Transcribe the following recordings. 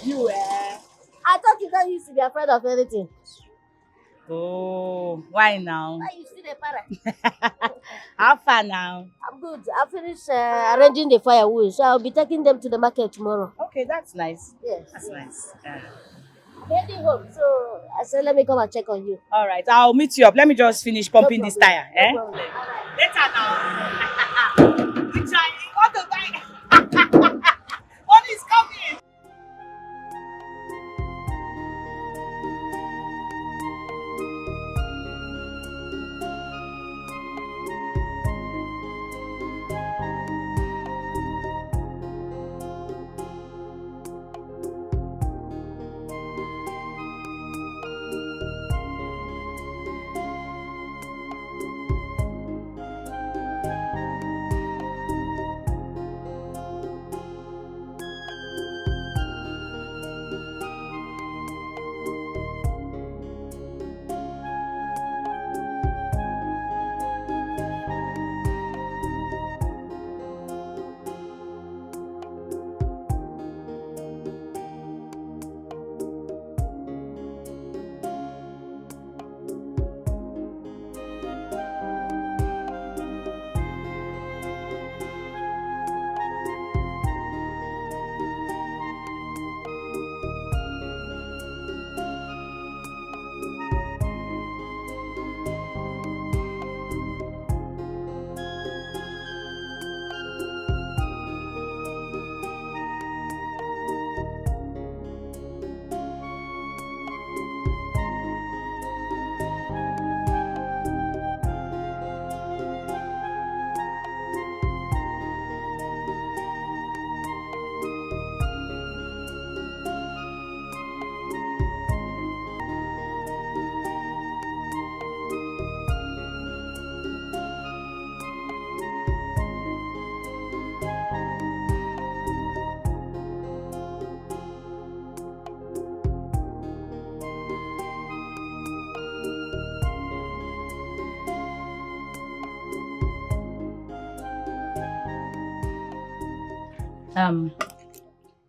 You, eh? I thought you don't used to be afraid of anything. Oh, why now? Why you still a parrot? How far now? I'm good. I finished arranging the firewood, so I'll be taking them to the market tomorrow. Okay, that's nice. Yes. That's nice. I'm heading home, so I said let me come and check on you. All right, I'll meet you up. Let me just finish pumping this tire. Eh? No problem. Later now. Which I want to buy. What is coming?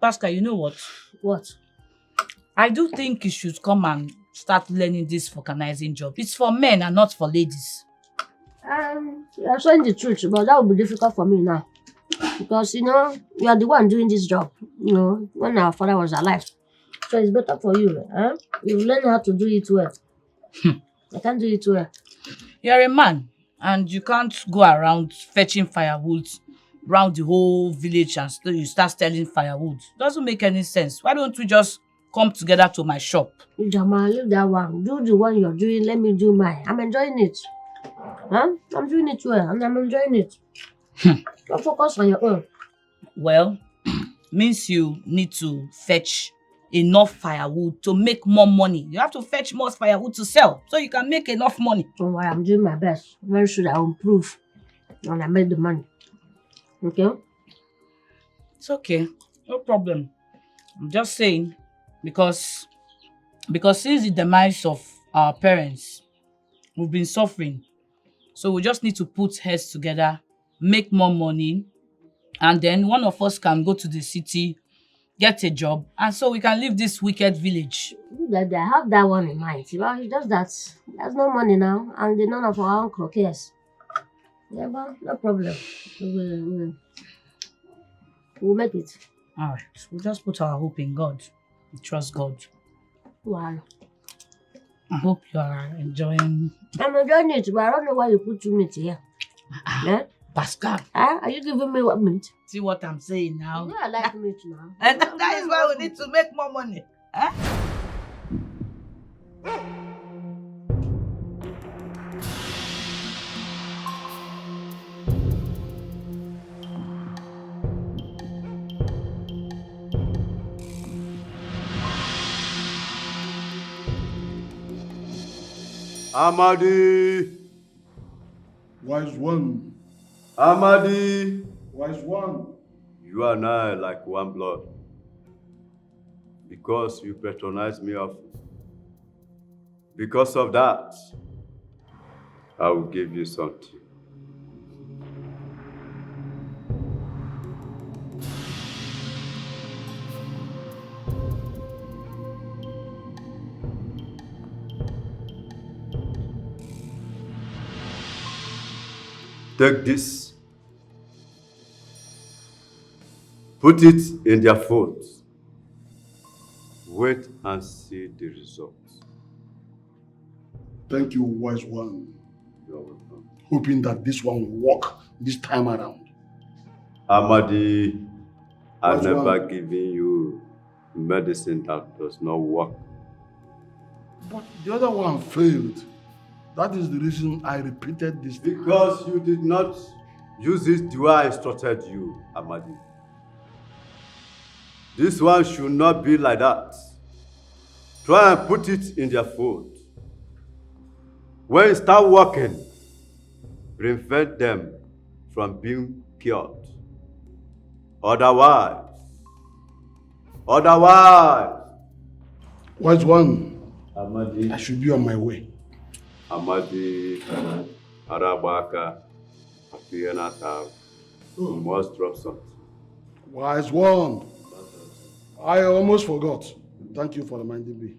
Pascal, you know what? What? I do think you should come and start learning this vulcanizing job. It's for men and not for ladies. You're saying the truth, but that will be difficult for me now. Because, you know, you are the one doing this job, you know, when our father was alive. So it's better for you. Huh? You learn how to do it well. I can't do it well. You're a man and you can't go around fetching firewood round the whole village and you start selling firewood. Doesn't make any sense. Why don't we just come together to my shop? Jamal, leave that one. Do the one you're doing. Let me do mine. I'm enjoying it. Huh? I'm doing it well and I'm enjoying it. Don't focus on your own. Well, means you need to fetch enough firewood to make more money. You have to fetch more firewood to sell so you can make enough money. Don't worry, I'm doing my best. Very soon I will improve when I make the money. Okay? It's okay. No problem. I'm just saying because since the demise of our parents, we've been suffering. So we just need to put heads together, make more money, and then one of us can go to the city, get a job, and so we can leave this wicked village. I have that one in mind. Well, it's just that there's no money now, and none of our uncle cares. Yeah, but no problem. We'll make it. All right. We'll just put our hope in God. We trust God. Wow. I hope you are enjoying. I'm enjoying it, but I don't know why you put 2 minutes here. Yeah? Pascal. Are you giving me 1 minute? See what I'm saying now? Yeah, I like meat now. And that is why we need to make more money. Huh? Amadi! Wise one, Amadi! wise one. You and I like one blood. Because you patronize me often. Because of that, I will give you something. Take this. Put it in their phones. Wait and see the results. Thank you, wise one. You're welcome. Hoping that this one will work this time around. Amadi, I've Wise never one. given you medicine that does not work. But the other one failed. That is the reason I repeated this. Because you did not use it the way I instructed you, Amadi. This one should not be like that. Try and put it in their food. When you start working, prevent them from being cured. Otherwise, Wise one, Amadi, I should be on my way. Amadi, Arabaka, Apianata, you must drop something. Wise one, I almost forgot. Thank you for reminding me.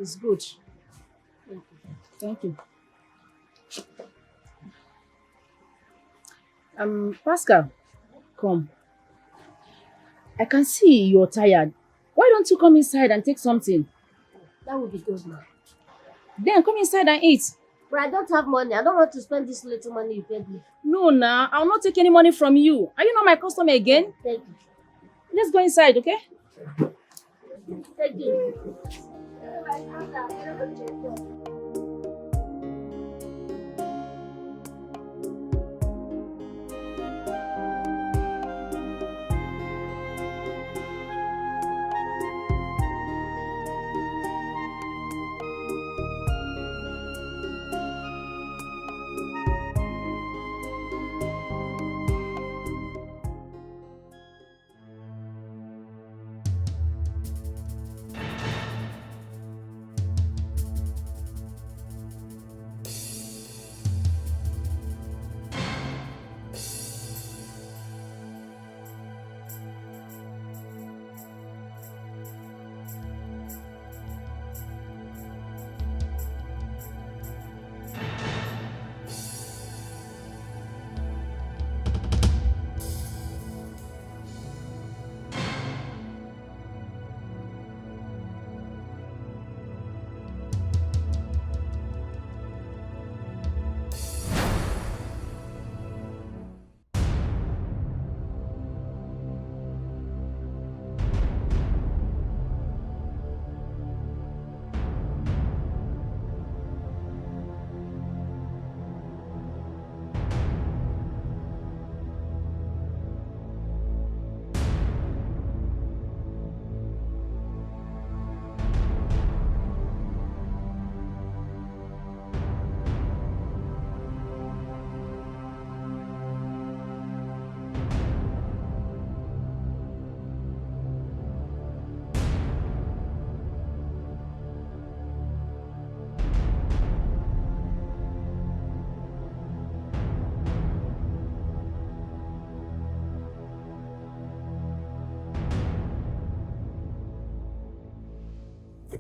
It's good. Thank you. Pascal, come. I can see you're tired. Why don't you come inside and take something? That would be good, ma. Then come inside and eat. But I don't have money. I don't want to spend this little money you paid me. No, nah, I'll not take any money from you. Are you not my customer again? Thank you. Let's go inside, okay? Thank you.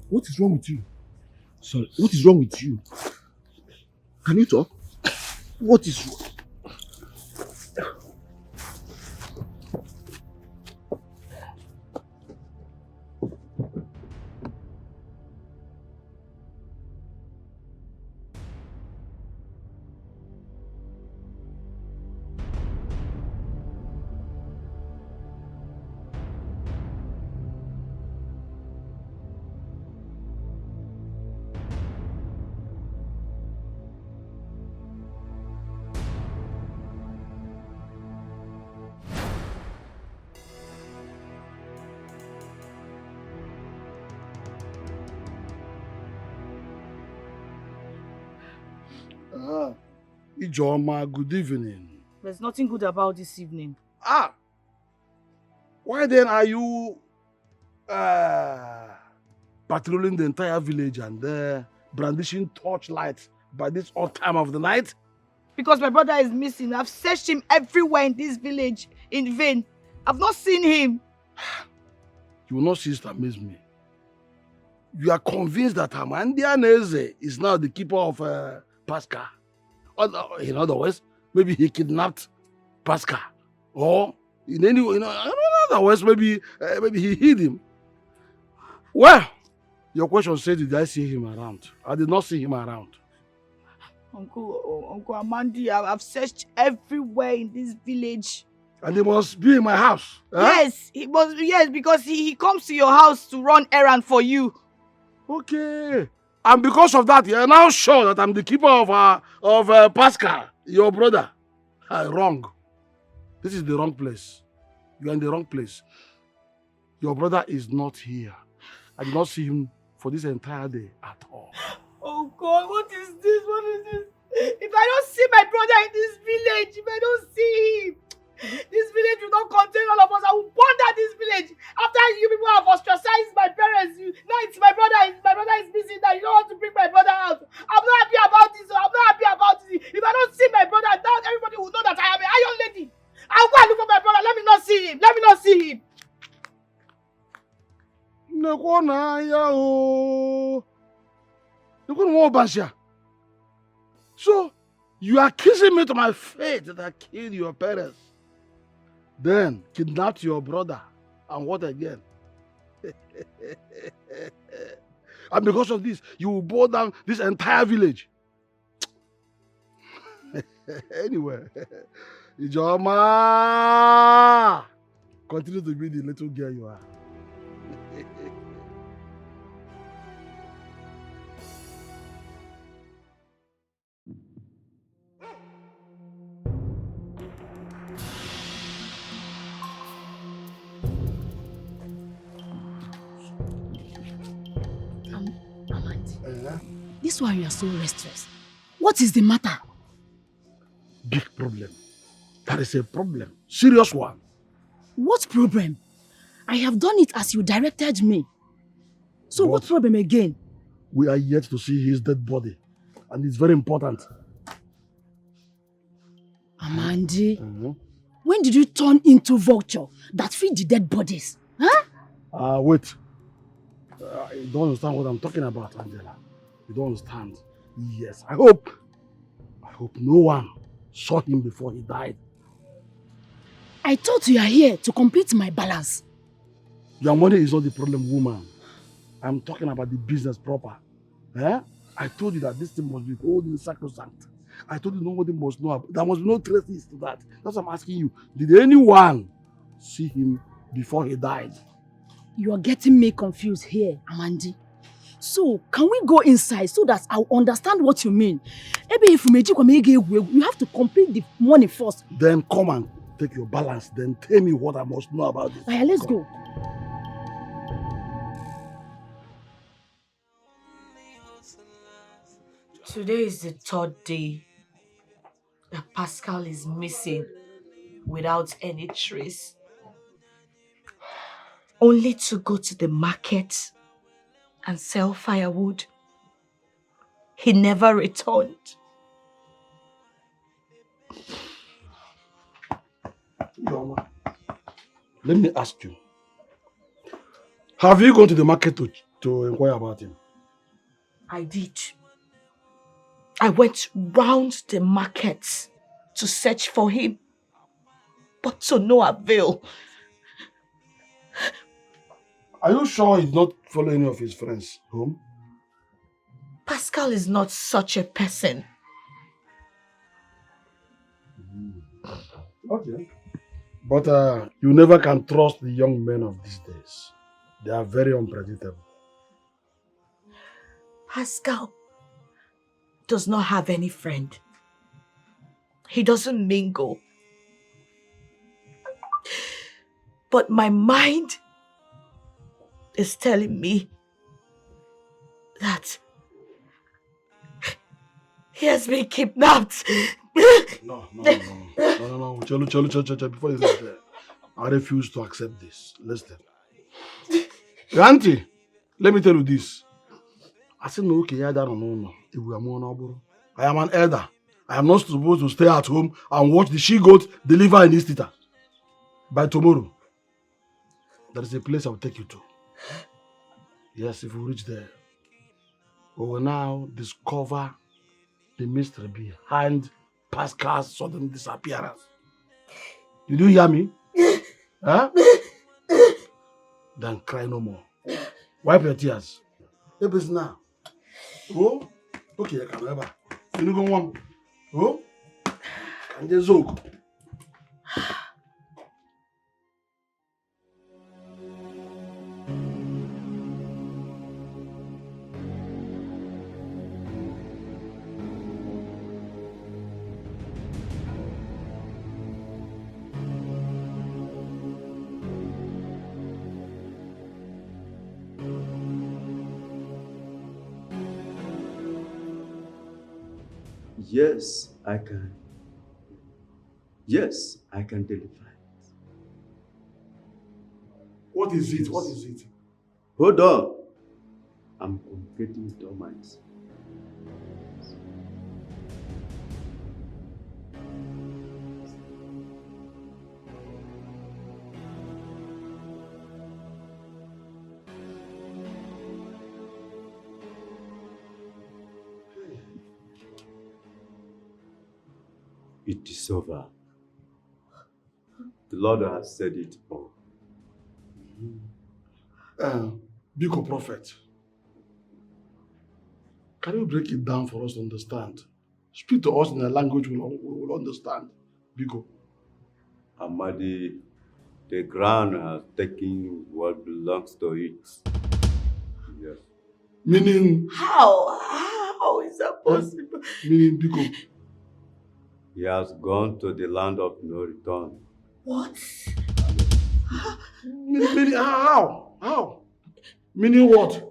What is wrong with you? Sorry, what is wrong with you? Can you talk? What is wrong? Ijoma, good evening. There's nothing good about this evening. Why then are you patrolling the entire village and brandishing torchlights by this odd time of the night? Because my brother is missing. I've searched him everywhere in this village in vain. I've not seen him. You will not cease to amaze me. You are convinced that Amandia Eze is now the keeper of Pascal. In other words, maybe he kidnapped Pascal. Or in other words, maybe he hid him. Well, your question said, did I see him around? I did not see him around. Uncle Amandi, I've searched everywhere in this village. And he must be in my house. Huh? Yes, because he comes to your house to run errand for you. Okay. And because of that, you are now sure that I'm the keeper of Pascal, your brother. Wrong. This is the wrong place. You are in the wrong place. Your brother is not here. I did not see him for this entire day at all. Oh God, what is this? What is this? If I don't see my brother in this village, if I don't see him, this village will not contain all of us. I will plunder this village. After you people have ostracized my parents, now it's my brother is missing. Now you don't want to bring my brother out. I'm not happy about this. I'm not happy about this. If I don't see my brother, now everybody will know that I am an iron lady. I'll go and look for my brother. Let me not see him. Let me not see him. So, you are accusing me to my face that I killed your parents, then kidnapped your brother, and what again? And because of this, you will burn down this entire village. Anyway, Ijoma, continue to be the little girl you are. This is why you are so restless. What is the matter? Big problem. That is a problem. Serious one. What problem? I have done it as you directed me. So what problem again? We are yet to see his dead body. And it's very important. Amandi, when did you turn into vulture that feed the dead bodies? Huh? Wait. You don't understand what I'm talking about, Angela. You don't understand. Yes, I hope no one saw him before he died. I thought you are here to complete my balance. Your money is not the problem, woman. I'm talking about the business proper. I told you that this thing must be holding sacrosanct. I told you nobody must know. There must be no traces to that. That's what I'm asking you. Did anyone see him before he died? You are getting me confused here, Amandi. So, can we go inside so that I'll understand what you mean? Maybe if you have to complete the money first. Then come and take your balance. Then tell me what I must know about this. Right, let's go. Today is the third day that Pascal is missing without any trace. Only to go to the market and sell firewood. He never returned. Let me ask you. Have you gone to the market to to inquire about him? I did. I went round the market to search for him, but to no avail. Are you sure he did not follow any of his friends home? Pascal is not such a person. Okay. But you never can trust the young men of these days. They are very unpredictable. Pascal does not have any friend. He doesn't mingle. But my mind is telling me that he has been kidnapped. No. Cholo, before you say that, I refuse to accept this. Listen. Auntie, let me tell you this. I said, no, okay, I don't know. I am an elder. I am not supposed to stay at home and watch the she-goat deliver in Istita. By tomorrow, there is a place I will take you to. Yes, if we reach there, we will now discover the mystery behind Pascal's sudden disappearance. Did you hear me? Huh? Then cry no more. Wipe your tears. It is now. Oh, okay, I can remember. You go on. Oh, and the zook. Yes, I can. Yes, I can deliver it. What is it? What is it? Hold on. I'm completing it all myself. It is over. The Lord has said it all. Biko Prophet, can you break it down for us to understand? Speak to us in a language we will understand. Biko. Amadi, the ground has taken what belongs to it. Yes. Meaning? How? How is that possible? Meaning, Biko. He has gone to the land of no return. What? Meaning how? How? Meaning what?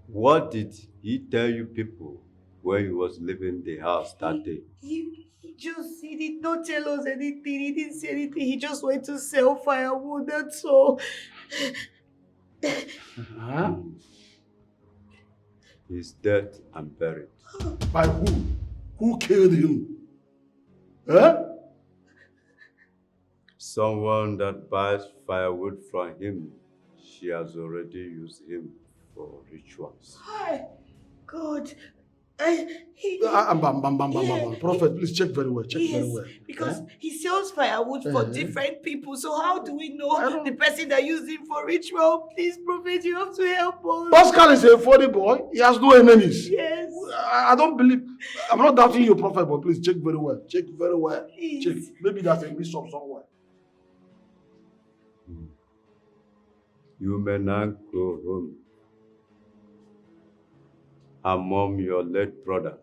What did he tell you people when he was leaving the house that day? He did not tell us anything. He didn't say anything. He just went to sell firewood, that's all. Huh? He's dead and buried. By who? Who killed him? Huh? Someone that buys firewood from him, she has already used him for rituals. Hi, God. Prophet, please check very well. Check very well. Because he sells firewood for different people. So how do we know the person that used him for ritual? Please, Prophet, you have to help us. Pascal is a funny boy. He has no enemies. Yes. I don't believe. I'm not doubting you, Prophet, but please check very well. Check very well. Please. Check. Maybe there's a mix-up somewhere. You may now go home and mourn your late brother.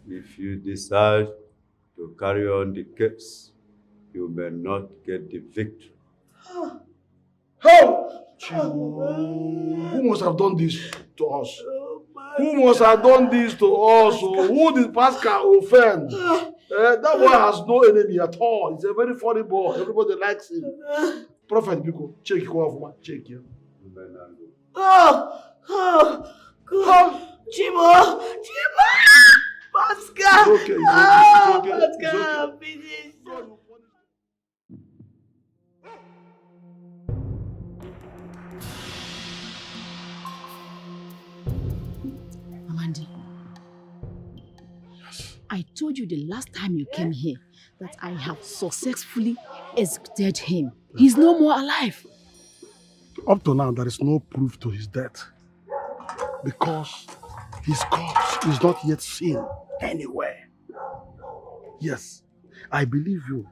If you decide to carry on the case, you may not get the victory. How? Who must have done this to us? Who must have done this to us? Who did Pascal offend? That boy has no enemy at all. He's a very funny boy. Everybody likes him. Prophet Biko, check your off, check here. God. Chimo. Pascal. It's okay. Pascal, finish. I told you the last time you came here that I have successfully executed him. He's no more alive. Up to now, there is no proof to his death because his corpse is not yet seen anywhere. Yes, I believe you.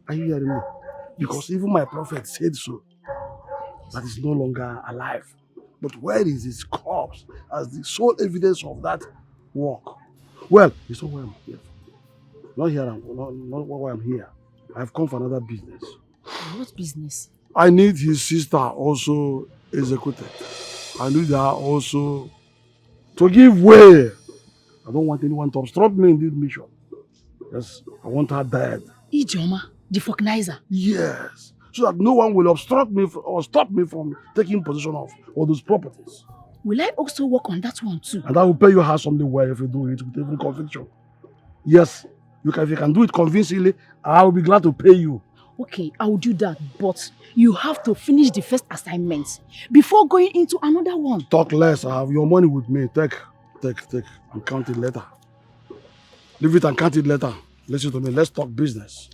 Are you hearing me? Because even my prophet said so, that he's no longer alive. But where is his corpse as the sole evidence of that work? Well, it's not why I'm here. Not here, not why I'm here. I've come for another business. What business? I need his sister also executed. I need her also to give way. I don't want anyone to obstruct me in this mission. Yes, I want her dead. Ijoma, the Falconizer. Yes, so that no one will obstruct me or stop me from taking possession of all those properties. Will I also work on that one too? And I will pay you her something well if you do it with every conviction. Yes, if you can do it convincingly, I will be glad to pay you. Okay, I will do that, but you have to finish the first assignment before going into another one. Talk less. I have your money with me. Take, and count it later. Leave it and count it later. Listen to me. Let's talk business.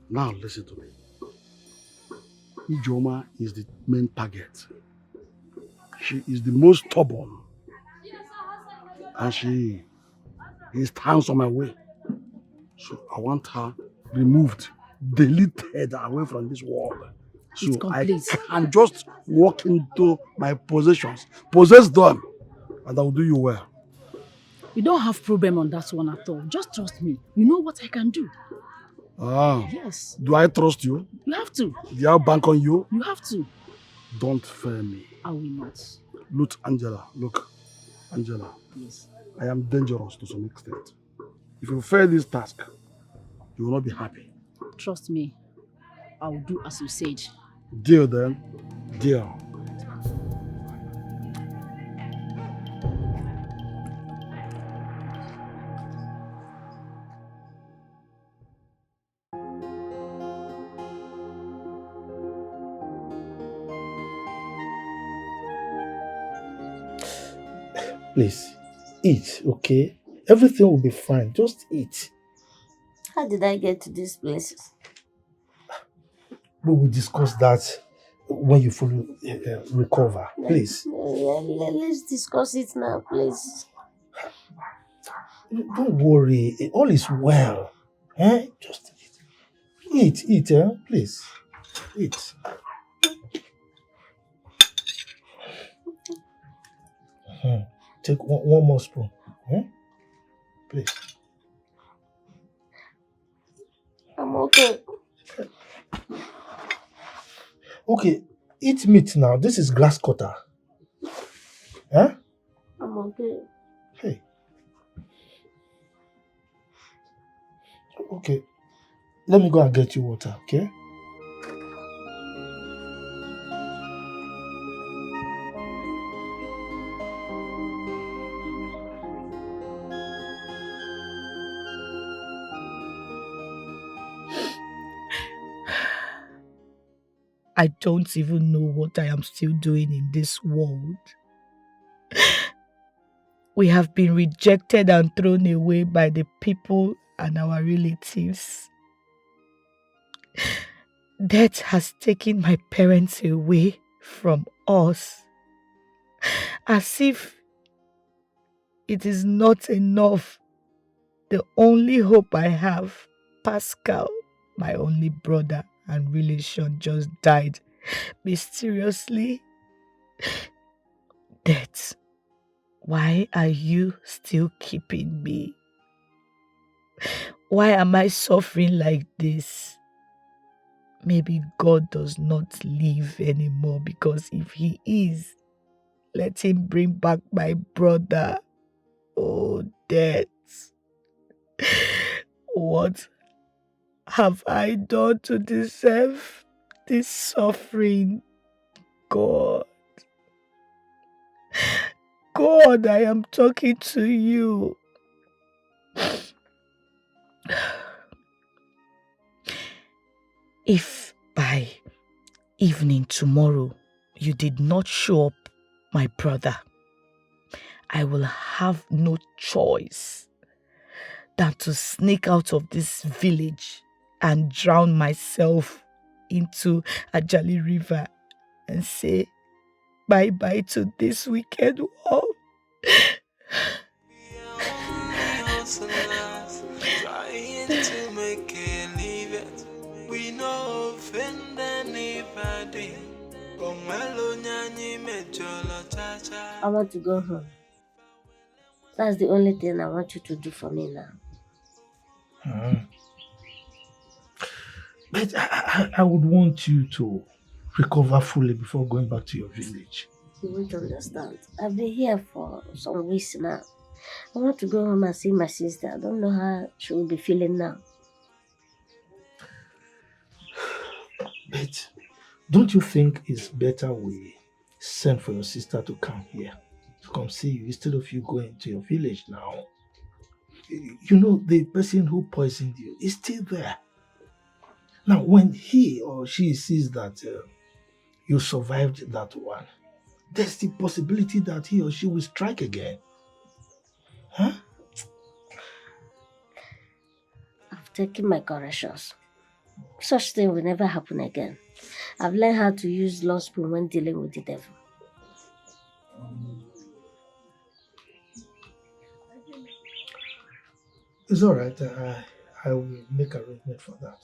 Now listen to me. Ijoma is the main target. She is the most stubborn. And she stands on my way. So I want her removed, deleted away from this world. So I can just walk into my possessions, possess them, and I will do you well. You don't have problem on that one at all. Just trust me. You know what I can do. Ah. Yes. Do I trust you? You have to. Do I bank on you? You have to. Don't fail me. I will not. Look, Angela. Yes. I am dangerous to some extent. If you fail this task, you will not be happy. Trust me. I will do as you said. Deal then. Deal. Please, eat, okay? Everything will be fine. Just eat. How did I get to this place? We will discuss that when you fully recover. Please. Let's discuss it now, please. Don't worry. All is well. Eh? Just eat, please. Eat. Take one more spoon. Please. I'm okay. Okay, eat meat now. This is grass cutter. Huh? I'm okay. Hey. Okay. Let me go and get you water, okay? I don't even know what I am still doing in this world. We have been rejected and thrown away by the people and our relatives. Death has taken my parents away from us. As if it is not enough. The only hope I have, Pascal, my only brother and relation, just died mysteriously. Death, why are you still keeping me? Why am I suffering like this? Maybe God does not live anymore, because if he is, let him bring back my brother. Oh, death. What have I done to deserve this suffering? God. God, I am talking to you. If by evening tomorrow you did not show up, my brother, I will have no choice than to sneak out of this village and drown myself into a Ajali River and say bye-bye to this wicked world. Trying to make it leave it. We no offend anybody. I want to go home. That's the only thing I want you to do for me now. But I would want you to recover fully before going back to your village. You won't understand. I've been here for some weeks now. I want to go home and see my sister. I don't know how she will be feeling now. But don't you think it's better we send for your sister to come here, to come see you, instead of you going to your village now? You know, the person who poisoned you is still there. Now, when he or she sees that you survived that one, there's the possibility that he or she will strike again. Huh? I've taken my corrections. Such thing will never happen again. I've learned how to use law spoon when dealing with the devil. It's all right. I will make arrangement for that.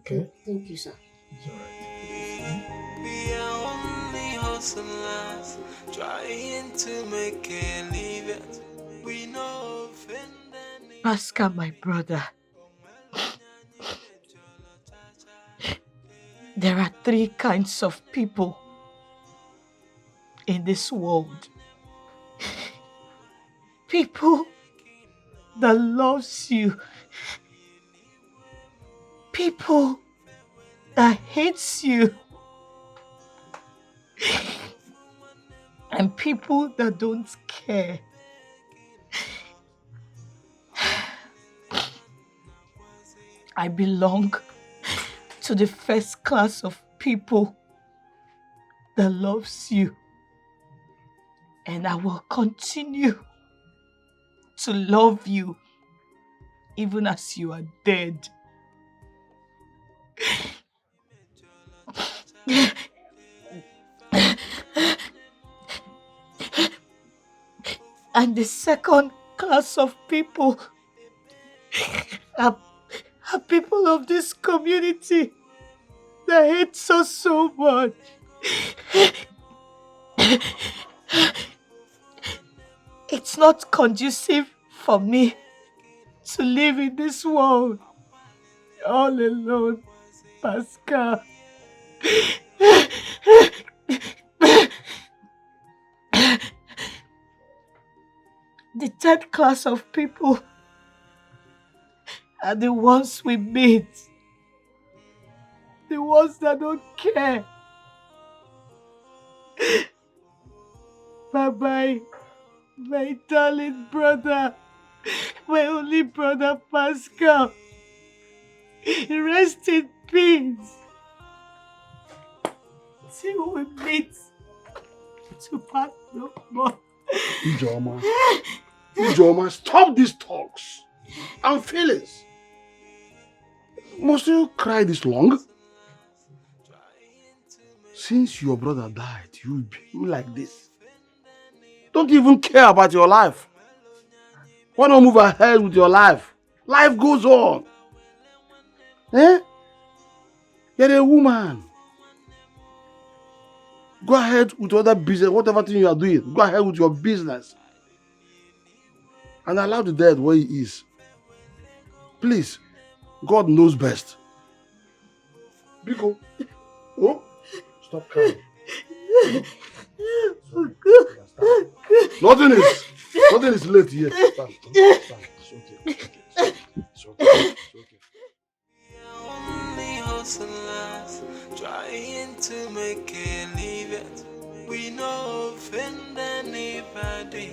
Okay? Thank you, sir. It's all right. We are only hustlers trying to make it leave it. We know offend anybody. Pascal, my brother. There are 3 kinds of people in this world. People that loves you. People that hates you. And people that don't care. I belong to the first class of people that loves you. And I will continue to love you even as you are dead. And the second class of people are people of this community that hates us so much. It's not conducive for me to live in this world all alone, Pascal. The third class of people are the ones we meet. The ones that don't care. Bye-bye, my darling brother, my only brother Pascal. Rest in peace. Till we meet to part no more. Ijoma, stop these talks and feelings. Must you cry this long? Since your brother died, you became like this. Don't even care about your life. Why not move ahead with your life? Life goes on. Eh? You're a woman. Go ahead with other business, whatever thing you are doing. Go ahead with your business. And allow the dead where he is. Please. God knows best. Biko. Oh, stop crying. Nothing is late yet. Stand. It's okay. It's okay. It's okay. We are only hustlers trying to make it leave it. We no offend anybody.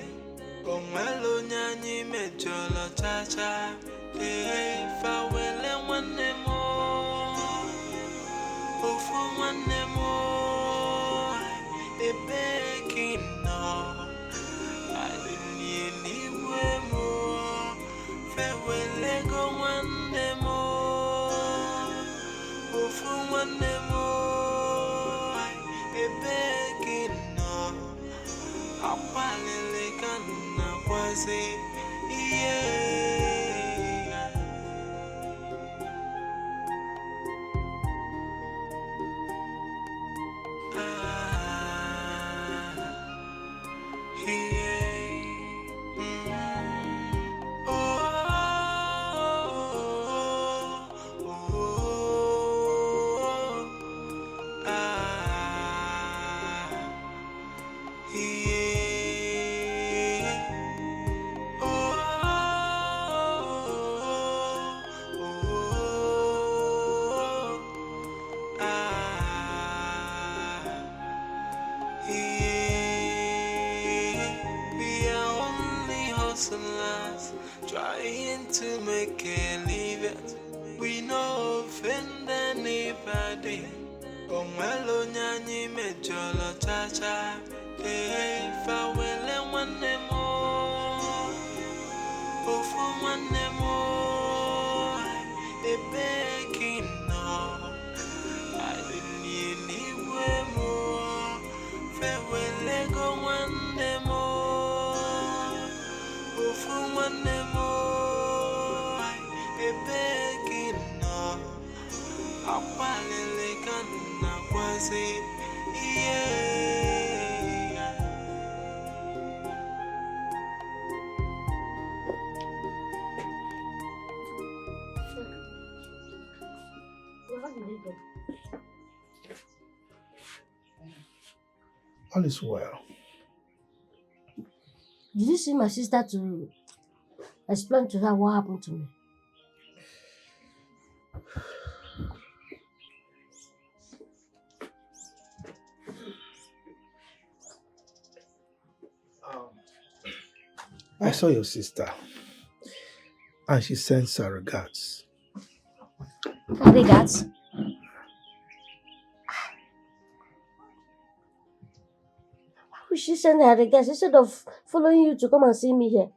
Omelo nyanyi mejolo chacha. If I will and one more. Oh, for one more. A begging no. I didn't Trying to make a living, we no offend anybody. Oh, mellow nyani me jolo cha cha. If I will and one more, oh, for one more, a begging no. I didn't need anywhere more. Farewell, let go one more, oh, for one more, a begging no. Apalele kana kwasi, yeah. How did you get? All is well. Did you see my sister to explain to her what happened to me? I saw your sister, and she sends her regards. Regards. Why would she send her regards instead of following you to come and see me here?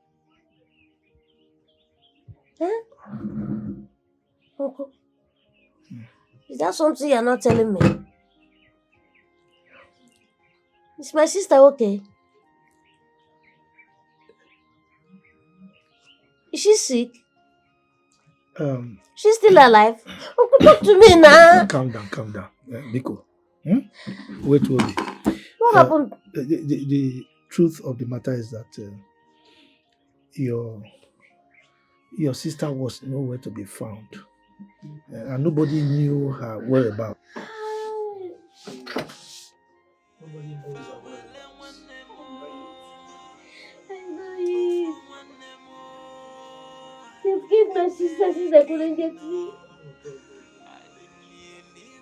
Huh? Uncle, is that something you're not telling me? Is my sister okay? Is she sick? She's still alive? Uncle, talk to me now. Calm down. Biko. Wait. What happened? The truth of the matter is that your sister was nowhere to be found. And nobody knew her whereabouts. Nobody knows her whereabouts. I know it. You've killed my sister since I couldn't get me.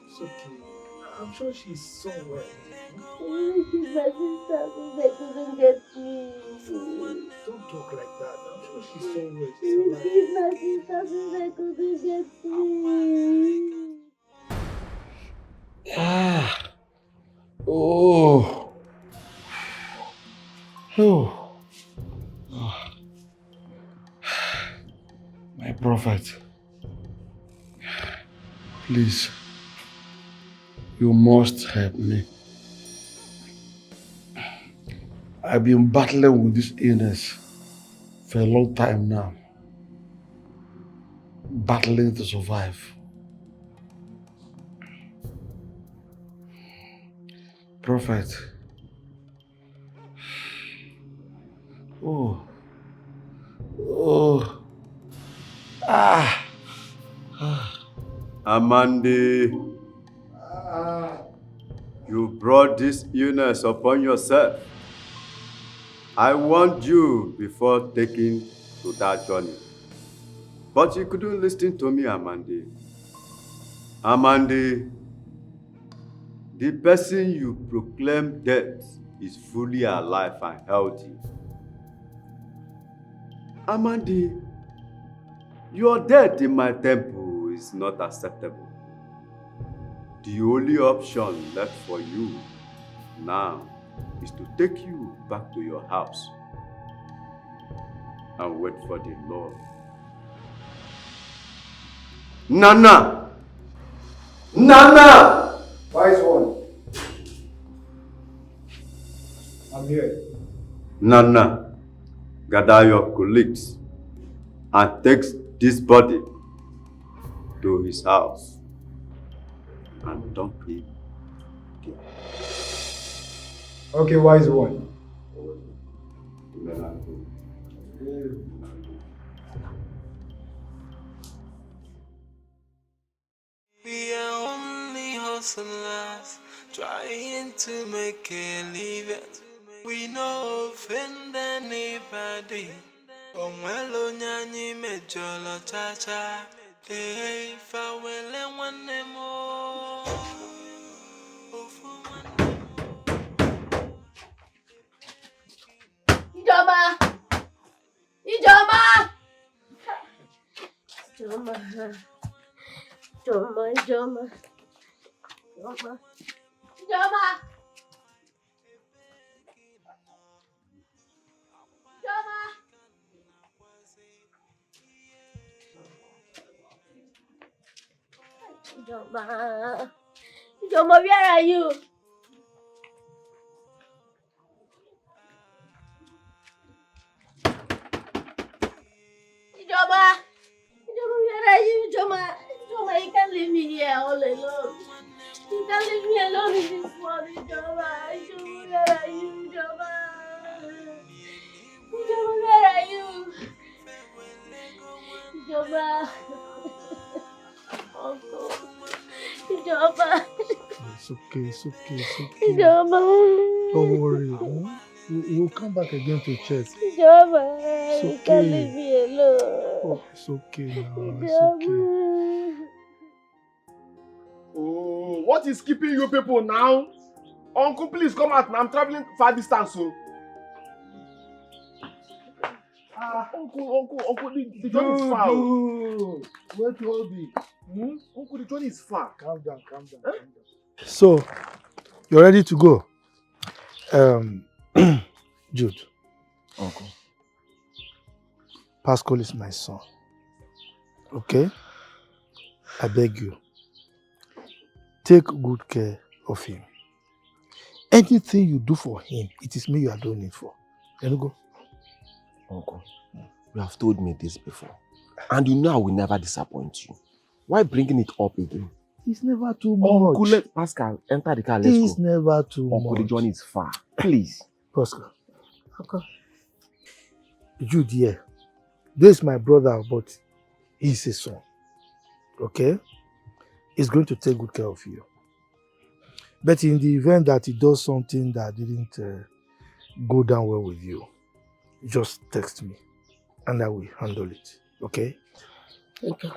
It's okay. I'm sure she's somewhere. You killed my sister since I couldn't get me. Don't talk like that. I'm sure she's somewhere. She's You alive. killed my sister since I couldn't get me. Oh. My prophet, please, you must help me. I've been battling with this illness for a long time now. Battling to survive. Prophet. Amandi, you brought this illness upon yourself. I warned you before taking to that journey. But you couldn't listen to me, Amandi. Amandi, the person you proclaim dead is fully alive and healthy. Amandi, your death in my temple is not acceptable. The only option left for you now is to take you back to your house and wait for the Lord. Nana! Nana! Wise one. I'm here. Nana, gather your colleagues and takes this body to his house and dump him. Okay, wise one. We are only hustlers trying to make a living. We no offend anybody. Omwelo nyanyi mejolo chacha. Hey, fawele one more. Ijoma! Ijoma! Ijoma. Ijoma, Ijoma. Ijoma. Ijoma! Ijoma. Ijoma, where are you? Ijoma! Ijoma, where are you, Ijoma? Ijoma, you can't leave me here all alone. You can't leave me alone in this world, Ijoma. Ijoma, where are you, Ijoma? Ijoma, where are you? Ijoma. Uncle. Ijoma. It's okay, it's okay, it's okay. Ijoma. Don't worry. Hmm? We'll come back again to check. Ijoma, It's you can't leave okay. me alone. Oh, it's okay now. It's Ijoma. okay. Oh, what is keeping you people now? Uncle, please come out now. I'm traveling far distance, so. Uncle, the journey is far. Where to all be? Uncle, the journey is far. Calm down, calm down, calm down. So, you're ready to go? Jude. Uncle. Pascal is my son. Okay? I beg you. Take good care of him. Anything you do for him, it is me you are doing it for. Let me go. Uncle, you have told me this before. And you know I will never disappoint you. Why bringing it up again? It's never too much. Uncle, let Pascal enter the car. Let's It's go. never too Uncle, much. the journey is far. Please. Pascal. Okay. Jude, yeah. This is my brother, but he's a son. Okay? He's going to take good care of you. But in the event that he does something that didn't go down well with you, just text me and I will handle it. Okay? Okay.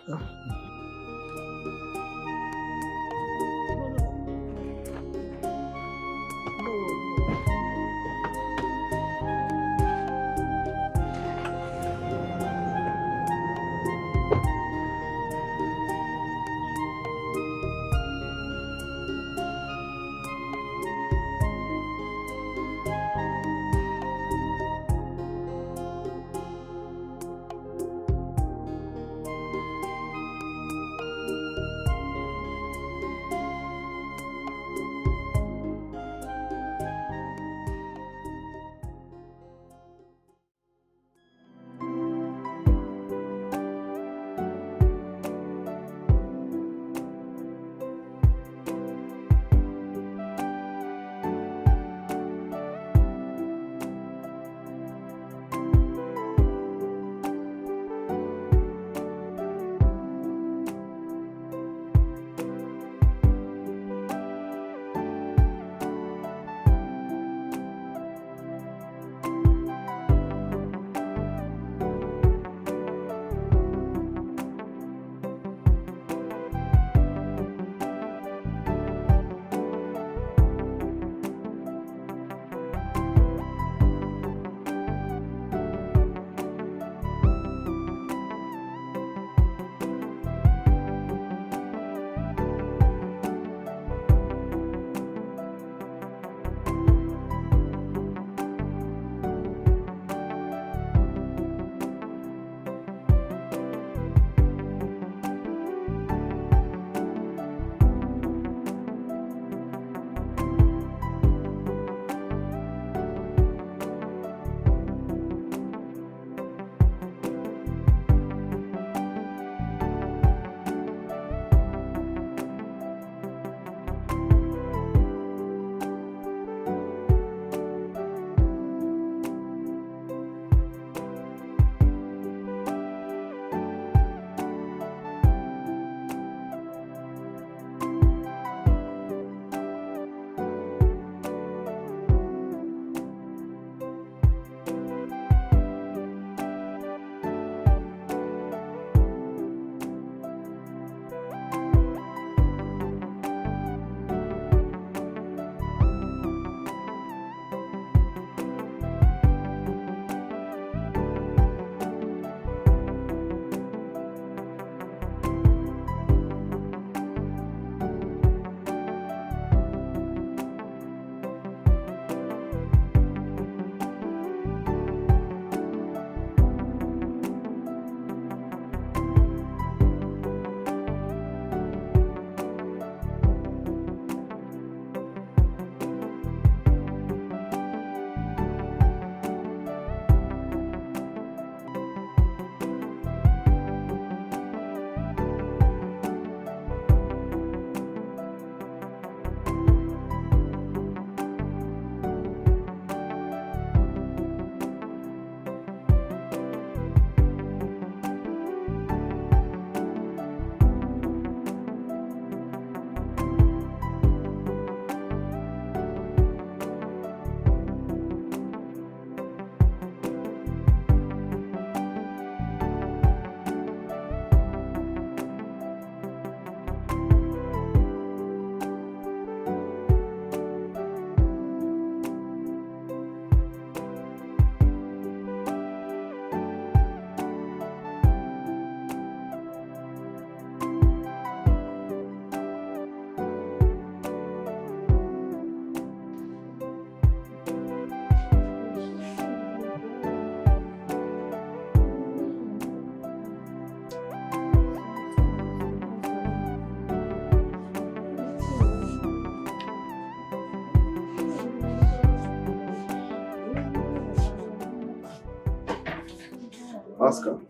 Pascal.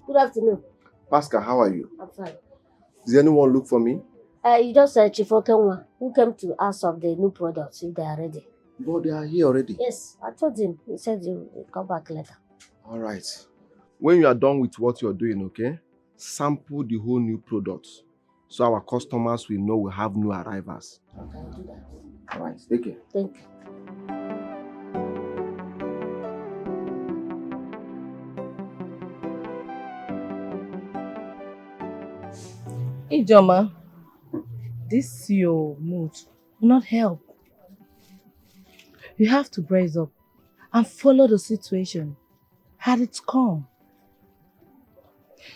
Good afternoon. Pascal, how are you? I'm fine. Did anyone look for me? You just said Chief Okenwa, who came to ask of the new products if they are ready. But they are here already. Yes, I told him. He said he'll come back later. All right. When you are done with what you're doing, okay, sample the whole new products so our customers will know we have new arrivals. Okay, I'll do that. All right, take care. Thank you. Ijoma, this your mood will not help. You have to brace up and follow the situation had it come.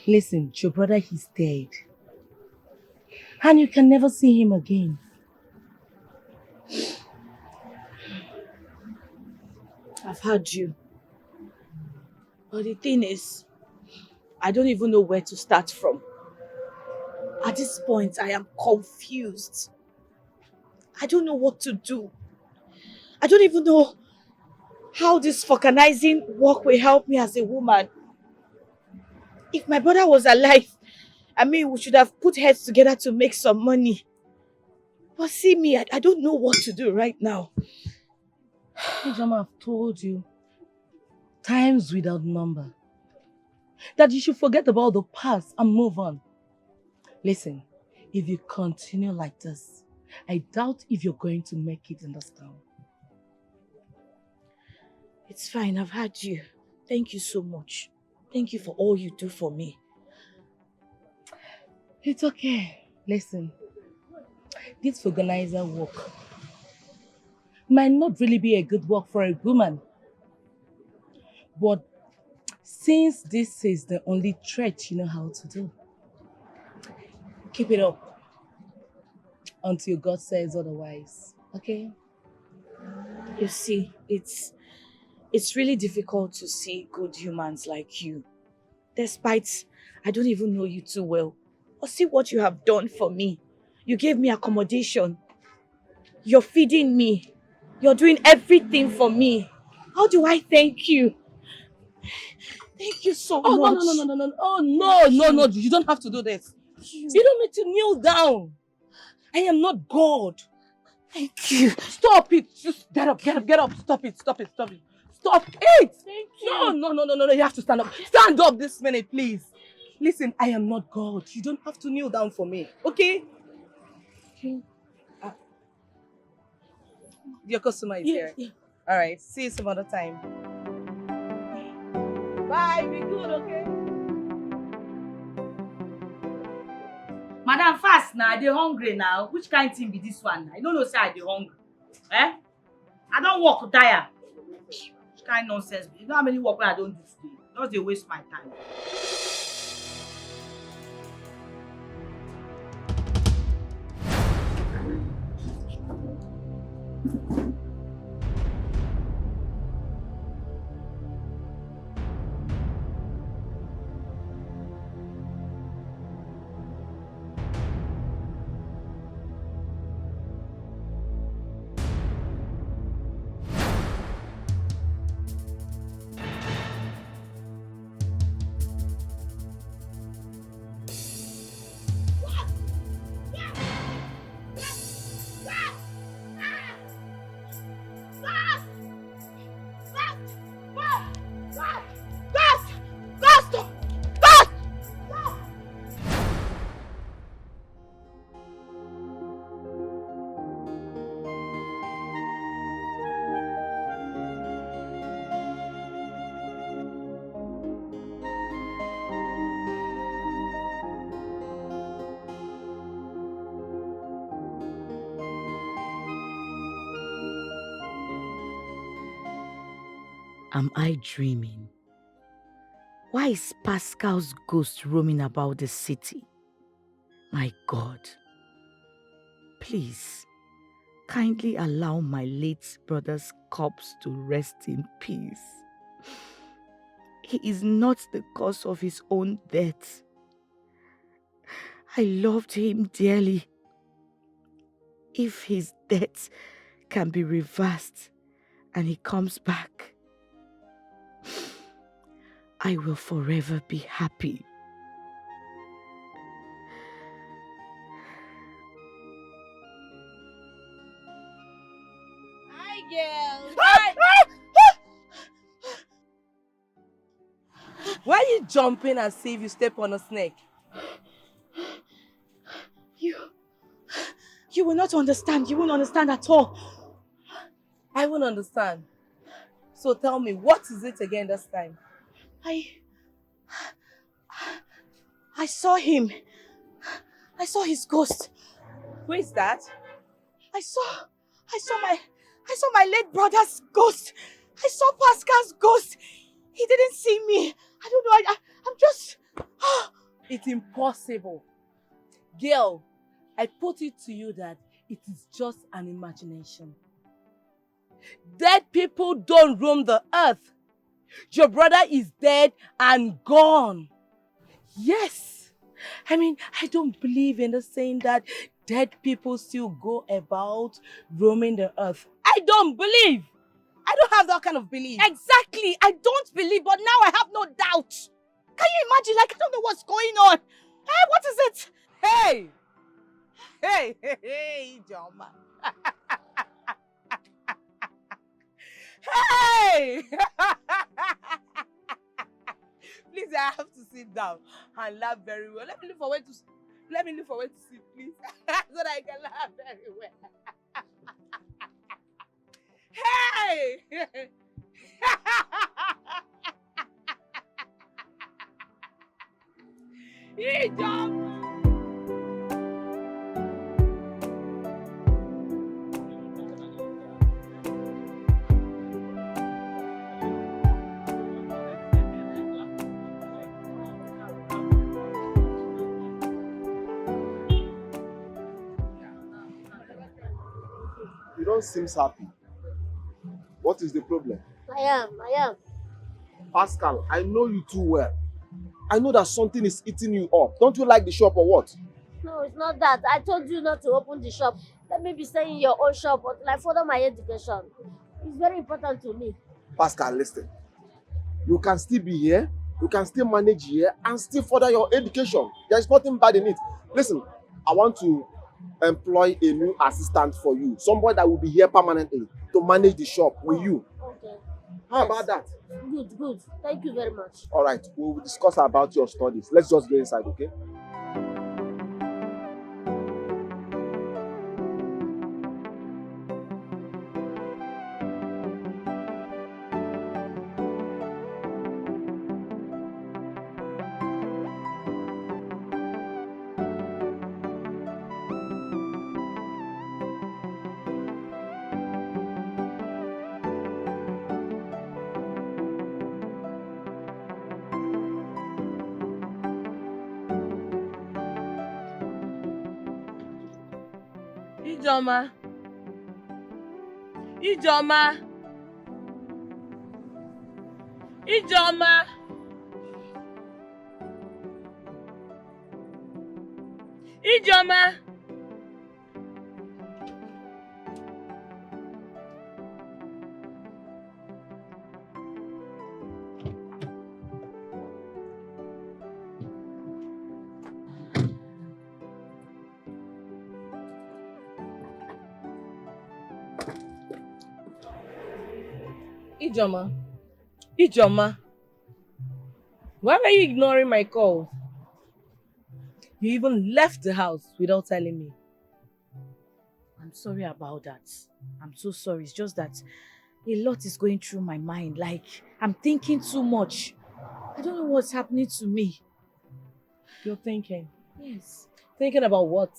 Listen, your brother is dead. And you can never see him again. I've heard you. But the thing is, I don't even know where to start from. At this point, I am confused. I don't know what to do. I don't even know how this vulcanizing work will help me as a woman. If my brother was alive, I mean, we should have put heads together to make some money. But see me, I don't know what to do right now. Ijoma, I've told you times without number that you should forget about the past and move on. Listen, if you continue like this, I doubt if you're going to make it in this town. It's fine, I've had you. Thank you so much. Thank you for all you do for me. It's okay. Listen, this organizer work might not really be a good work for a woman. But since this is the only trade you know how to do, keep it up until God says otherwise, okay? You see, it's really difficult to see good humans like you. Despite I don't even know you too well. But see what you have done for me. You gave me accommodation. You're feeding me. You're doing everything for me. How do I thank you? Thank you so much. Oh, no. You don't have to do this. You don't need to kneel down. I am not God. Thank you. Stop it. Just get up. Stop it. Stop it. Thank you. No. You have to stand up. Stand up this minute, please. Listen, I am not God. You don't have to kneel down for me, okay? Your customer is here. Yeah. All right. See you some other time. Bye. Be good, okay? Madam, fast now. They hungry now. Which kind thing be this one? I don't know say I dey hungry. Eh? I don't work tire. Which kind nonsense? You know how many work I don't do today? Just dey waste my time. Am I dreaming? Why is Pascal's ghost roaming about the city? My God, please, kindly allow my late brother's corpse to rest in peace. He is not the cause of his own death. I loved him dearly. If his death can be reversed and he comes back, I will forever be happy. Hi, girl. Why are you jumping as if you step on a snake? You will not understand. You won't understand at all. I won't understand. So tell me, what is it again this time? I saw him. I saw his ghost. Who is that? I saw my late brother's ghost. I saw Pascal's ghost. He didn't see me. I don't know. I'm just... It's impossible. Girl, I put it to you that it is just an imagination. Dead people don't roam the earth. Your brother is dead and gone. Yes. I mean, I don't believe in the saying that dead people still go about roaming the earth. I don't believe. I don't have that kind of belief. Exactly. I don't believe, but now I have no doubt. Can you imagine? Like, I don't know what's going on. Hey, what is it? Hey! Hey, Joma. Hey! Please, I have to sit down and laugh very well. Let me look for where to sit, please. So that I can laugh very well. Hey! He jumped. You don't seem happy. What is the problem? I am. Pascal, I know you too well. I know that something is eating you up. Don't you like the shop or what? No, it's not that. I told you not to open the shop. Let me be staying in your own shop until I further my education. It's very important to me. Pascal, listen. You can still be here, you can still manage here, and still further your education. There's nothing bad in it. Listen, I want to employ a new assistant for you. Somebody that will be here permanently to manage the shop with you. Okay. How about that? Good. Thank you very much. All right, we will discuss about your studies. Let's just go inside, okay? Ijoma. Ijoma. Ijoma. Ijoma. Ijoma, why were you ignoring my call? You even left the house without telling me. I'm sorry about that. I'm so sorry. It's just that a lot is going through my mind. Like, I'm thinking too much. I don't know what's happening to me. You're thinking? Yes. Thinking about what?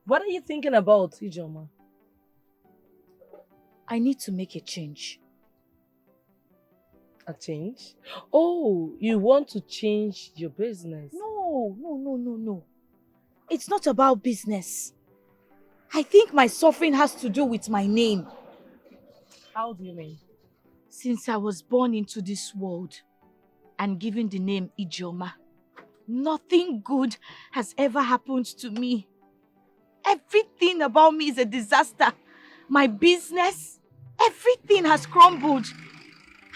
What are you thinking about, Ijoma? I need to make a change. A change? Oh, you want to change your business? No. It's not about business. I think my suffering has to do with my name. How do you mean? Since I was born into this world and given the name Ijoma, nothing good has ever happened to me. Everything about me is a disaster. My business, everything has crumbled.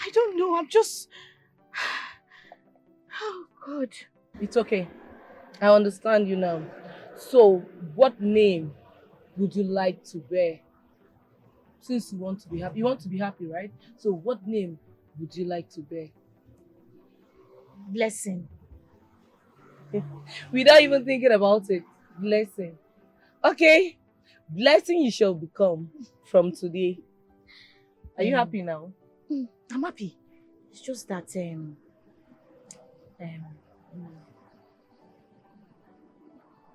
I don't know. I'm just... Oh, God. It's okay. I understand you now. So, what name would you like to bear? Since you want to be happy. You want to be happy, right? So, what name would you like to bear? Blessing. Without even thinking about it. Blessing. Okay. Blessing you shall become from today. Are you happy now? I'm happy. It's just that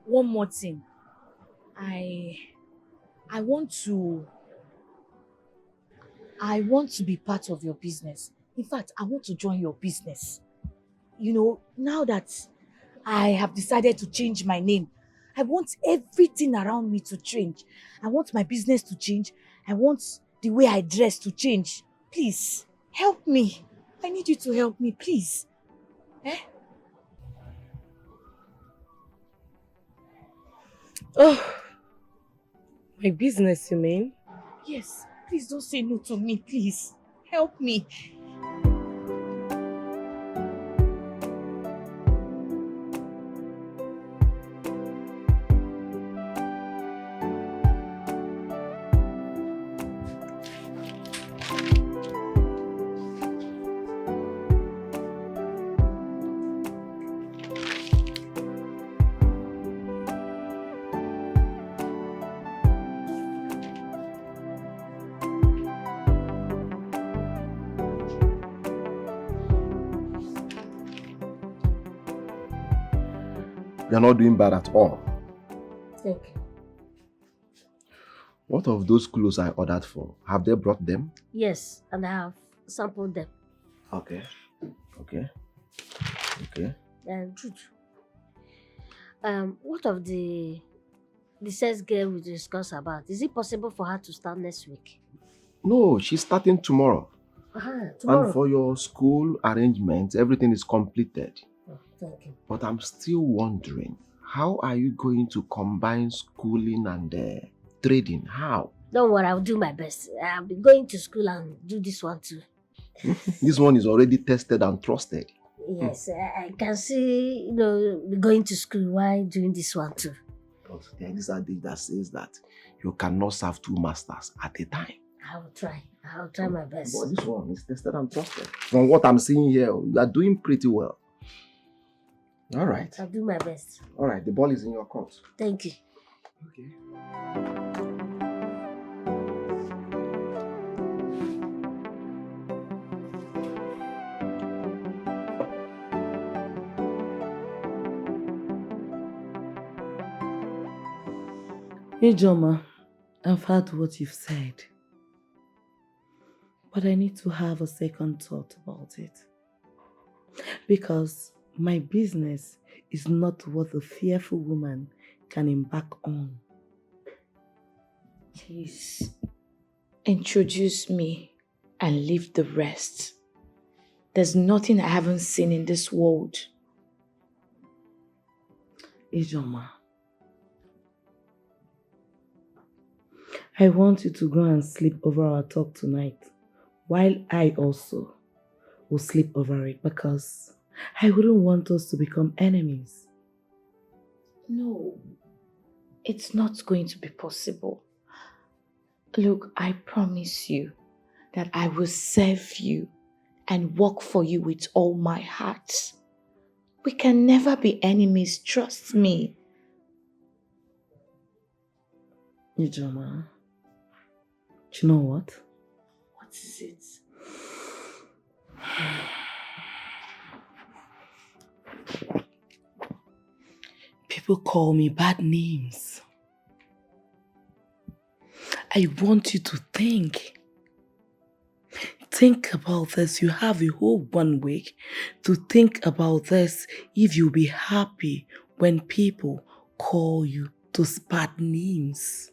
one more thing. I want to be part of your business. In fact, I want to join your business. You know, now that I have decided to change my name, I want everything around me to change. I want my business to change. I want the way I dress to change. Please, help me. I need you to help me, please. Eh? Oh, my business, you mean? Yes, please don't say no to me, please. Help me. You're not doing bad at all. Okay. What of those clothes I ordered for? Have they brought them? Yes, and I have sampled them. Okay. Okay. Okay. Truth. What of the sex girl we discussed about? Is it possible for her to start next week? No, she's starting tomorrow. Tomorrow. And for your school arrangements, everything is completed. Oh, thank you. But I'm still wondering, how are you going to combine schooling and trading? How? Don't worry, I'll do my best. I'll be going to school and do this one too. This one is already tested and trusted. Yes, I can see, going to school while doing this one too. But there is a thing that says that you cannot serve two masters at a time. I'll try my best. But this one is tested and trusted. From what I'm seeing here, you are doing pretty well. All right. I'll do my best. All right, the ball is in your court. Thank you. Okay. Ijoma, I've heard what you've said. But I need to have a second thought about it. Because my business is not what a fearful woman can embark on. Please, introduce me and leave the rest. There's nothing I haven't seen in this world. Ijoma, I want you to go and sleep over our talk tonight, while I also will sleep over it, because I wouldn't want us to become enemies. No, it's not going to be possible. Look, I promise you that I will serve you and work for you with all my heart. We can never be enemies, trust me. Ijoma, do you know what? What is it? People call me bad names. I want you to think. Think about this. You have a whole 1 week to think about this if you'll be happy when people call you those bad names.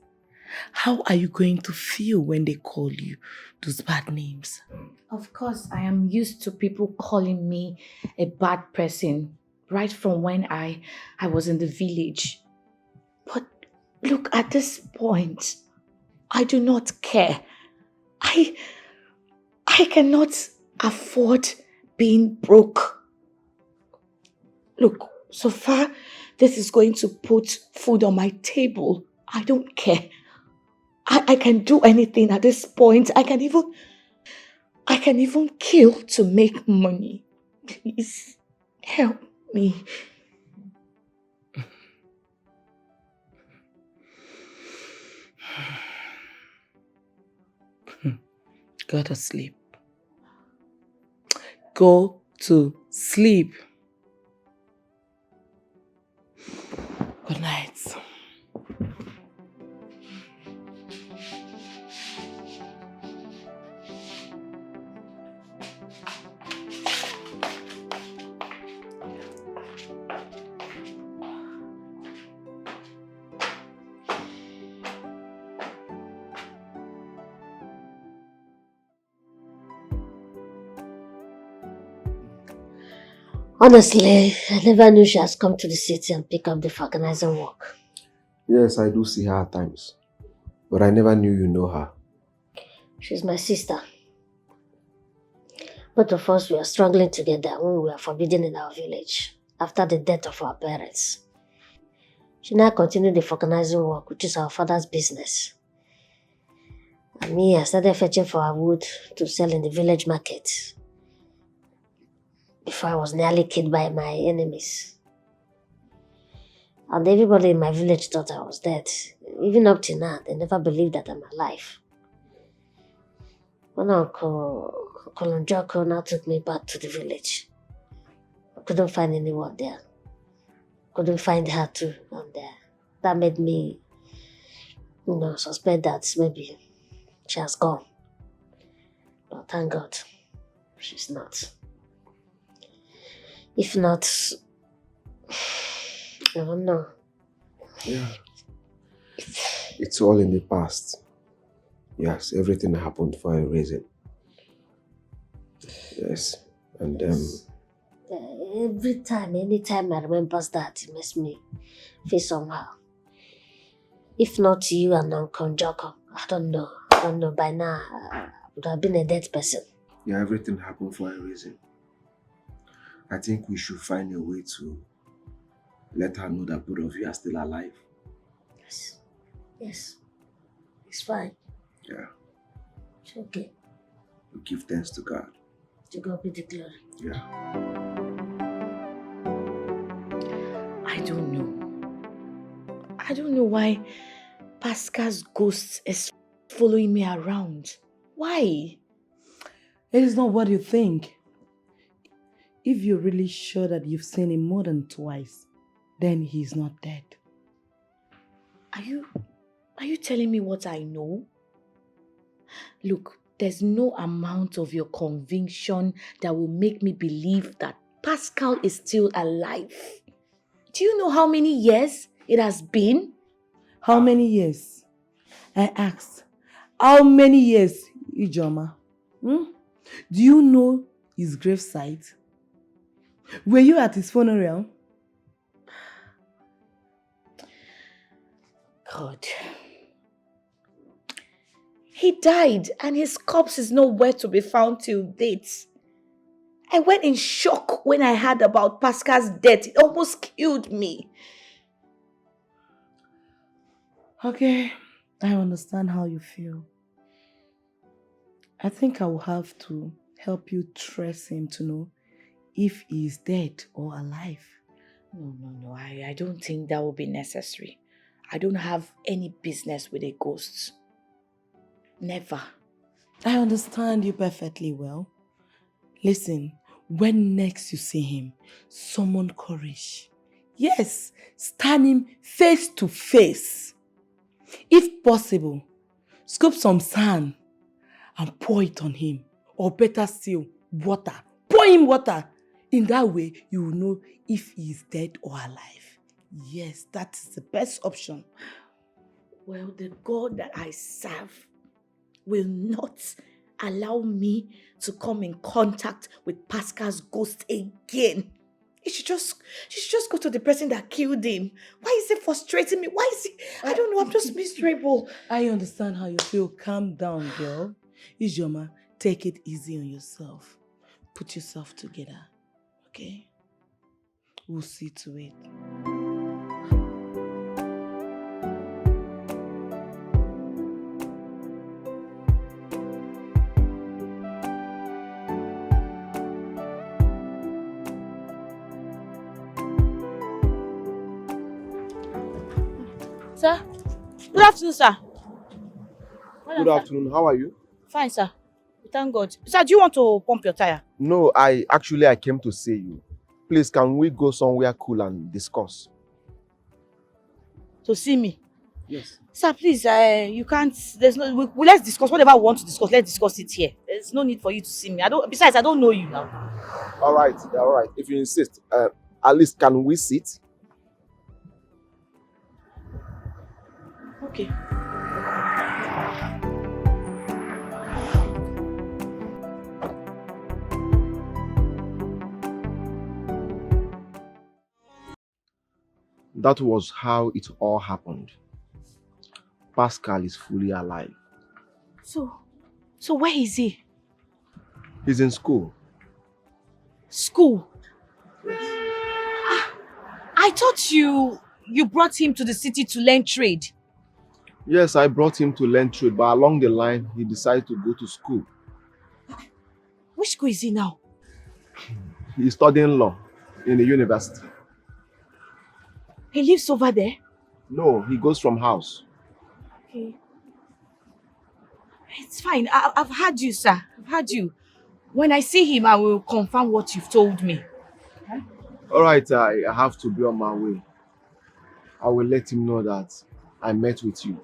How are you going to feel when they call you those bad names? Of course, I am used to people calling me a bad person right from when I was in the village. But look, at this point, I do not care. I cannot afford being broke. Look, so far, this is going to put food on my table. I don't care. I can do anything at this point. I can even kill to make money. Please, help me. Go to sleep. Go to sleep. Good night. Honestly, I never knew she has come to the city and pick up the organizing work. Yes, I do see her at times. But I never knew you know her. She's my sister. Both of us were struggling together when we were forbidden in our village after the death of our parents. She now continued the organizing work, which is our father's business. And me, I started fetching for her wood to sell in the village market before I was nearly killed by my enemies. And everybody in my village thought I was dead. Even up till now, they never believed that I'm alive. When Uncle Njoko now took me back to the village, I couldn't find anyone there. Couldn't find her too. And that made me, suspect that maybe she has gone. But thank God, she's not. If not, I don't know. Yeah. It's all in the past. Yes, everything happened for a reason. Yes. And anytime I remember that, it makes me feel somehow. If not you and Uncle Njoko, I don't know. By now, I would have been a dead person. yeah, everything happened for a reason. I think we should find a way to let her know that both of you are still alive. Yes. It's fine. Yeah. It's okay. We give thanks to God. To God be the glory. Yeah. I don't know why Pascal's ghost is following me around. Why? It is not what you think. If you're really sure that you've seen him more than twice, then he's not dead. Are you telling me what I know? Look, there's no amount of your conviction that will make me believe that Pascal is still alive. Do you know how many years it has been? How many years? I asked. How many years, Ijoma? Do you know his gravesite? Were you at his funeral? God. He died and his corpse is nowhere to be found till date. I went in shock when I heard about Pascal's death. It almost killed me. Okay, I understand how you feel. I think I will have to help you trace him to know if he is dead or alive. No, I don't think that will be necessary. I don't have any business with a ghost. Never. I understand you perfectly well. Listen, when next you see him, summon courage. Yes, stand him face to face. If possible, scoop some sand and pour it on him. Or better still, water. Pour him water. In that way, you will know if he is dead or alive. Yes, that is the best option. Well, the God that I serve will not allow me to come in contact with Pascal's ghost again. You should just go to the person that killed him. Why is it frustrating me? Why is it? I don't know, I'm just miserable. I understand how you feel. Calm down, girl. Ijoma, take it easy on yourself. Put yourself together, okay? We'll see to it. Sir, good afternoon, sir. Good afternoon. How are you? Fine, sir. Thank God. Sir, do you want to pump your tire? No, I came to see you. Please, can we go somewhere cool and discuss? To see me? Yes. Sir, please, you can't, there's no, let's discuss whatever we want to discuss. Let's discuss it here. There's no need for you to see me. Besides, I don't know you now. All right. If you insist, at least can we sit? Okay. That was how it all happened. Pascal is fully alive. So where is he? He's in school. School? I thought you brought him to the city to learn trade. Yes, I brought him to learn trade, but along the line, he decided to go to school. Which school is he now? He's studying law in the university. He lives over there? No, he goes from house. Okay. It's fine. I've heard you, sir. I've heard you. When I see him, I will confirm what you've told me. Huh? All right, I have to be on my way. I will let him know that I met with you.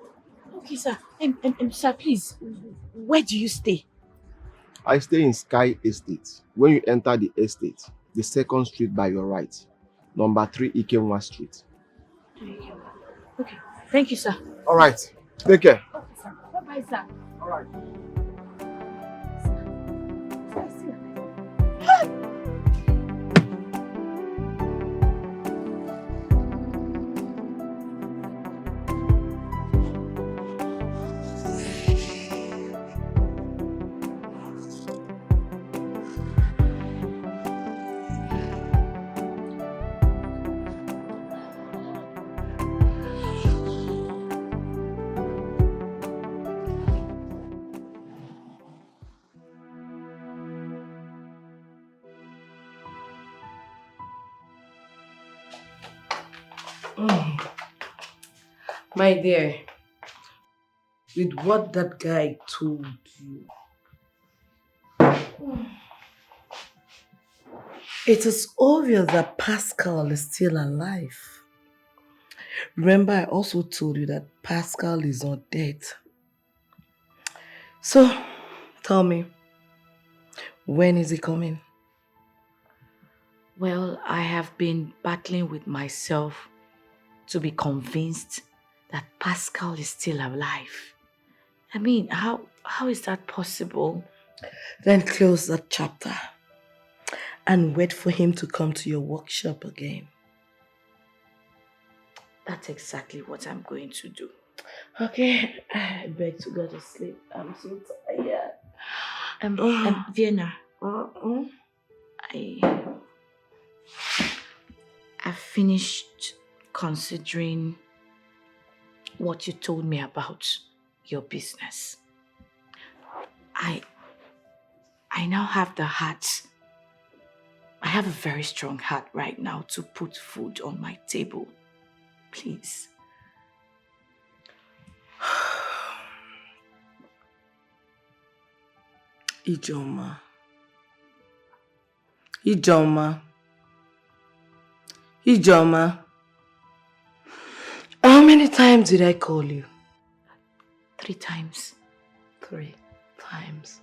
Okay, sir. Sir, please, where do you stay? I stay in Sky Estate. When you enter the estate, the second street by your right, number 3 Ikenwa Street. Okay. Thank you, sir. All right. Take care. Okay, sir. Bye-bye, sir. All right. My dear, with what that guy told you, it is obvious that Pascal is still alive. Remember, I also told you that Pascal is not dead. So, tell me, when is he coming? Well, I have been battling with myself to be convinced that Pascal is still alive. I mean, how is that possible? Then close that chapter and wait for him to come to your workshop again. That's exactly what I'm going to do. Okay, I beg to go to sleep. I'm so tired. Vienna, Uh-uh. I finished considering what you told me about your business. I now have the heart. I have a very strong heart right now to put food on my table. Please. Ijoma. How many times did I call you? 3 times. 3 times.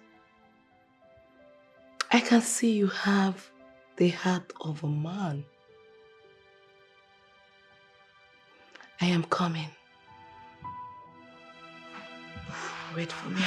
I can see you have the heart of a man. I am coming. Wait for me.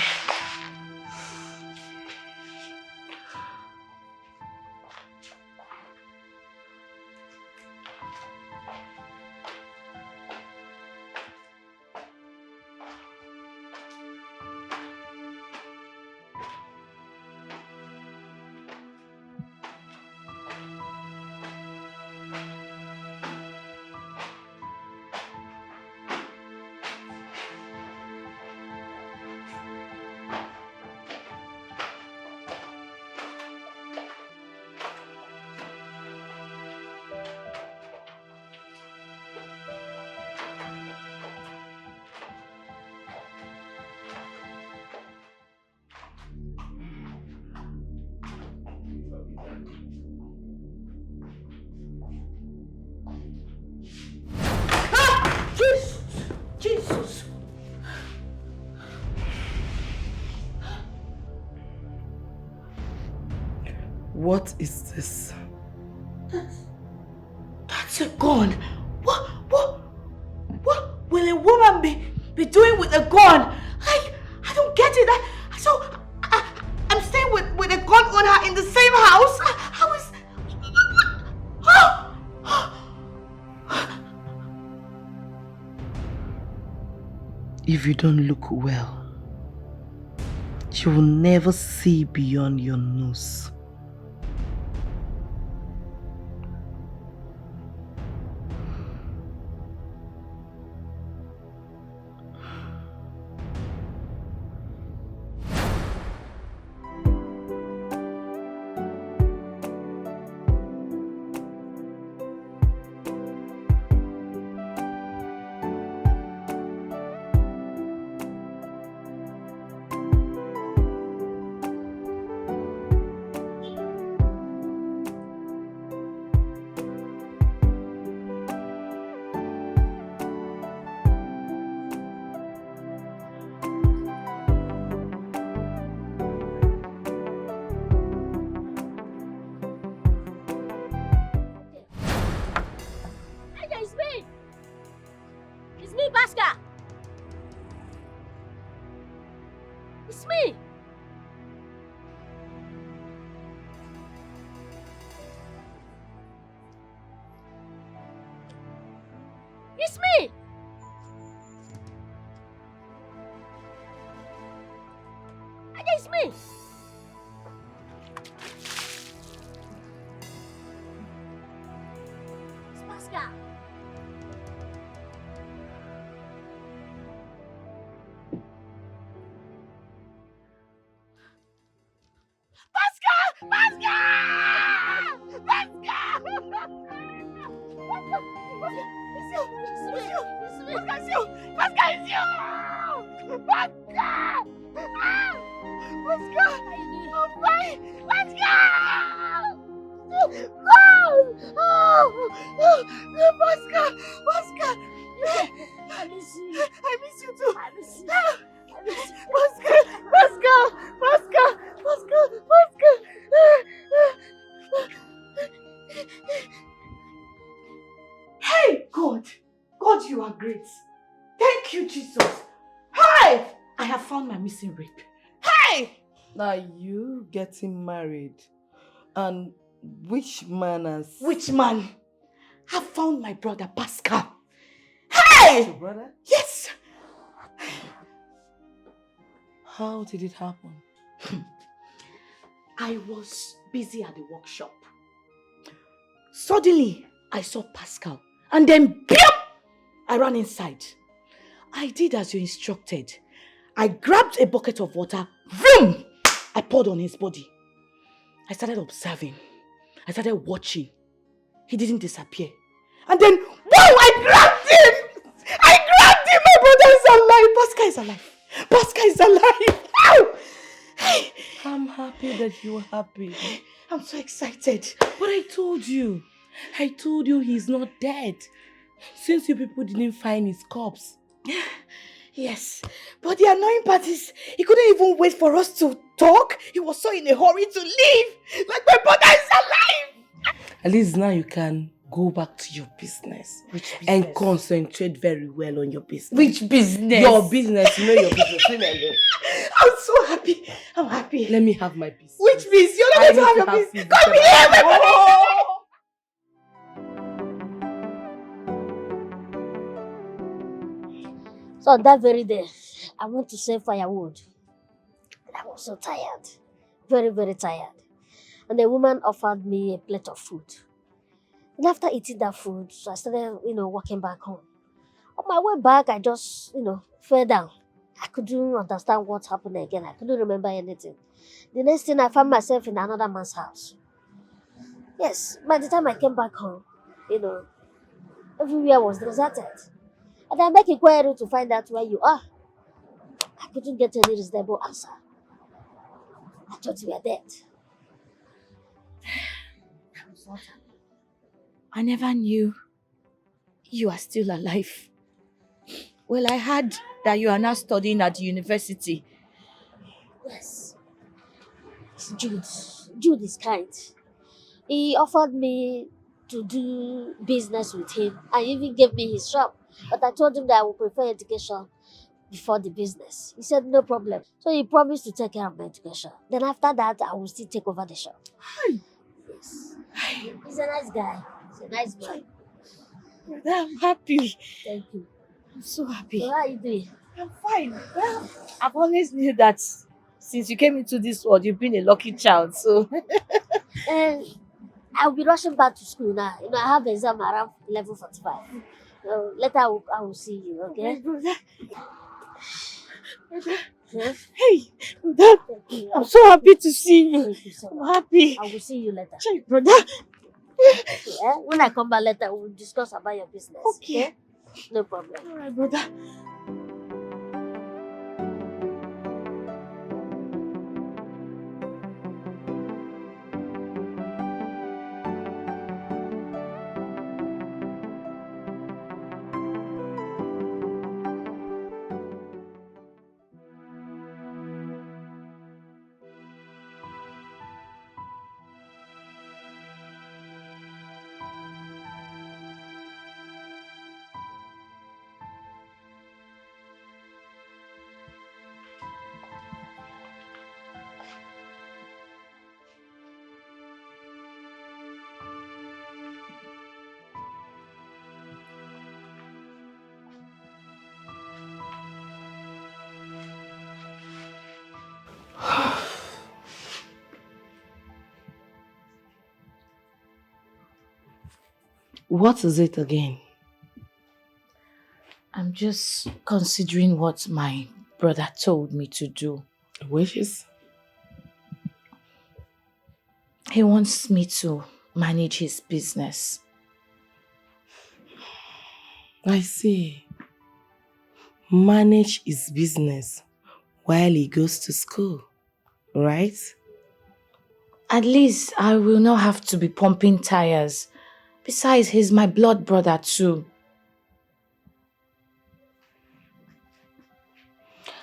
What is this? That's a gun. What will a woman be doing with a gun? I don't get it. I'm staying with a gun owner in the same house. How is... If you don't look well, you will never see beyond your nose. Pascal! It's me! It's me! It's me! It's Pascal! Rape. Now you getting married, and which man has... Which man? I found my brother Pascal. Hey! Your brother? Yes! How did it happen? I was busy at the workshop. Suddenly, I saw Pascal, and then I ran inside. I did as you instructed. I grabbed a bucket of water, vroom! I poured on his body. I started observing. I started watching. He didn't disappear. And then, wow, I grabbed him! I grabbed him! My brother is alive! Pascal is alive! Pascal is alive! Ow! Hey. I'm happy that you're happy. I'm so excited. But I told you he's not dead. Since you people didn't find his corpse. Yes, but the annoying part is he couldn't even wait for us to talk. He was so in a hurry to leave. Like my brother is alive. At least now you can go back to your business. Which business? And concentrate very well on your business. Which business? Your business, you know your business. Leave me alone. I'm so happy. I'm happy. Let me have my business. Which business? You're not going to have your business. Come here, my brother. So that very day, I went to save firewood. And I was so tired. Very, very tired. And the woman offered me a plate of food. And after eating that food, so I started, walking back home. On my way back, I just, fell down. I couldn't understand what happened again. I couldn't remember anything. The next thing, I found myself in another man's house. Yes, by the time I came back home, everywhere was deserted. And I make inquiry to find out where you are. I couldn't get any reasonable answer. I thought you were dead. I never knew you are still alive. Well, I heard that you are now studying at the university. Yes. Jude, Jude is kind. He offered me to do business with him and even gave me his shop. But I told him that I would prefer education before the business. He said no problem. So he promised to take care of my education. Then after that, I will still take over the shop. Yes. He's a nice guy. He's a nice man. I'm happy. Thank you. I'm so happy. So how are you doing? I'm fine. Well, I've always knew that since you came into this world, you've been a lucky child. So And I'll be rushing back to school now. You know, I have exam around 11:45. So later I will see you, okay? Yes? Hey, brother, Thank you. I'm so happy to see you. Thank you so I'm much. happy. I will see you later. Hey, brother. Okay, eh? When I come back later, we'll discuss about your business. Okay. No problem. All right, brother. What is it again? I'm just considering what my brother told me to do. Wishes? He wants me to manage his business. I see. Manage his business while he goes to school, right? At least I will not have to be pumping tires. Besides, he's my blood brother too.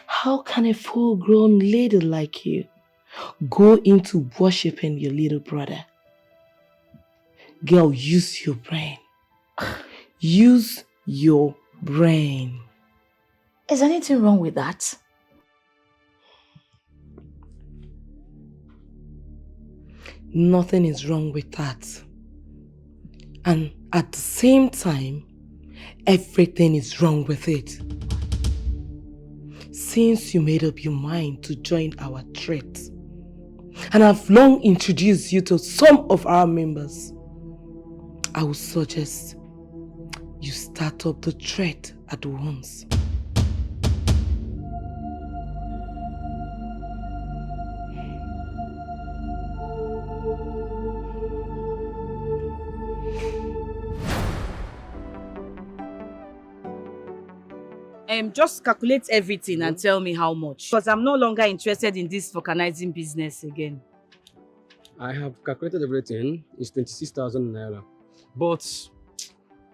How can a full-grown lady like you go into worshipping your little brother? Girl, use your brain. Use your brain. Is anything wrong with that? Nothing is wrong with that. And at the same time, everything is wrong with it. Since you made up your mind to join our threat, and I've long introduced you to some of our members, I would suggest you start up the threat at once. Just calculate everything and tell me how much. Because I'm no longer interested in this vulcanizing business again. I have calculated everything. It's 26,000 naira. But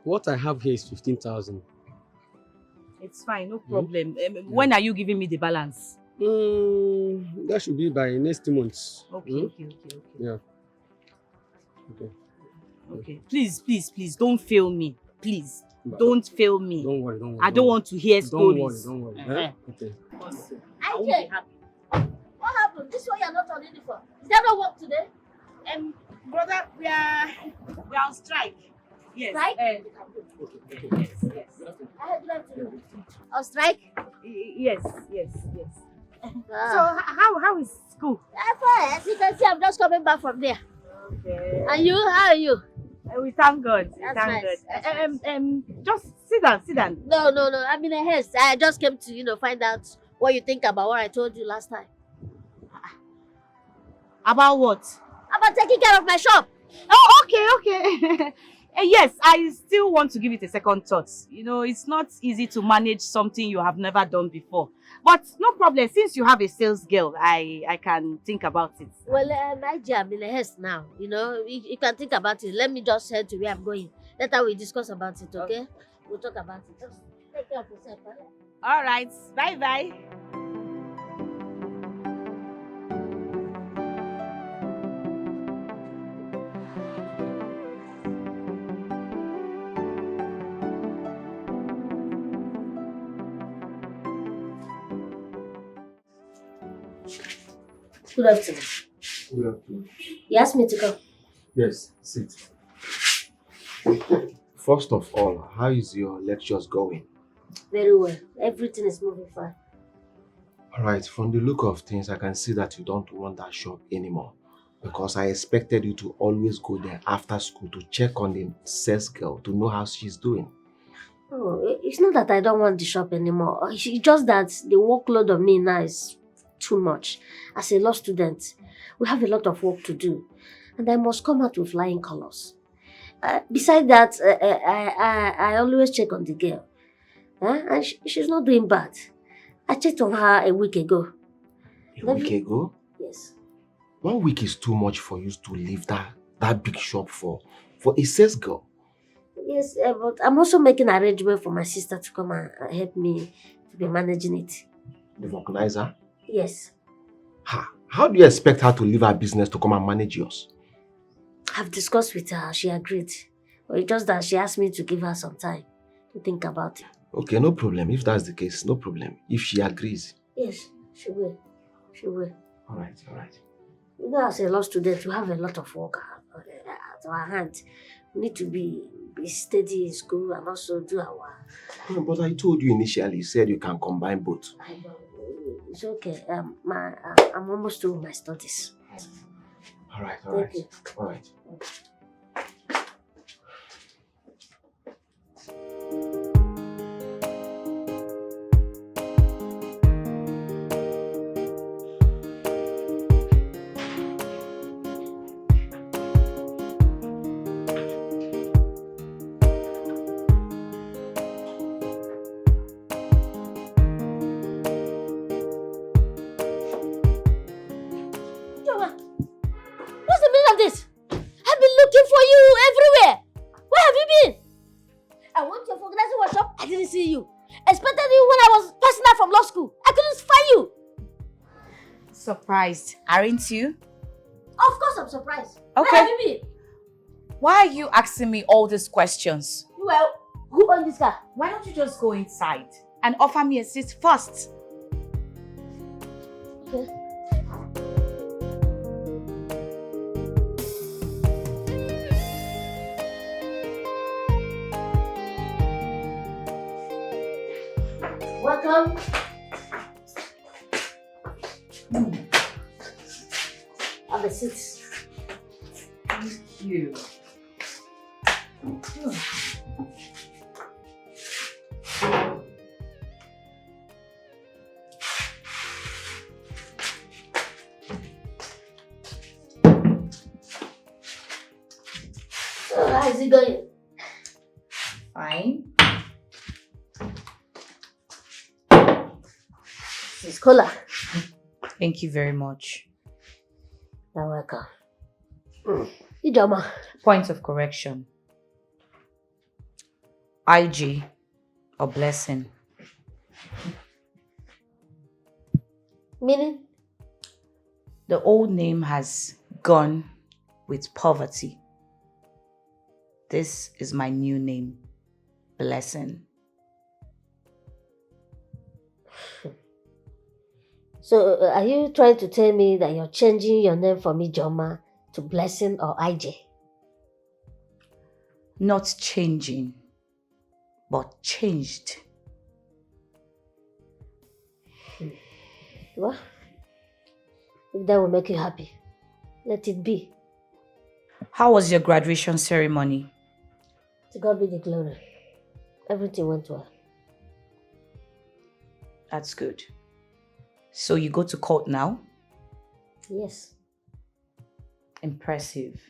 what I have here is 15,000. It's fine, no problem. When are you giving me the balance? That should be by next month. Okay. Yeah. Okay. Please, don't fail me. Please. Don't fail me. Don't worry. I don't want to hear stories. Don't worry. Okay. I won't be happy. What happened? This one you're not on uniform. Is there no work today? Brother, we are on strike. Yes. Strike? Yes. I had left you. On strike? Yes. Ah. So how is school? Fine. As you can see, I'm just coming back from there. Okay. And you? How are you? We thank God. That's nice. Just sit down. No. I'm in a haste. I just came to, find out what you think about what I told you last time. About what? About taking care of my shop. Oh, okay. Yes, I still want to give it a second thought. It's not easy to manage something you have never done before. But no problem. Since you have a sales girl, I can think about it. Well, I'm in a haste now. You can think about it. Let me just head to where I'm going. Later we discuss about it, okay? We'll talk about it. Just take care of yourself. All right. Bye. Good afternoon. Good afternoon. You asked me to come. Yes, sit. First of all, how is your lectures going? Very well. Everything is moving fine. Alright, from the look of things, I can see that you don't want that shop anymore. Because I expected you to always go there after school to check on the sales girl to know how she's doing. Oh, it's not that I don't want the shop anymore. It's just that the workload on me now is too much. As a law student, we have a lot of work to do. And I must come out with flying colors. Besides that, I always check on the girl. And she's not doing bad. I checked on her a week ago. A week ago? Yes. 1 week is too much for you to leave that big shop for a sales girl. Yes, but I'm also making arrangement for my sister to come and help me to be managing it. The organizer? Yes. How do you expect her to leave her business to come and manage yours? I've discussed with her. She agreed. But it's just that she asked me to give her some time to think about it. Okay, no problem. If that's the case, no problem. If she agrees. Yes, she will. She will. Alright. You know, as a law student, we have a lot of work at our hand. We need to be steady in school and also do our... But I told you initially, you said you can combine both. I know. It's okay. I'm almost through my studies. Alright. Thank you. Alright. What's the meaning of this? I've been looking for you everywhere. Where have you been? I went to your organizing workshop. I didn't see you. Expected you when I was passing out from law school. I couldn't find you. Surprised, aren't you? Of course I'm surprised. Okay. Where have you been? Why are you asking me all these questions? Well, who owned this car? Why don't you just go inside and offer me a seat first? Okay. Welcome. Have a seat. Thank you. So how is it going? Fine. This is cola. Thank you very much. You're welcome. Ijoma. Point of correction. IG or blessing. Meaning? The old name has gone with poverty. This is my new name, Blessing. So are you trying to tell me that you're changing your name from Ijoma to Blessing or IJ? Not changing, but changed. Well, if that will make you happy, let it be. How was your graduation ceremony? To God be the glory. Everything went well. That's good. So you go to court now? Yes. Impressive.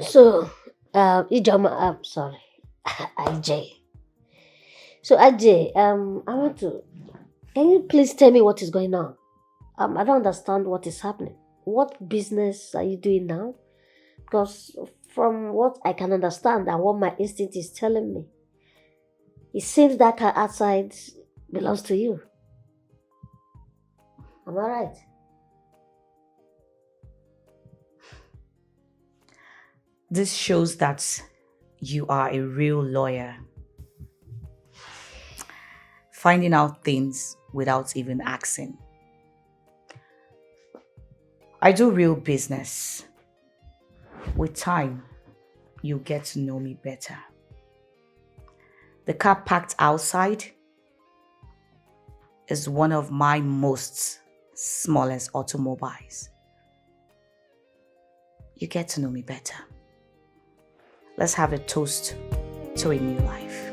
So, Ijoma, I'm sorry, IJ. So, IJ, I want to, can you please tell me what is going on? I don't understand what is happening. What business are you doing now? Because from what I can understand and what my instinct is telling me, it seems that car outside belongs to you. Am I right? This shows that you are a real lawyer. Finding out things without even asking. I do real business. With time, you get to know me better. The car parked outside is one of my most smallest automobiles. You get to know me better. Let's have a toast to a new life.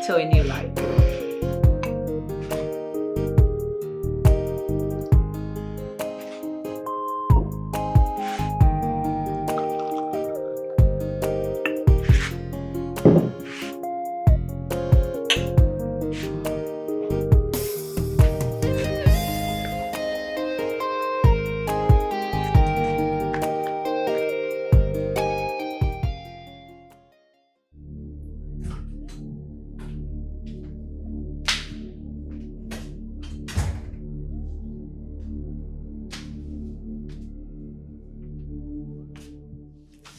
To a new life.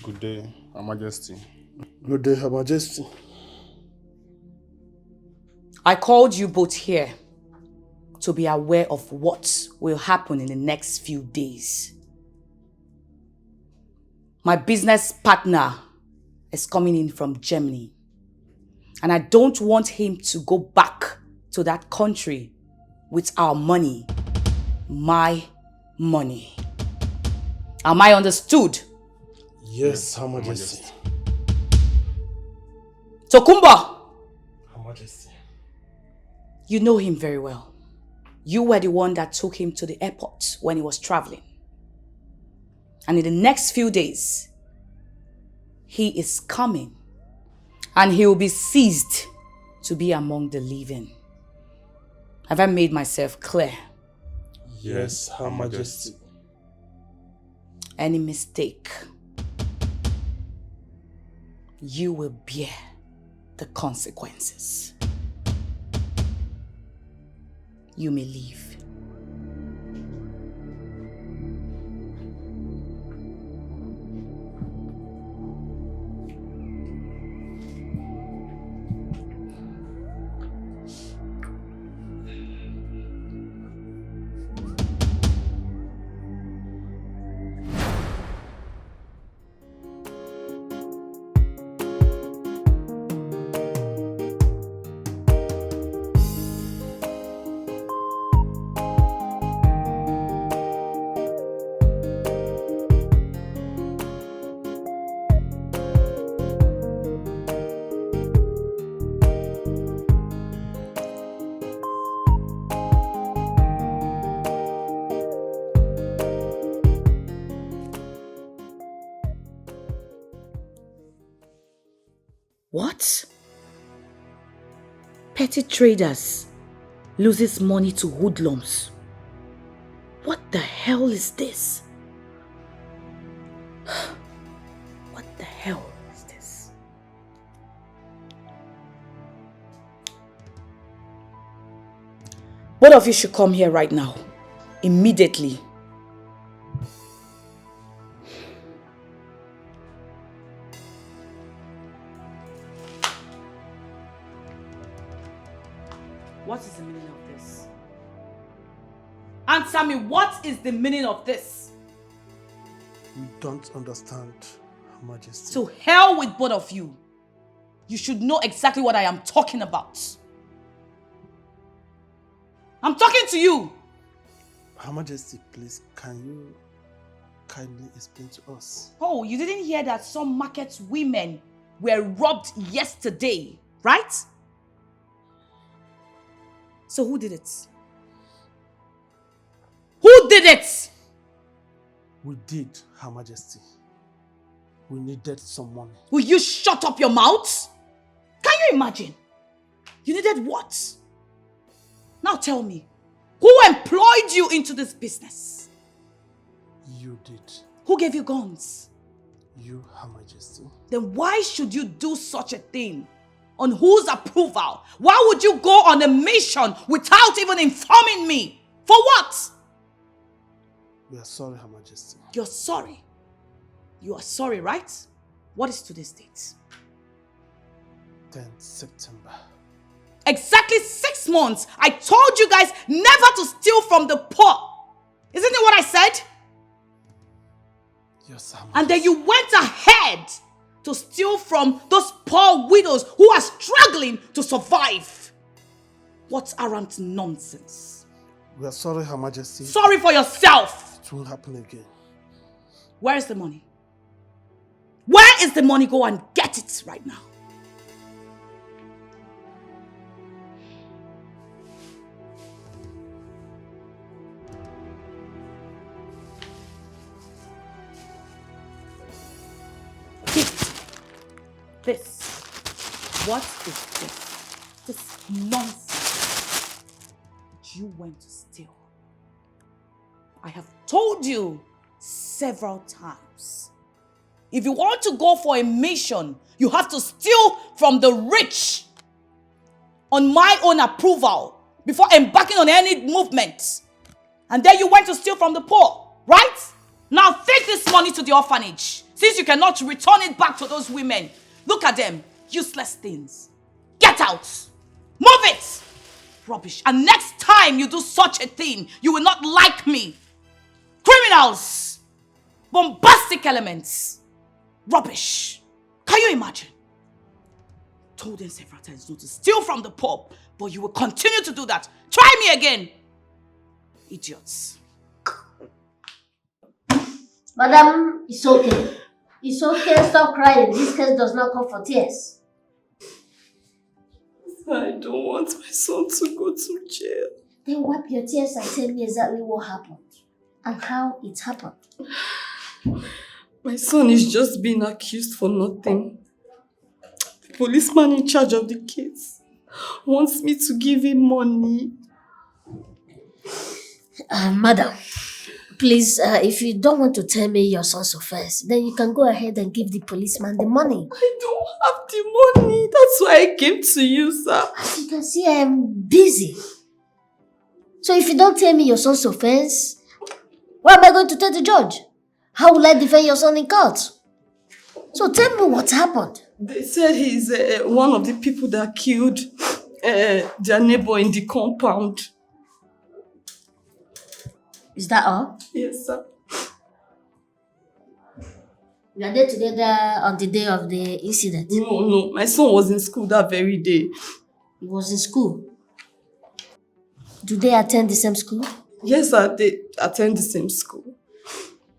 Good day, Her Majesty. Good day, Her Majesty. I called you both here to be aware of what will happen in the next few days. My business partner is coming in from Germany, and I don't want him to go back to that country with our money. My money. Am I understood? Yes, Her Majesty. Tokumba! Her Majesty. You know him very well. You were the one that took him to the airport when he was traveling. And in the next few days, he is coming. And he will be seized to be among the living. Have I made myself clear? Yes, Her Majesty. Any mistake, you will bear the consequences. You may leave. What? Petty traders loses money to hoodlums. What the hell is this? What the hell is this? Both of you should come here right now. Immediately. What is the meaning of this? Answer me, what is the meaning of this? We don't understand, Her Majesty. To hell with both of you. You should know exactly what I am talking about. I'm talking to you. Her Majesty, please, can you kindly explain to us? Oh, you didn't hear that some market women were robbed yesterday, right? So who did it? Who did it? We did, Her Majesty. We needed some money. Will you shut up your mouth? Can you imagine? You needed what? Now tell me, who employed you into this business? You did. Who gave you guns? You, Her Majesty. Then why should you do such a thing? On whose approval? Why would you go on a mission without even informing me? For what? We are sorry, Her Majesty. You're sorry. You are sorry, right? What is today's date? 10th September. Exactly 6 months. I told you guys never to steal from the poor. Isn't it what I said? Yes, Her Majesty. And then you went ahead to steal from those poor widows who are struggling to survive. What arrant nonsense. We are sorry, Her Majesty. Sorry for yourself. It won't happen again. Where is the money? Where is the money? Go and get it right now. This. What is this? This nonsense that you went to steal. I have told you several times. If you want to go for a mission, you have to steal from the rich on my own approval before embarking on any movement. And then you went to steal from the poor, right? Now take this money to the orphanage, since you cannot return it back to those women. Look at them, useless things. Get out! Move it! Rubbish. And next time you do such a thing, you will not like me. Criminals! Bombastic elements! Rubbish! Can you imagine? Told them several times not to steal from the poor, but you will continue to do that. Try me again! Idiots. Madam, it's okay. It's okay, stop crying. This case does not call for tears. I don't want my son to go to jail. Then wipe your tears and tell me exactly what happened and how it happened. My son is just being accused for nothing. The policeman in charge of the case wants me to give him money. Madam, please, if you don't want to tell me your son's offense, then you can go ahead and give the policeman the money. I don't have the money. That's why I came to you, sir. As you can see, I am busy. So if you don't tell me your son's offense, what am I going to tell the judge? How will I defend your son in court? So tell me what happened. They said he's one of the people that killed their neighbor in the compound. Is that all? Yes, sir. You are there together on the day of the incident? No. My son was in school that very day. He was in school? Do they attend the same school? Yes, sir. They attend the same school.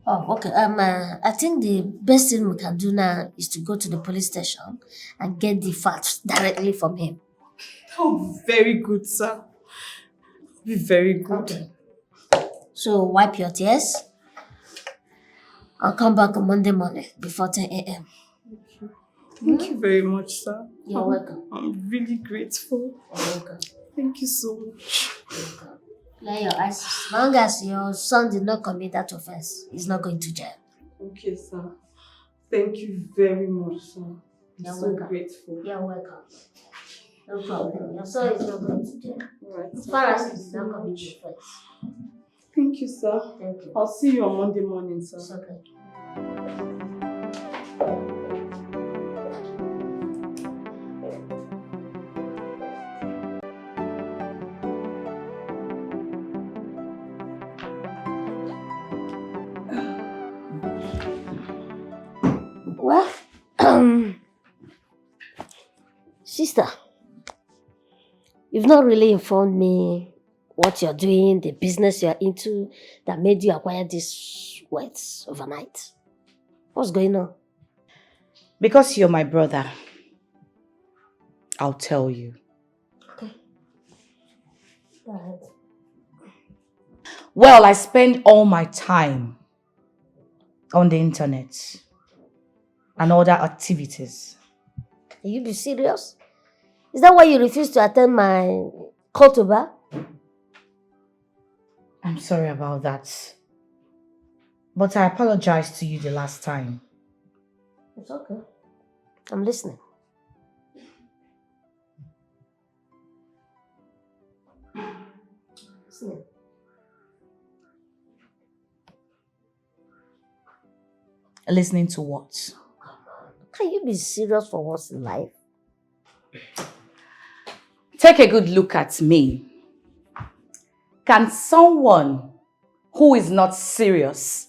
Oh, okay. I think the best thing we can do now is to go to the police station and get the facts directly from him. That would be very good, sir. Be very good. Okay. So wipe your tears. I'll come back on Monday morning before 10 a.m. Thank you very much, sir. You're welcome. I'm really grateful. You're welcome. Thank you so much. You're welcome. Clear your eyes. As long as your son did not commit that offense, he's not going to jail. Okay, sir. Thank you very much, sir. I'm You're so welcome. grateful. You're welcome. No problem. Your son is not going to jail. Alright. As far as he's not commit the offense. Thank you, sir. Thank you. I'll see you on Monday morning, sir. It's okay. Well, sister, you've not really informed me what you're doing, the business you're into that made you acquire these words overnight. What's going on? Because you're my brother, I'll tell you. Okay. Go ahead. Well, I spend all my time on the internet and other activities. Can you be serious? Is that why you refuse to attend my cultivar? I'm sorry about that. But I apologized to you the last time. It's okay. I'm listening. Listening. Listening to what? Can you be serious for once in life? Take a good look at me. Can someone who is not serious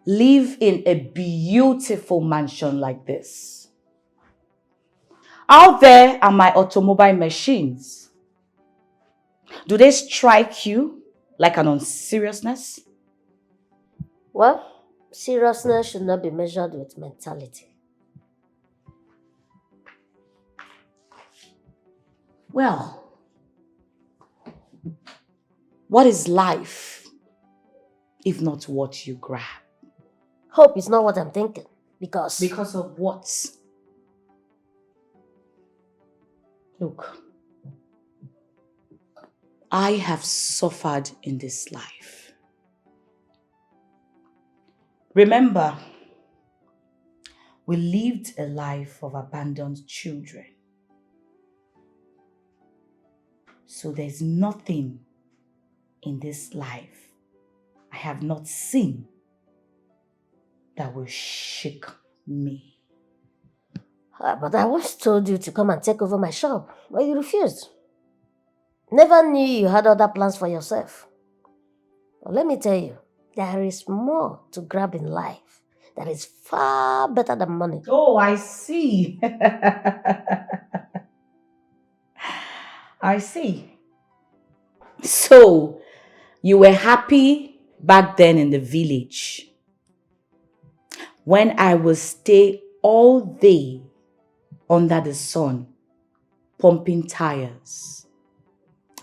live in a beautiful mansion like this? Out there are my automobile machines. Do they strike you like an unseriousness? Well, seriousness should not be measured with mentality. Well, what is life if not what you grab? Hope is not what I'm thinking. Because of what? Look, I have suffered in this life. Remember, we lived a life of abandoned children. So there's nothing in this life I have not seen that will shake me. But I once told you to come and take over my shop, but you refused. Never knew you had other plans for yourself. But let me tell you, there is more to grab in life that is far better than money. Oh, I see. I see. So, you were happy back then in the village when I would stay all day under the sun pumping tires,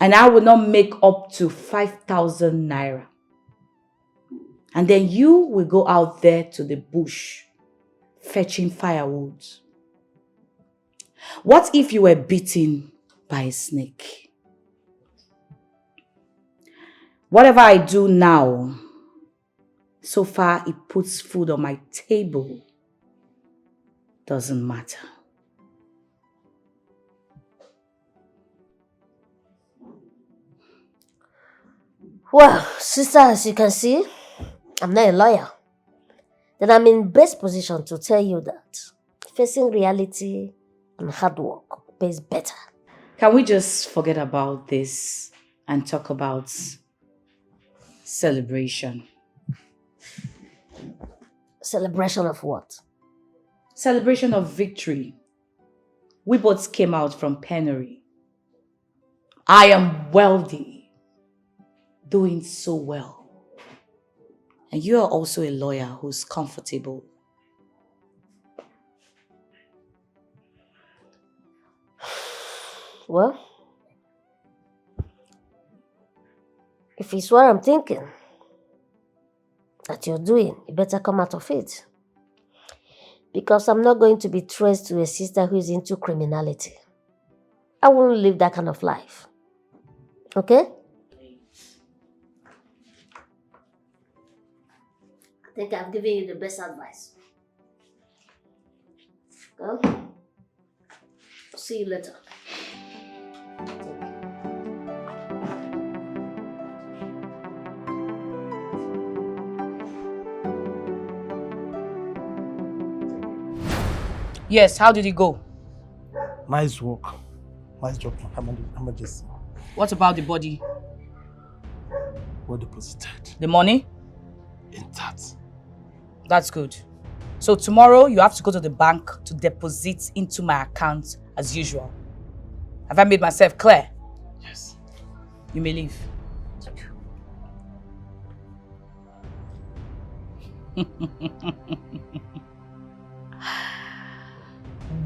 and I would not make up to 5,000 naira. And then you will go out there to the bush fetching firewood. What if you were bitten by a snake? Whatever I do now, so far it puts food on my table, doesn't matter. Well, sister, as you can see, I'm not a lawyer. Then I'm in best position to tell you that facing reality and hard work pays better. Can we just forget about this and talk about celebration? Celebration of what? Celebration of victory. We both came out from penury. I am wealthy, doing so well. And you are also a lawyer who's comfortable. Well, if it's what I'm thinking that you're doing, you better come out of it. Because I'm not going to be traced to a sister who is into criminality. I won't live that kind of life. Okay? I think I've given you the best advice. Well, see you later. Yes, how did it go? Nice work. Nice job, Majesty. What about the body? Well deposited. The money? Intact. That's good. So tomorrow you have to go to the bank to deposit into my account as usual. Have I made myself clear? Yes. You may leave. Thank you.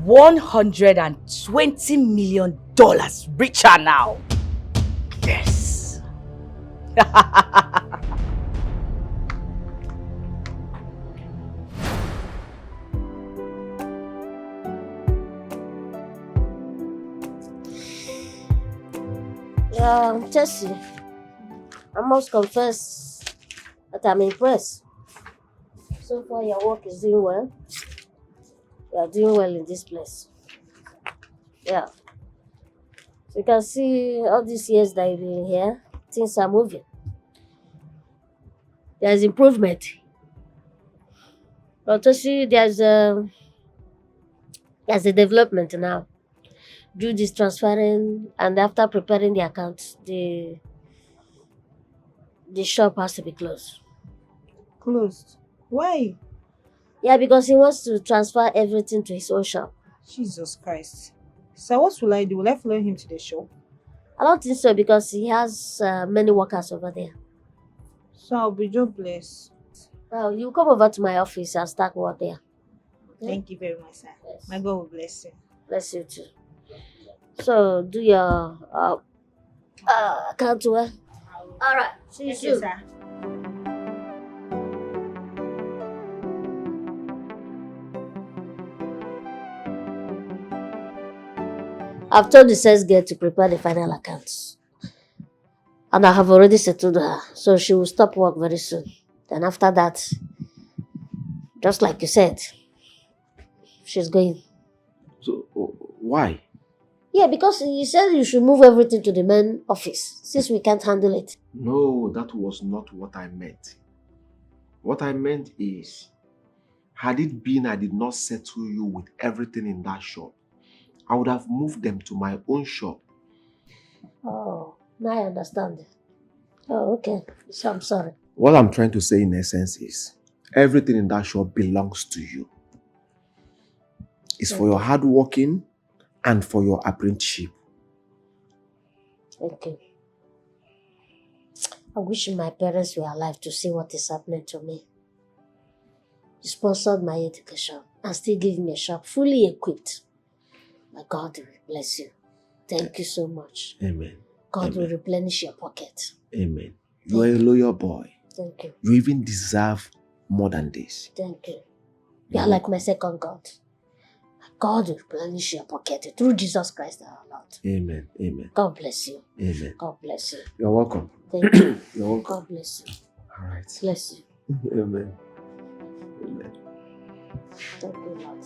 120 million richer now. Yes. Tessie, I must confess that I'm impressed. So far, your work is doing well. You are doing well in this place. Yeah. So you can see all these years that you've been here, things are moving. There's improvement. But Toshi, there's a development now. Do this transferring, and after preparing the account, the shop has to be closed. Closed? Why? Yeah, because he wants to transfer everything to his own shop. Jesus Christ. So what will I do? Will I follow him to the shop? I don't think so because he has many workers over there. So I'll be jobless. Well, you come over to my office and start work there. Thank you very much, sir. My God will bless you. Bless you too. So do your account well. All right. See you soon. Sir. I've told the sales girl to prepare the final accounts. And I have already settled her, so she will stop work very soon. Then after that, just like you said, she's going. So, why? Yeah, because you said you should move everything to the main office, since we can't handle it. No, that was not what I meant. What I meant is, had it been I did not settle you with everything in that shop, I would have moved them to my own shop. Oh, now I understand. Oh, okay. So I'm sorry. What I'm trying to say in essence is, everything in that shop belongs to you. It's for your hard working and for your apprenticeship. Thank you. I wish my parents were alive to see what is happening to me. You sponsored my education and still give me a shop fully equipped. My God will bless you. Thank you so much. Amen. God will replenish your pocket. Amen. You are a loyal boy. Thank you. You even deserve more than this. Thank you. You are like my second God. God will replenish your pocket through Jesus Christ our Lord. Amen. Amen. God bless you. Amen. God bless you. You're welcome. Thank you. You're welcome. God bless you. All right. Bless you. Amen. Amen. Thank you, Lord.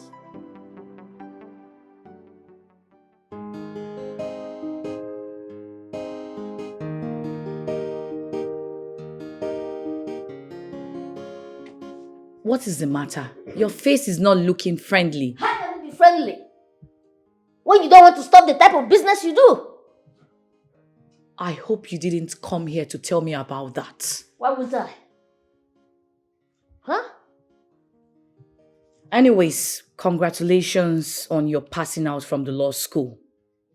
What is the matter? Your face is not looking friendly. How can it be friendly when you don't want to stop the type of business you do? I hope you didn't come here to tell me about that. Why would I? Huh? Anyways, congratulations on your passing out from the law school.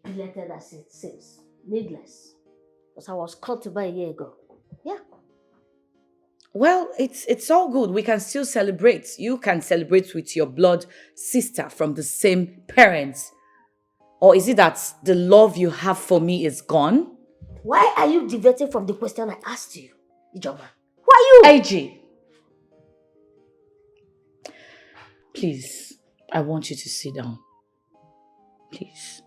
Belated as it seems. Needless. Because I was caught about a year ago. Yeah. Well, it's all good. We can still celebrate. You can celebrate with your blood sister from the same parents. Or is it that the love you have for me is gone? Why are you diverting from the question I asked you, Ijoma? Why you? AJ. Please, I want you to sit down. Please.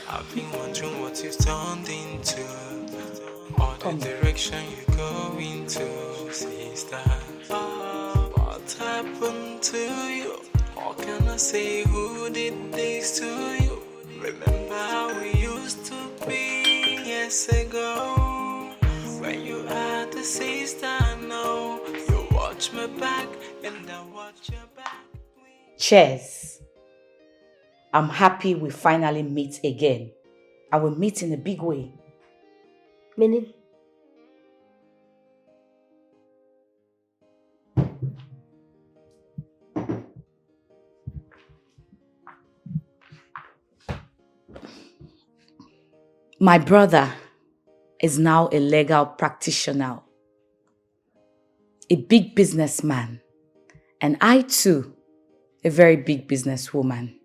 I've been wondering what you've turned into, or the direction you go into, sister. What happened to you? What can I say? Who did this to you? Remember how we used to be years ago? When you had a sister, no. You watch my back and I watch your back. Cheers. I'm happy we finally meet again. I will meet in a big way. Meaning? My brother is now a legal practitioner, a big businessman, and I too, a very big businesswoman.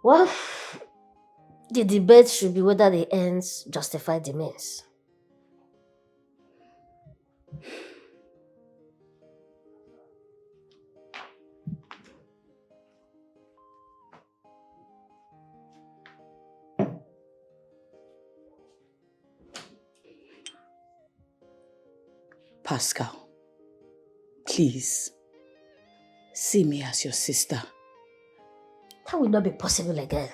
Well, the debate should be whether the ends justify the means. Pascal, please, see me as your sister. That will not be possible again.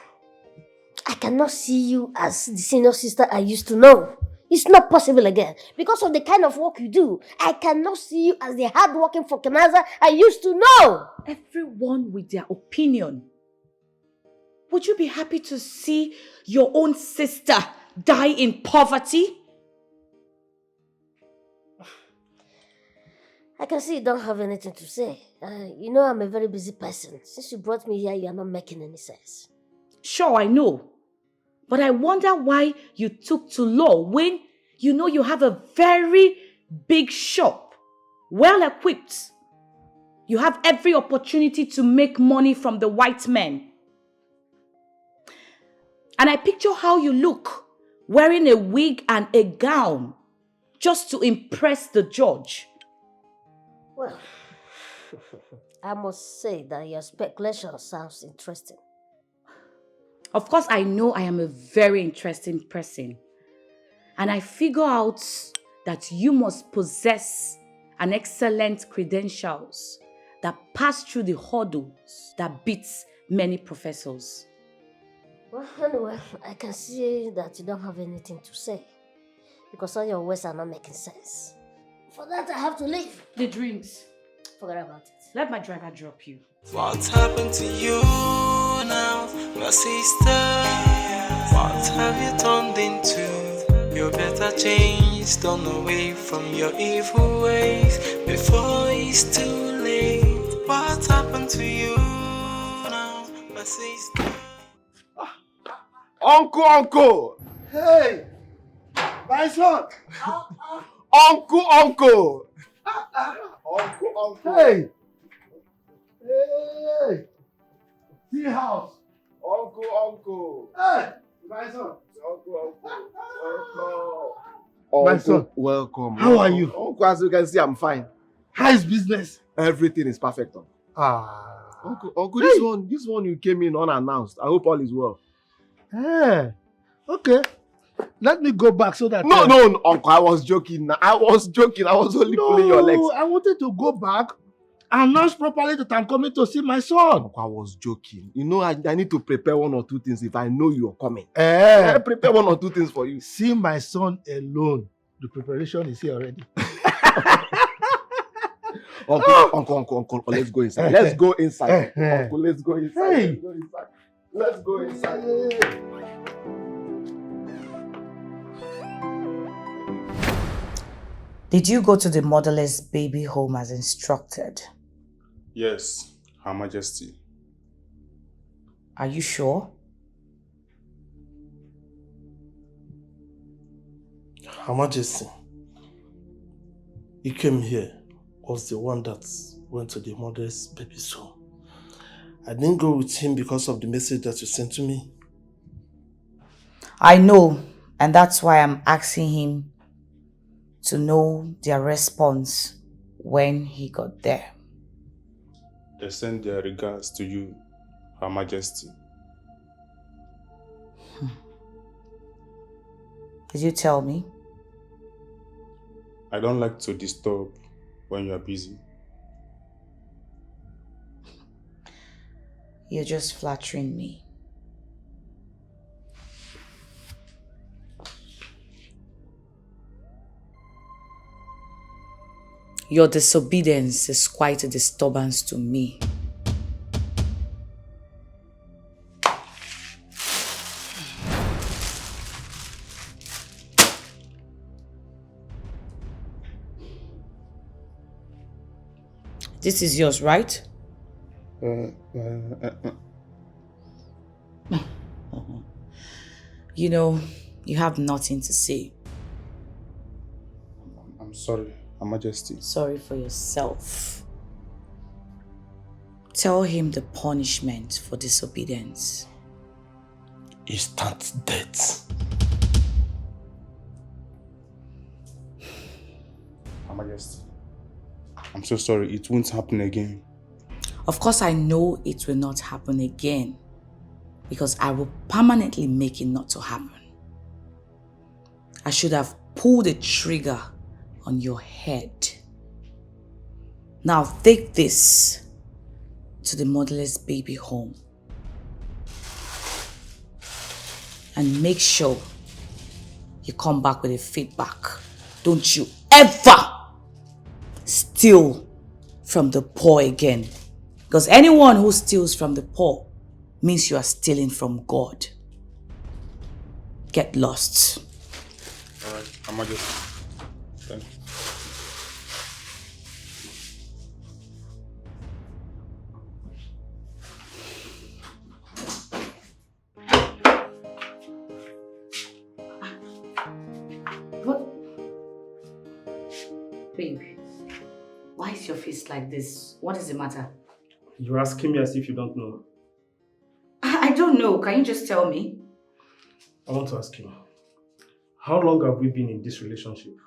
I cannot see you as the senior sister I used to know. It's not possible again. Because of the kind of work you do, I cannot see you as the hard-working Fokinaza I used to know. Everyone with their opinion. Would you be happy to see your own sister die in poverty? I can see you don't have anything to say. You know I'm a very busy person. Since you brought me here, you are not making any sense. Sure, I know. But I wonder why you took to law when you know you have a very big shop, well equipped. You have every opportunity to make money from the white men. And I picture how you look, wearing a wig and a gown, just to impress the judge. Well, I must say that your speculation sounds interesting. Of course, I know I am a very interesting person. And I figure out that you must possess an excellent credentials that pass through the hurdles that beats many professors. Well, anyway, I can see that you don't have anything to say. Because all your words are not making sense. For that, I have to leave. The drinks. Forget about it. Let my driver drop you. What happened to you now, my sister? What have you turned into? You better change, turn away from your evil ways before it's too late. What happened to you now, my sister? Uncle! Hey! My son! Uncle! Uncle! Hey! Hey! Tea house! Uncle! Hey! My son! Uncle! My son, welcome. how are you? Uncle, as you can see, I'm fine. How is business? Everything is perfect. Uncle, this one you came in unannounced. I hope all is well. Hey! Okay. Let me go back so that... No, Uncle, I was joking. I was only pulling your legs. I wanted to go back and announce properly that I'm coming to see my son. Uncle, I was joking. You know, I need to prepare one or two things if I know you're coming. I prepare one or two things for you. See my son alone. The preparation is here already. Uncle, let's go inside. Let's go inside. Uncle, let's go inside. Hey. Let's go inside. Did you go to the motherless baby home as instructed? Yes, Her Majesty. Are you sure? Her Majesty, he came here was the one that went to the motherless baby's home. I didn't go with him because of the message that you sent to me. I know, and that's why I'm asking him to know their response when he got there. They send their regards to you, Her Majesty. Did you tell me? I don't like to disturb when you are busy. You're just flattering me. Your disobedience is quite a disturbance to me. This is yours, right? You know, you have nothing to say. I'm sorry, Her Majesty. Sorry for yourself. Tell him the punishment for disobedience. Instant death. Her Majesty, I'm so sorry. It won't happen again. Of course, I know it will not happen again because I will permanently make it not to happen. I should have pulled the trigger on your head. Now take this to the motherless baby home and make sure you come back with a feedback. Don't you ever steal from the poor again. Because anyone who steals from the poor means you are stealing from God. Get lost. All right, I'm just. Thank you. What? Babe, why is your face like this? What is the matter? You're asking me as if you don't know. I don't know. Can you just tell me? I want to ask you, how long have we been in this relationship?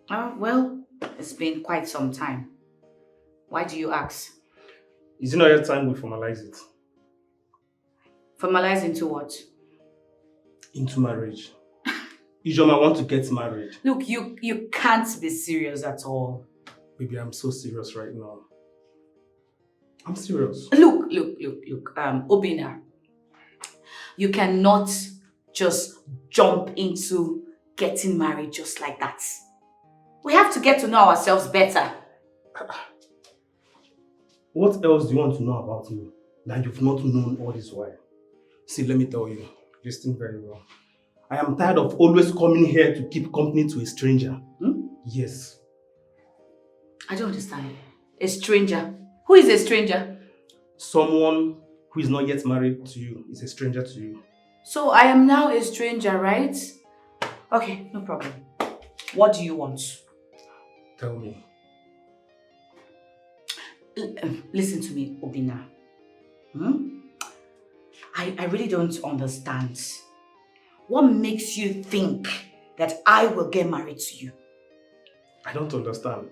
Well, it's been quite some time. Why do you ask? Is it not yet time we formalize it? Formalize into what? Into marriage. Ijoma want to get married. Look, you can't be serious at all. Baby, I'm so serious right now. I'm serious. Look, Obina. You cannot just jump into getting married just like that. We have to get to know ourselves better. What else do you want to know about me that you've not known all this while? See, let me tell you. Listen very well. I am tired of always coming here to keep company to a stranger. Yes. I don't understand. A stranger? Who is a stranger? Someone who is not yet married to you is a stranger to you. So I am now a stranger, right? Okay, no problem. What do you want? Tell me. Listen to me, Obina. I really don't understand. What makes you think that I will get married to you? I don't understand.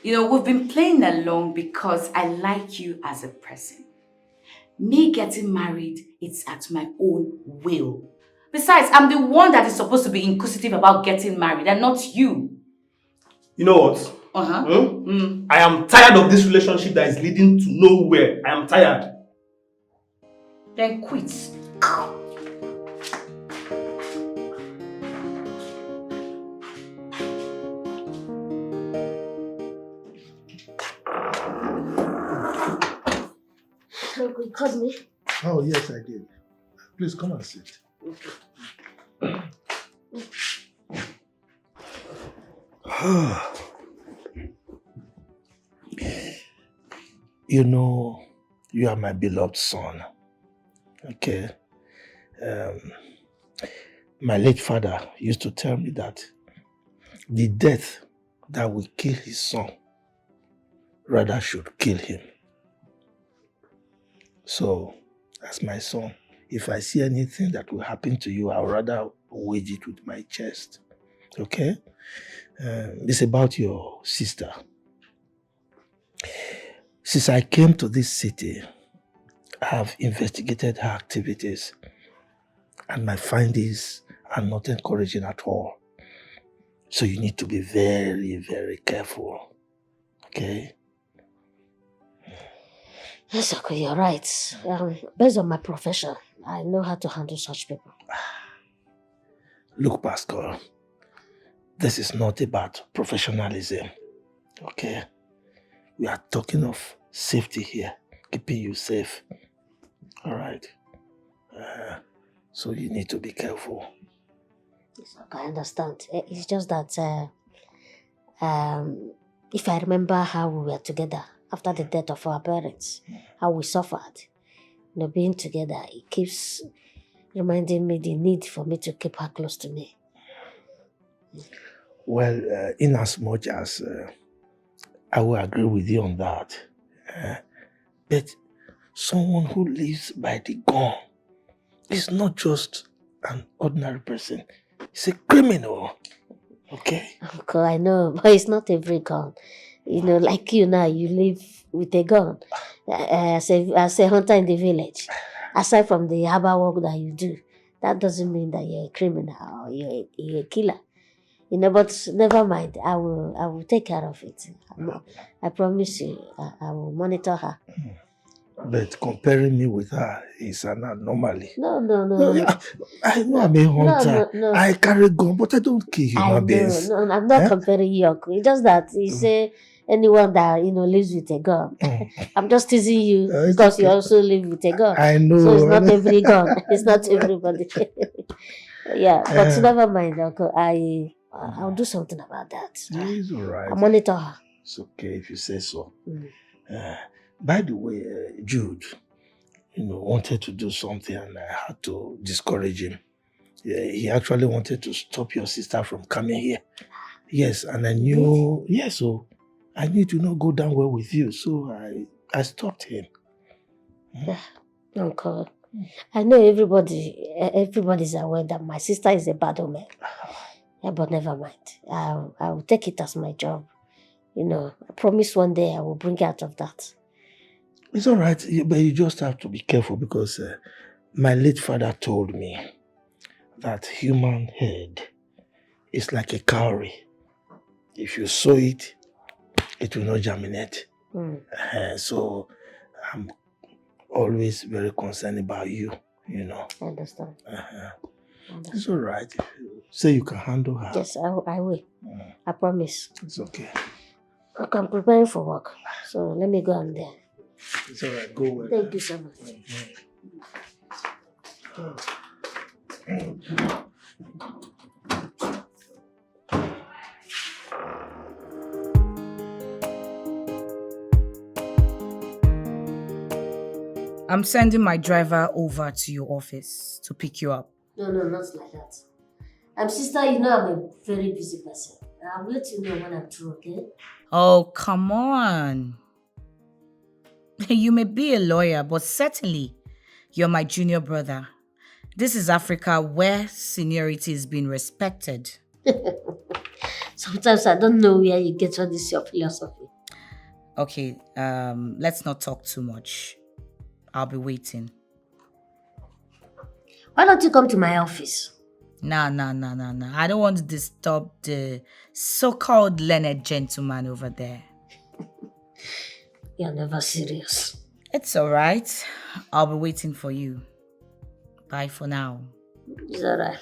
You know, we've been playing along because I like you as a person. Me getting married, it's at my own will. Besides, I'm the one that is supposed to be inquisitive about getting married and not you. You know what? I am tired of this relationship that is leading to nowhere. I am tired. Then quit. Uncle, you called me? Oh, yes, I did. Please come and sit. You know, you are my beloved son. Okay? My late father used to tell me that the death that will kill his son rather should kill him. So, as my son, if I see anything that will happen to you, I'll rather wage it with my chest. Okay? It's about your sister. Since I came to this city, I have investigated her activities, and my findings are not encouraging at all. So you need to be very, very careful. Okay? Yes, okay, you're right. Based on my profession, I know how to handle such people. Look, Pascal, this is not about professionalism. Okay? We are talking of safety here, keeping you safe. All right? So you need to be careful. Yes, okay, I understand. It's just that if I remember how we were together after the death of our parents, how we suffered, being together, it keeps reminding me the need for me to keep her close to me. Well, in as much as I will agree with you on that, but someone who lives by the gun is not just an ordinary person. It's a criminal. Okay? Uncle, I know, but it's not every gun. Like you now, you live with a gun as a hunter in the village. Aside from the harbor work that you do, that doesn't mean that you're a criminal or you're a killer. But never mind. I will take care of it. I promise you. I will monitor her. But comparing me with her is an anomaly. No. Yeah, I know I'm a hunter. No. I carry gun, but I don't kill human beings. No, I'm not comparing you, uncle. It's just that you say anyone that lives with a gun. I'm just teasing you because you also live with a gun. I know. So it's not every gun. It's not everybody. Yeah, but never mind, uncle. I'll do something about that. It's all right. I'll monitor her. It's okay if you say so. By the way, Jude, wanted to do something and I had to discourage him. Yeah, he actually wanted to stop your sister from coming here. Yes, and I knew, so I knew to not go down well with you, so I stopped him. Uncle, I know everybody's aware that my sister is a bad woman. Yeah, but never mind. I will take it as my job. I promise one day I will bring her out of that. It's all right, but you just have to be careful because my late father told me that human head is like a cowrie. If you sow it, it will not germinate. So I'm always very concerned about you, I understand. It's all right. If you say you can handle her. Yes, I will. I promise. It's okay. Okay, I'm preparing for work. So let me go on there. It's all right. Go well. Thank you so much. I'm sending my driver over to your office to pick you up. No, not like that. Sister, I'm a very busy person. I'll let you know when I'm through, okay? Oh, come on. You may be a lawyer, but certainly you're my junior brother. This is Africa where seniority is being respected. Sometimes I don't know where you get all this your philosophy. Okay, let's not talk too much. I'll be waiting. Why don't you come to my office? Nah. I don't want to disturb the so-called learned gentleman over there. You're never serious. It's all right. I'll be waiting for you. Bye for now. It's all right.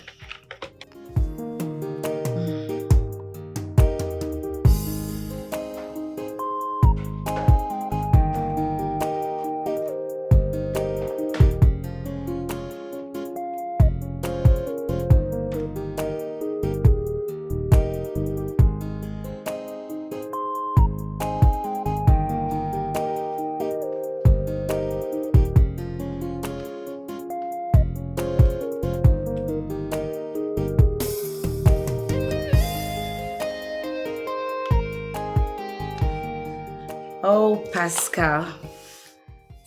Oh, Pascal,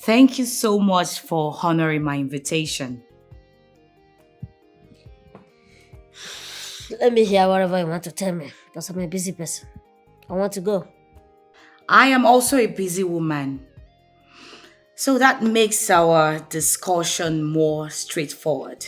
thank you so much for honoring my invitation. Let me hear whatever you want to tell me, because I'm a busy person. I want to go. I am also a busy woman, so that makes our discussion more straightforward.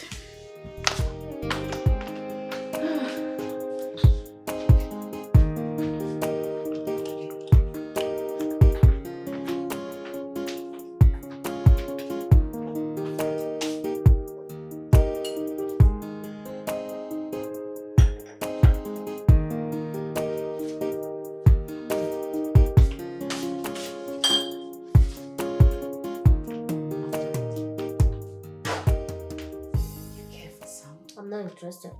I'm not interested.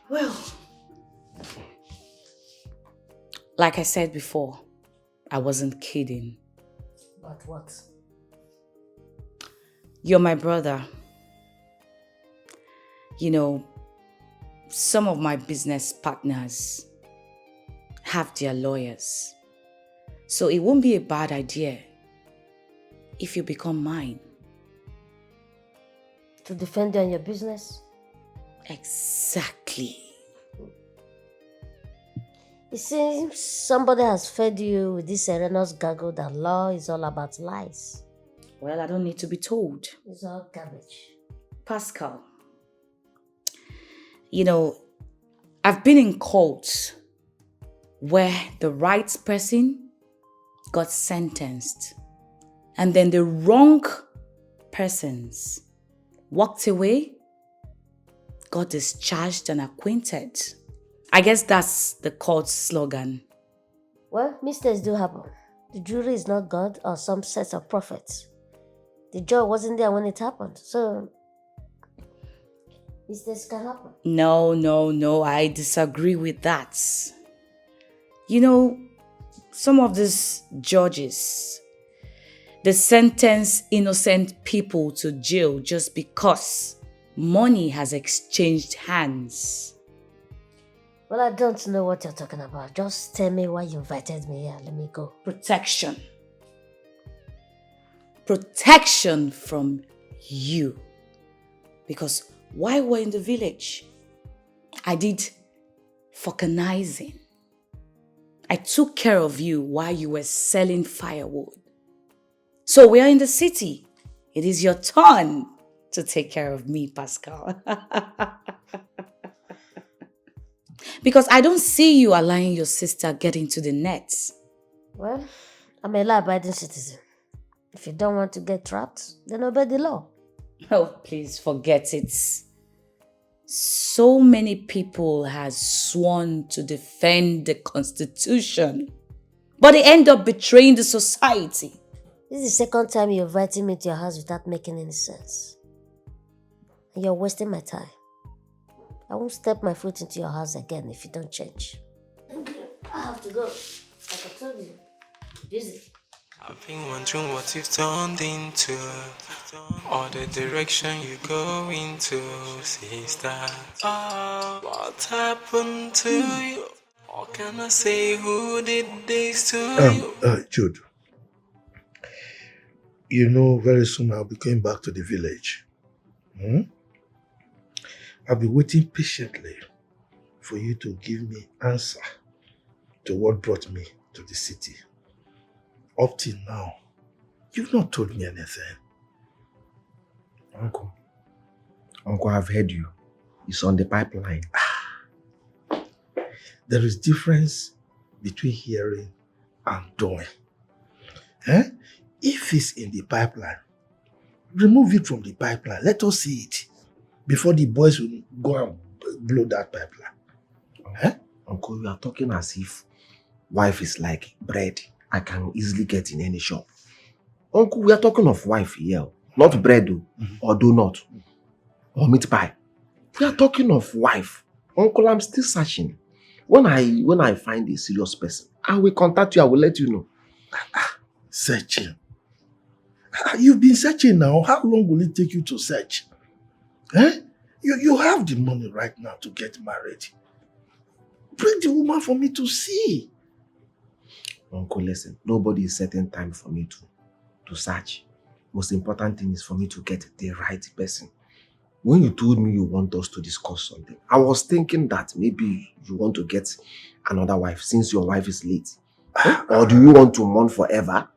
Well, like I said before, I wasn't kidding. But what? You're my brother. Some of my business partners have their lawyers. So it won't be a bad idea if you become mine. To defend you and your business? Exactly. It seems somebody has fed you with this serenous gaggle that law is all about lies. Well, I don't need to be told. It's all garbage. Pascal, you know, I've been in courts where the right person got sentenced and then the wrong persons walked away, got discharged and acquitted. I guess that's the court's slogan. Well, mistakes do happen. The jury is not God or some set of prophets. The judge wasn't there when it happened, so mistakes can happen. No, I disagree with that. You know, some of these judges, they sentence innocent people to jail just because money has exchanged hands. Well, I don't know what you're talking about. Just tell me why you invited me here. Let me go. Protection. Protection from you. Because while we're in the village, I did vulcanizing. I took care of you while you were selling firewood. So we are in the city. It is your turn to take care of me, Pascal. Because I don't see you allowing your sister get into the nets. Well, I'm a law-abiding citizen. If you don't want to get trapped, then obey the law. Oh, please forget it. So many people have sworn to defend the Constitution, but they end up betraying the society. This is the second time you're inviting me to your house without making any sense. And you're wasting my time. I won't step my foot into your house again if you don't change. I have to go. Like I told you, busy. I've been wondering what you've turned into, or the direction you go into, sister. What happened to you? Or can I say who did this to you? Jude, you know very soon I'll be going back to the village. I'll be waiting patiently for you to give me answer to what brought me to the city. Up till now, you've not told me anything. Uncle, I've heard you. It's on the pipeline. There is difference between hearing and doing. If it's in the pipeline, remove it from the pipeline. Let us see it before the boys will go and blow that pipeline. Uncle, you are talking as if wife is like bread I can easily get in any shop. Uncle, we are talking of wife here, not bread or donut or meat pie. We are talking of wife. Uncle, I'm still searching. When I find a serious person, I will contact you. I will let you know. Searching. You've been searching now. How long will it take you to search? You have the money right now to get married. Bring the woman for me to see. Uncle, listen. Nobody is setting time for me to search. Most important thing is for me to get the right person. When you told me you want us to discuss something, I was thinking that maybe you want to get another wife since your wife is late. Or do you want to mourn forever?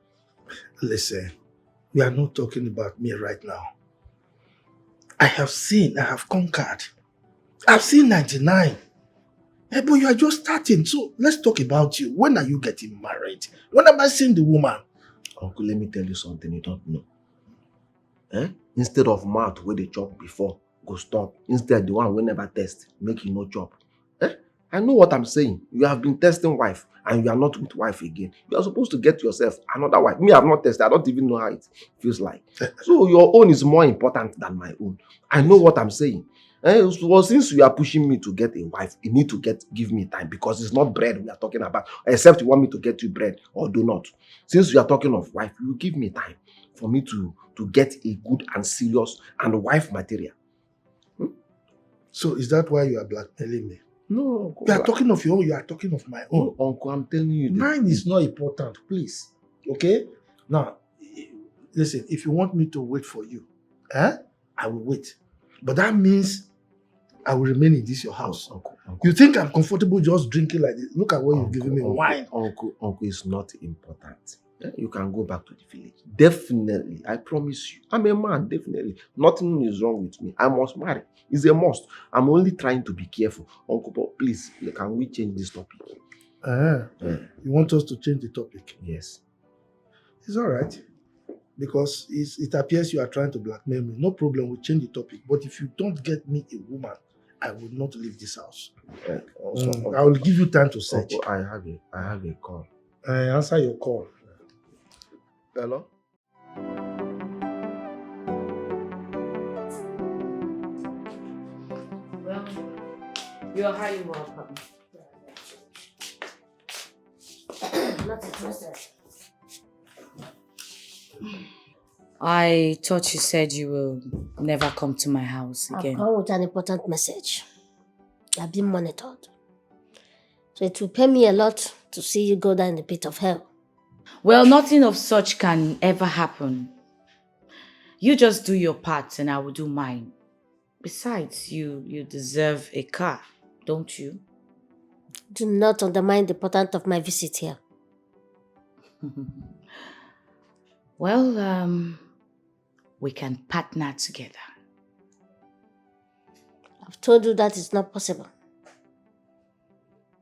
Listen, we are not talking about me right now. I have conquered. I've seen 99. But you are just starting, so let's talk about you. When are you getting married? When am I seeing the woman? Uncle, let me tell you something you don't know. Instead of mouth where they chop before, go stop. Instead, the one we never test, make you no chop. I know what I'm saying. You have been testing wife and you are not with wife again. You are supposed to get yourself another wife. Me, I have not tested. I don't even know how it feels like. So your own is more important than my own. I know what I'm saying. So since you are pushing me to get a wife, you need to give me time because it's not bread we are talking about. Except you want me to get you bread or do not. Since you are talking of wife, you give me time for me to get a good and serious and wife material. So is that why you are blackmailing me? No, Uncle. You are talking of your own, you are talking of my own. No, Uncle, I'm telling you. Mine is not important, please. Okay? Now, listen, if you want me to wait for you, I will wait. But that means I will remain in this your house. Uncle, You think I'm comfortable just drinking like this? Look at what you're giving me. Wine. Uncle is not important. You can go back to the village. Definitely. I promise you. I'm a man, definitely. Nothing is wrong with me. I must marry. It's a must. I'm only trying to be careful. Uncle, but please, can we change this topic? You want us to change the topic? Yes. It's all right. Because it appears you are trying to blackmail me. No problem, we'll change the topic. But if you don't get me a woman, I will not leave this house. I will give you time to search. Uncle, I have a call. Answer your call. Hello? Well, you're highly welcome. Not interested. I thought you said you will never come to my house again. I've come with an important message. You're being monitored. So it will pay me a lot to see you go down in the pit of hell. Well, nothing of such can ever happen. You just do your part and I will do mine. Besides, you deserve a car, don't you? Do not undermine the importance of my visit here. Well, we can partner together. I've told you that it's not possible.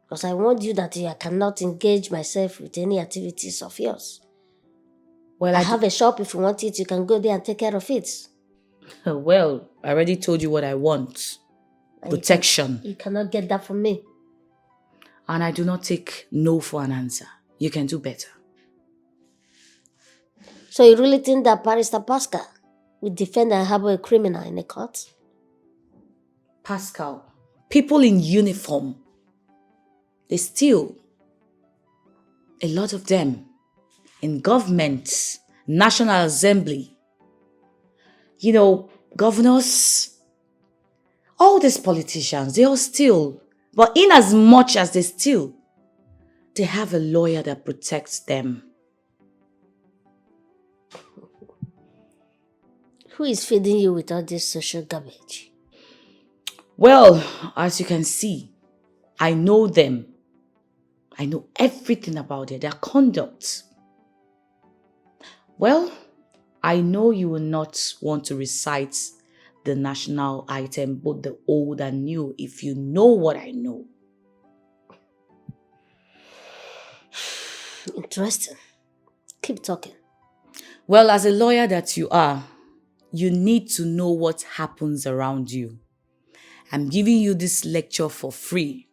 Because I warned you that I cannot engage myself with any activities of yours. Well, I have a shop. If you want it, you can go there and take care of it. Well, I already told you what I want. Protection. You cannot get that from me. And I do not take no for an answer. You can do better. So you really think that Barrister Pascal will defend and harbor a criminal in a court? Pascal, people in uniform, they steal. A lot of them. In government, National Assembly. You know, governors, all these politicians, they all steal. But in as much as they steal, they have a lawyer that protects them. Who is feeding you with all this social garbage? Well, as you can see, I know them. I know everything about their conduct. Well, I know you will not want to recite the national item, both the old and new, if you know what I know. Interesting. Keep talking. Well, as a lawyer that you are, you need to know what happens around you. I'm giving you this lecture for free.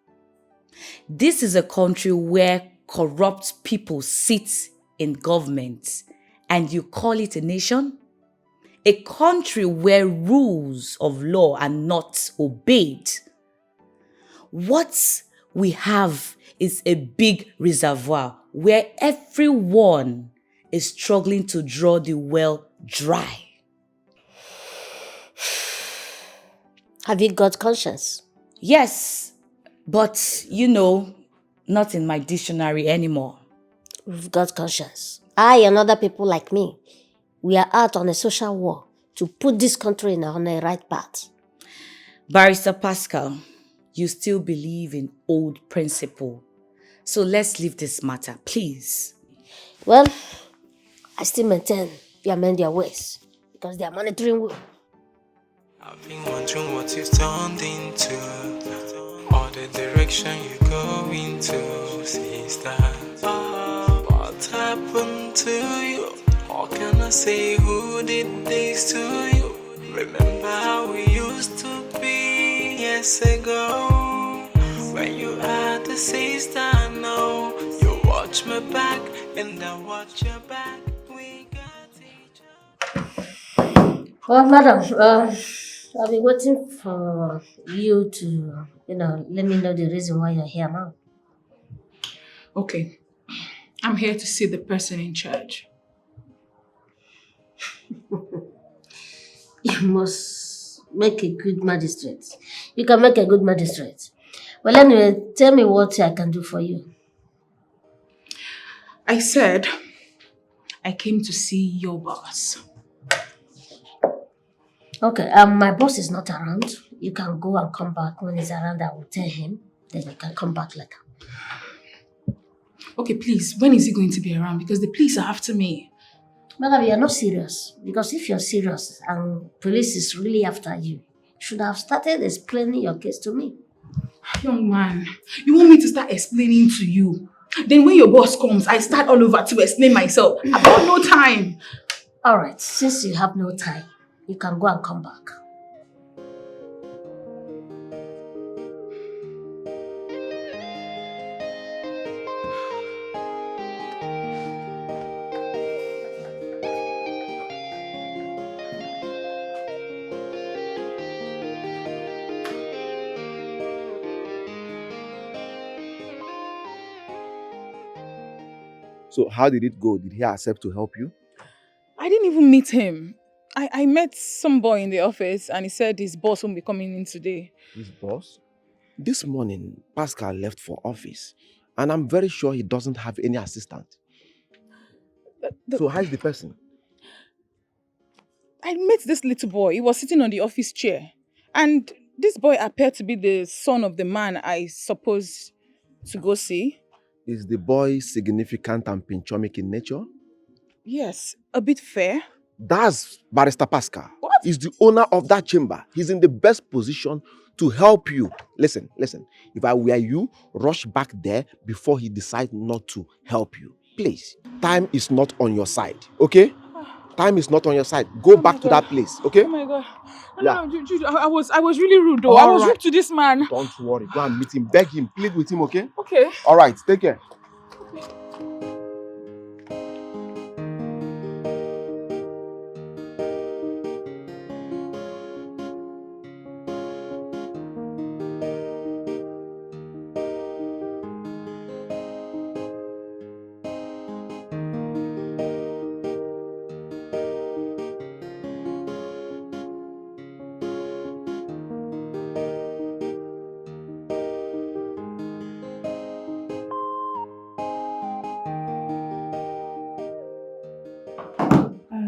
This is a country where corrupt people sit in government, and you call it a nation? A country where rules of law are not obeyed. What we have is a big reservoir where everyone is struggling to draw the well dry. Have you got conscience? Yes, but not in my dictionary anymore. We've got conscience. I and other people like me, we are out on a social war to put this country on a right path. Barrister Pascal, you still believe in old principle. So let's leave this matter, please. Well, I still maintain you amend your ways because they are monitoring you. I've been wondering what you've turned into, or the direction you go into, sister. What happened to you? How can I say who did this to you? Remember how we used to be years ago? When you had the sister, now you watch my back and I watch your back. We got each other. Well, madam, I've been waiting for you to, let me know the reason why you're here now. Okay. I'm here to see the person in charge. You must make a good magistrate. You can make a good magistrate. Well, anyway, tell me what I can do for you. I said I came to see your boss. Okay, my boss is not around. you can go and come back. When he's around, I will tell him. Then you can come back later. Okay, please, when is he going to be around? Because the police are after me. Madam, you are not serious. Because if you're serious and police is really after you, you should have started explaining your case to me. Young man, you want me to start explaining to you? Then when your boss comes, I start all over to explain myself. I've got no time. All right, since you have no time, you can go and come back. So how did it go? Did he accept to help you? I didn't even meet him. I met some boy in the office and he said his boss won't be coming in today. His boss? This morning, Pascal left for office, and I'm very sure he doesn't have any assistant. So how's the person? I met this little boy. He was sitting on the office chair. And this boy appeared to be the son of the man I supposed to go see. Is the boy significant and pinchomic in nature? Yes, a bit fair. That's Barrister Pascal. What? He's the owner of that chamber. He's in the best position to help you. Listen. If I were you, rush back there before he decides not to help you. Please. Time is not on your side, okay? Time is not on your side. Go back to that place, okay? Oh my God. Yeah. No, Jude, I was really rude though. I was rude to this man. Don't worry. Go and meet him. Beg him. Plead with him, okay? Okay. All right. Take care.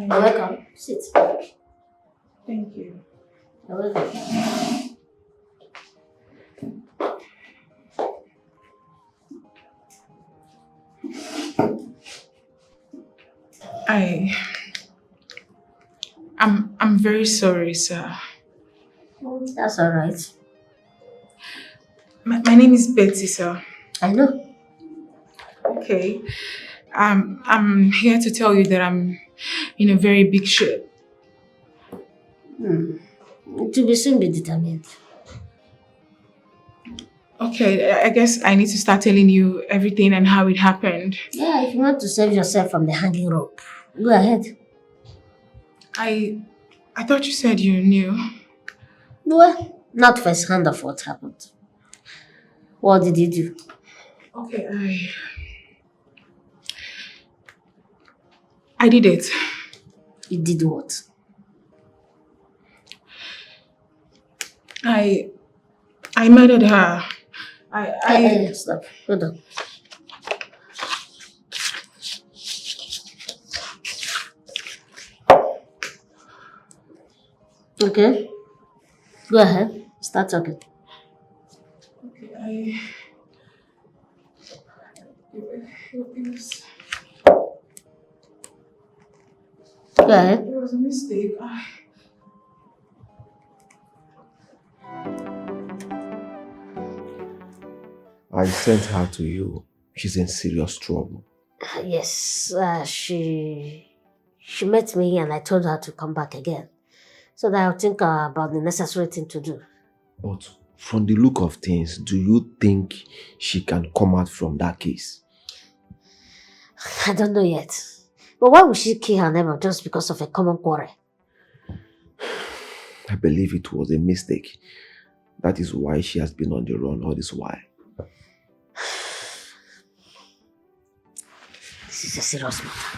You're welcome. Sit. Thank you. You're welcome. I'm very sorry, sir. That's all right. My name is Betty, sir. I know. Okay. I'm here to tell you that I'm in a very big ship. To be soon be determined. Okay, I guess I need to start telling you everything and how it happened. Yeah, if you want to save yourself from the hanging rope, go ahead. I thought you said you knew. Well, not first hand of what happened. What did you do? Okay, I did it. You did what? I murdered her. Stop. Hold on. Okay. Go ahead. Start talking. Okay, Go ahead. It was a mistake. I sent her to you. She's in serious trouble. Yes, she met me and I told her to come back again. So that I'll think about the necessary thing to do. But from the look of things, do you think she can come out from that case? I don't know yet. But why would she kill her neighbor just because of a common quarrel? I believe it was a mistake. That is why she has been on the run all this while. This is a serious matter.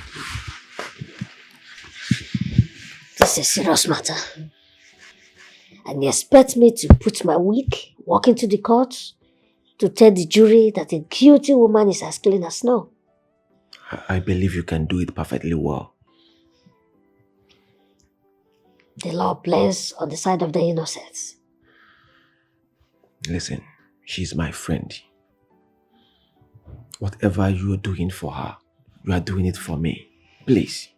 This is a serious matter. And you expect me to put my wig, walk into the court, to tell the jury that a guilty woman is as clean as snow? I believe you can do it perfectly well. The law plays on the side of the innocent. Listen, she's my friend. Whatever you're doing for her, you are doing it for me. Please.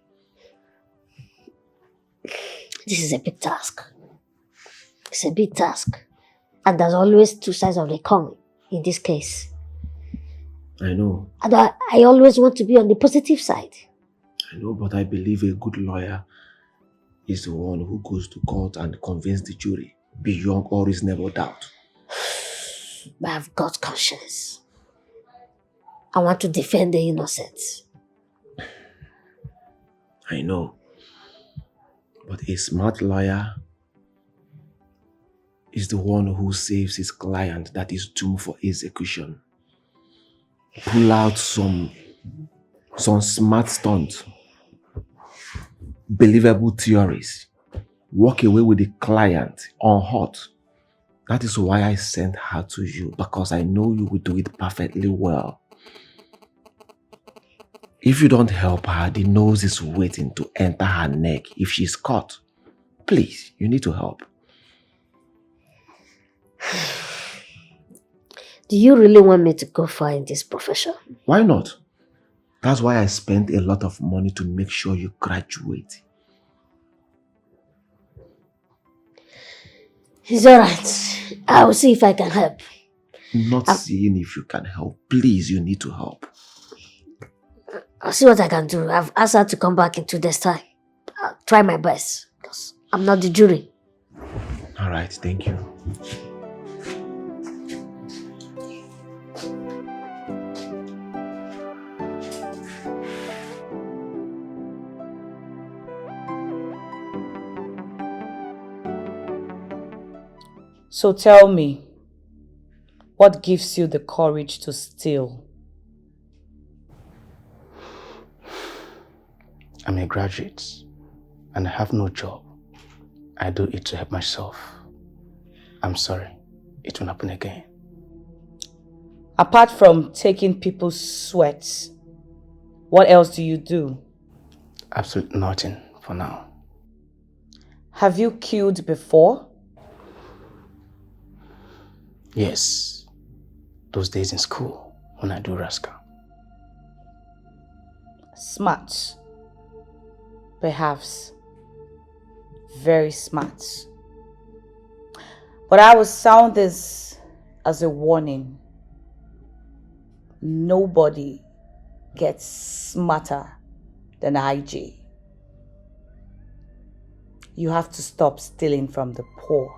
This is a big task. It's a big task. And there's always two sides of the coin in this case. I know. And I always want to be on the positive side. I know, but I believe a good lawyer is the one who goes to court and convinces the jury beyond all reasonable doubt. But I've got conscience. I want to defend the innocent. I know. But a smart lawyer is the one who saves his client that is doomed for execution. Pull out some smart stunt, believable theories, walk away with the client unhurt. That is why I sent her to you, because I know you will do it perfectly well. If you don't help her, the nose is waiting to enter her neck if she's caught. Please, you need to help. Do you really want me to go far in this profession? Why not? That's why I spent a lot of money to make sure you graduate. It's alright. I will see if I can help. Not seeing if you can help. Please, you need to help. I'll see what I can do. I've asked her to come back in 2 days' time. I'll try my best, because I'm not the jury. Alright, thank you. So tell me, what gives you the courage to steal? I'm a graduate and I have no job. I do it to help myself. I'm sorry. It won't happen again. Apart from taking people's sweats, what else do you do? Absolutely nothing for now. Have you killed before? Yes. Those days in school when I do rascal. Smart. Perhaps. Very smart. But I will sound this as a warning. Nobody gets smarter than IJ. You have to stop stealing from the poor.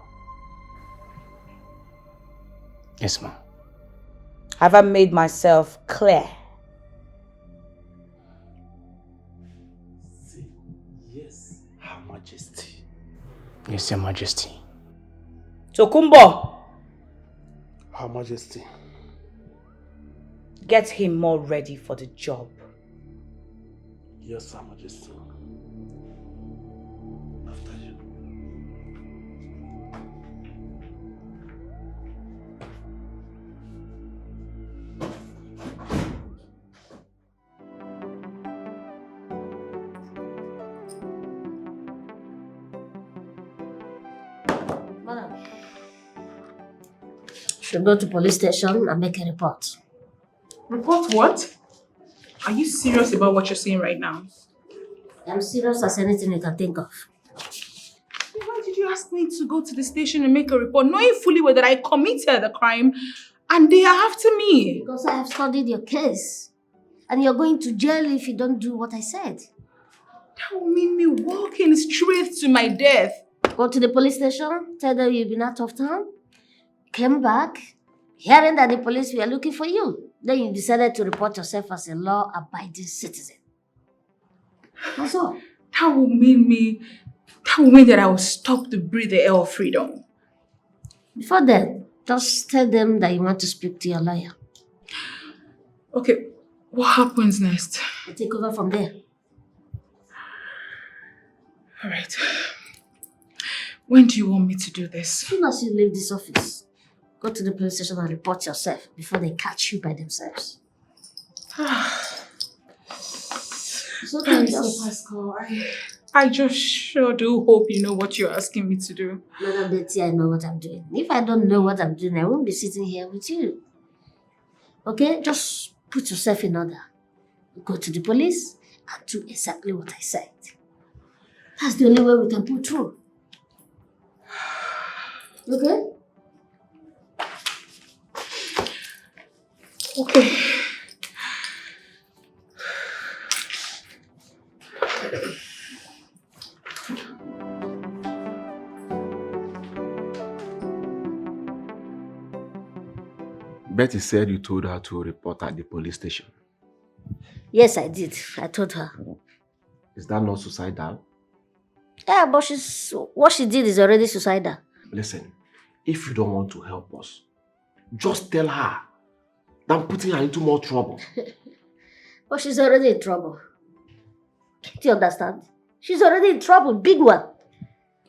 Yes, ma'am. Have I made myself clear? Yes, Her Majesty. Yes, Your Majesty. Tokumbo! Her Majesty. Get him more ready for the job. Yes, Her Majesty. After you. Madam, should go to police station and make a report. Report what? Are you serious about what you're saying right now? I'm serious as anything you can think of. Why did you ask me to go to the station and make a report, knowing fully well that I committed the crime and they are after me? Because I have studied your case. And you're going to jail if you don't do what I said. That will mean me walking straight to my death. Go to the police station, tell them you've been out of town, came back, hearing that the police were looking for you. Then you decided to report yourself as a law-abiding citizen. That's all. That will mean that I will stop to breathe the air of freedom. Before then, just tell them that you want to speak to your lawyer. Okay, what happens next? I'll take over from there. All right. When do you want me to do this? As soon as you leave this office, go to the police station and report yourself before they catch you by themselves. So okay, Pascal, I just sure do hope you know what you're asking me to do. Madam Betty, I know what I'm doing. If I don't know what I'm doing, I won't be sitting here with you. Okay? Just put yourself in order. Go to the police and do exactly what I said. That's the only way we can pull through. Okay? Okay. Betty said you told her to report at the police station. Yes, I did. I told her. Is that not suicidal? Yeah, but what she did is already suicidal. Listen, if you don't want to help us, just tell her. Than putting her into more trouble. But she's already in trouble. Do you understand? She's already in trouble, big one.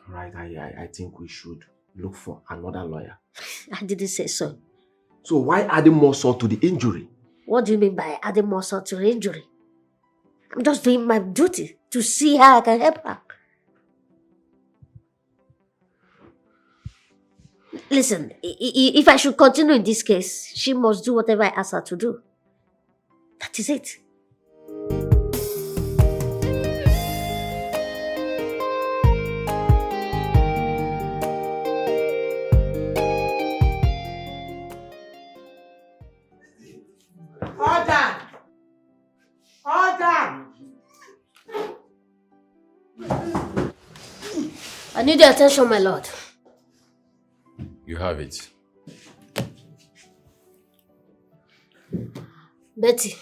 Right, I think we should look for another lawyer. I didn't say so. So why adding more salt to the injury? What do you mean by adding more salt to the injury? I'm just doing my duty to see how I can help her. Listen, if I should continue in this case, she must do whatever I ask her to do. That is it. Order! Order! I need your attention, my lord. You have it. Betty.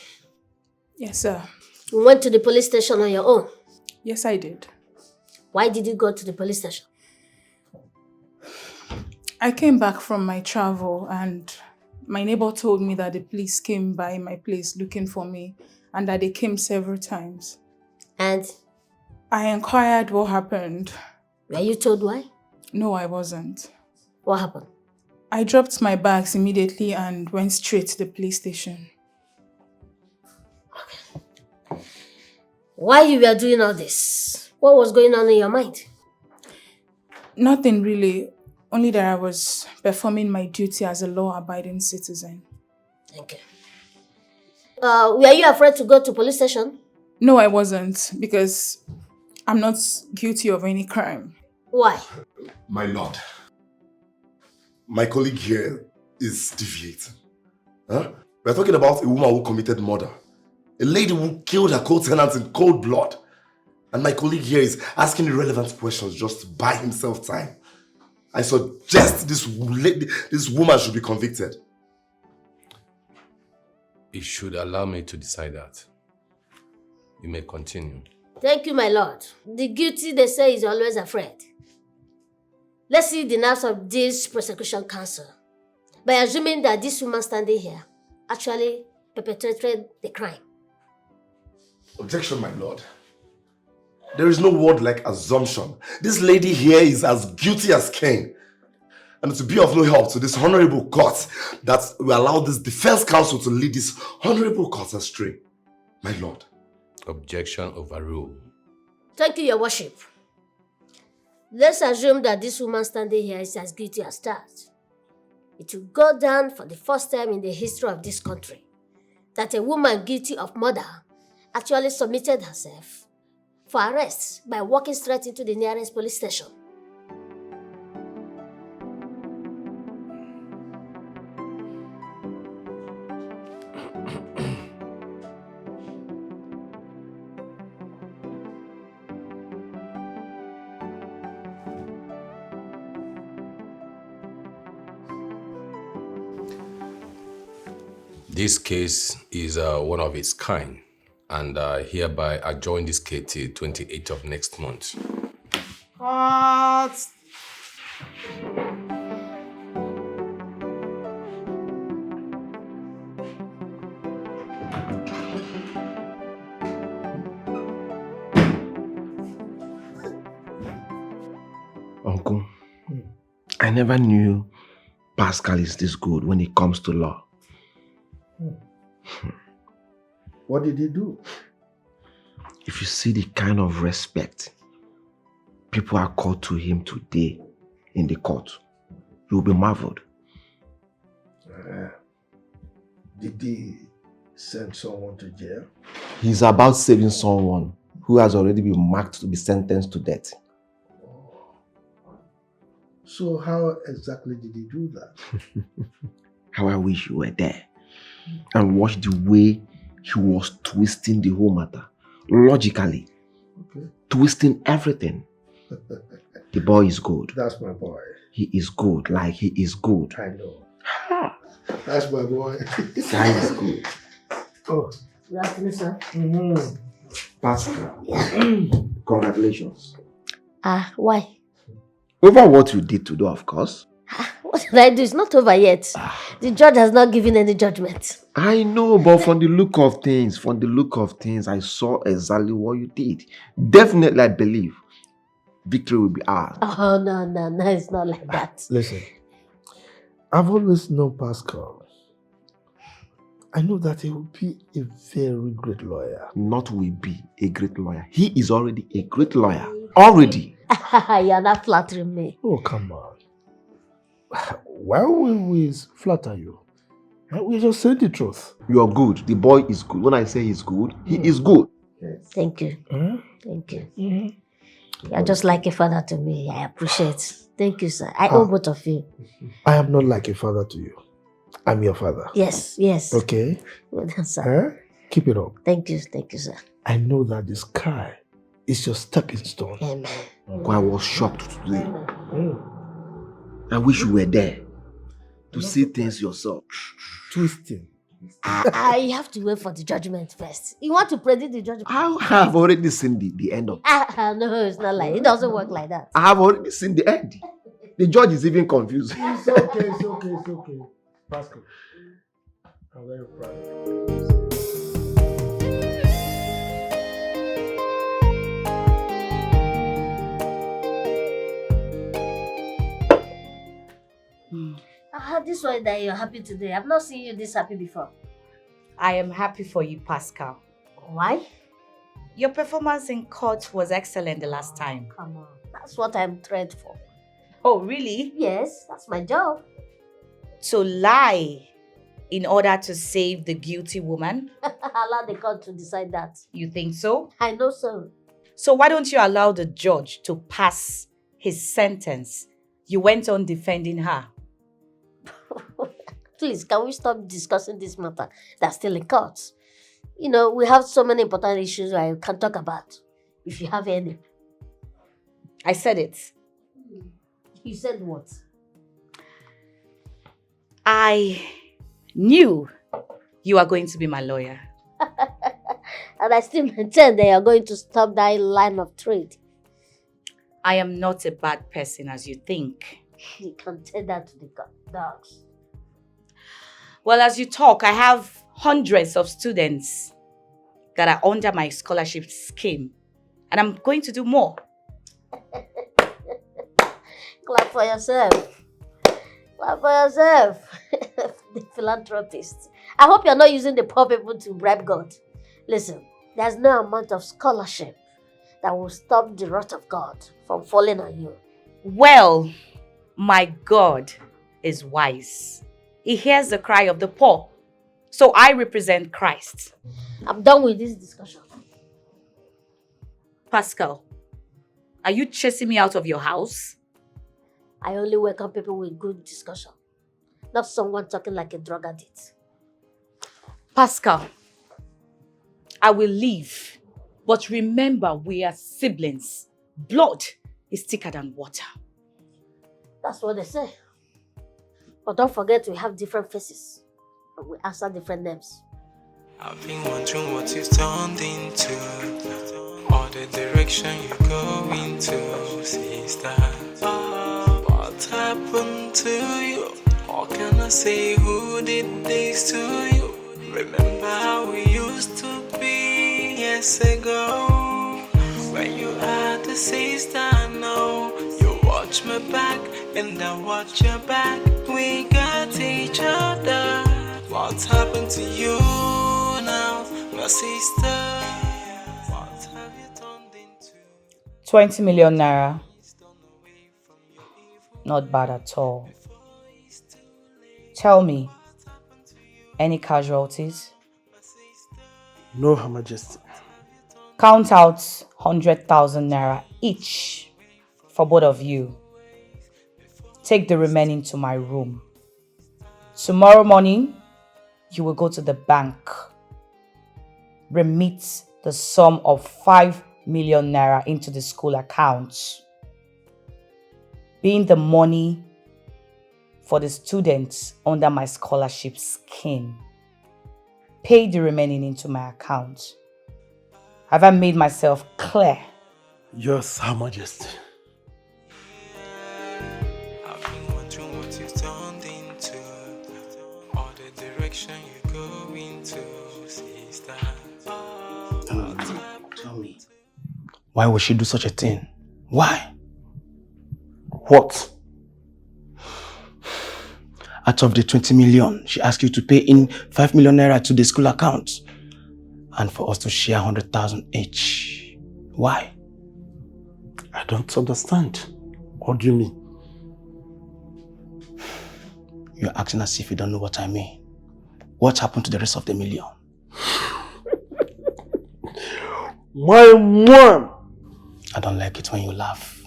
Yes, sir. You went to the police station on your own? Yes, I did. Why did you go to the police station? I came back from my travel and my neighbor told me that the police came by my place looking for me and that they came several times. And? I inquired what happened. Were you told why? No, I wasn't. What happened? I dropped my bags immediately and went straight to the police station. Okay. While you were doing all this, what was going on in your mind? Nothing really, only that I was performing my duty as a law-abiding citizen. Thank you. Were you afraid to go to police station? No, I wasn't, because I'm not guilty of any crime. Why? My lord, my colleague here is deviating. Huh? We're talking about a woman who committed murder. A lady who killed her co-tenant in cold blood. And my colleague here is asking irrelevant questions just to buy himself time. I suggest this woman should be convicted. You should allow me to decide that. You may continue. Thank you, my lord. The guilty, they say, is always afraid. Let's see the nerves of this prosecution counsel. By assuming that this woman standing here actually perpetrated the crime. Objection, my lord. There is no word like assumption. This lady here is as guilty as Cain. And to be of no help to this honorable court that we allow this defense counsel to lead this honorable court astray. My lord. Objection overruled. Thank you, your worship. Let's assume that this woman standing here is as guilty as that. It will go down for the first time in the history of this country that a woman guilty of murder actually submitted herself for arrest by walking straight into the nearest police station. This case is one of its kind, and hereby adjourn this case till 28th of next month. Cut! Uncle, I never knew Pascal is this good when it comes to law. What did he do? If you see the kind of respect people are called to him today in the court, you will be marveled. Did he send someone to jail? He's about saving someone who has already been marked to be sentenced to death. So how exactly did he do that? How I wish you were there and watch the way he was twisting the whole matter. Logically. Okay. Twisting everything. The boy is good. That's my boy. He is good. Like he is good. I know. That's my boy. Guy is good. Oh. Good afternoon, sir. Pascal. Congratulations. Why? Over what you did today, of course. What did I do? It's not over yet. The judge has not given any judgment. I know, but from the look of things, I saw exactly what you did. Definitely, I believe victory will be ours. Oh, no, it's not like that. Listen, I've always known Pascal. I know that he will be a very great lawyer. Not will be a great lawyer. He is already a great lawyer. Already. You're not flattering me. Oh, come on. Why will we flatter you? We just say the truth. You are good. The boy is good. When I say he's good, he is good. Thank you. Thank you. You're just like a father to me. I appreciate. Thank you, sir. I owe both of you. I am not like a father to you. I'm your father. Yes. Okay? Well done, sir. Keep it up. Thank you, sir. I know that the sky is your stepping stone. Amen. I was shocked today. I wish you were there to see things yourself. Twisting. I have to wait for the judgment first. You want to predict the judgment? I have already seen the end of it. No, it's not like it doesn't work like that. I have already seen the end. The judge is even confused. It's okay. Pascal, I'm very proud. This way that you're happy today. I've not seen you this happy before. I am happy for you, Pascal. Why? Your performance in court was excellent the last time. Come on. That's what I'm trained for. Oh, really? Yes, that's my job. To lie in order to save the guilty woman? Allow the court to decide that. You think so? I know so. So why don't you allow the judge to pass his sentence? You went on defending her. Please, can we stop discussing this matter that's still in court? You know, we have so many important issues I can talk about. If you have any. I said it. You said what? I knew you are going to be my lawyer. And I still maintain that you're going to stop that line of trade. I am not a bad person as you think. You can tell that to the dogs. Well, as you talk, I have hundreds of students that are under my scholarship scheme. And I'm going to do more. Clap for yourself. Clap for yourself. The philanthropist. I hope you're not using the poor people to bribe God. Listen, there's no amount of scholarship that will stop the wrath of God from falling on you. Well, my God is wise. He hears the cry of the poor. So I represent Christ. I'm done with this discussion. Pascal, are you chasing me out of your house? I only welcome people with good discussion. Not someone talking like a drug addict. Pascal, I will leave. But remember, we are siblings. Blood is thicker than water. That's what they say. But don't forget we have different faces. And we answer different names. I've been wondering what you've turned into, or the direction you go into, sister. What happened to you? How can I say who did this to you? Remember how we used to be years ago, when you had the sister. No, you watch my back and I watch your back. We got each other. What's happened to you now, my sister? What have you turned into? 20 million naira. Not bad at all. Tell me, any casualties? No, Her Majesty. Count out 100,000 naira each for both of you. Take the remaining to my room. Tomorrow morning, you will go to the bank. Remit the sum of 5 million naira into the school account, being the money for the students under my scholarship scheme. Pay the remaining into my account. Have I made myself clear? Yes, Her Majesty. I've been wondering what you've turned into, or the direction you go into, sister. Tell me, why would she do such a thing? Why? What? Out of the 20 million, she asked you to pay in 5 million naira to the school account, and for us to share 100,000 each. Why? I don't understand. What do you mean? You're acting as if you don't know what I mean. What happened to the rest of the million? My mom! I don't like it when you laugh.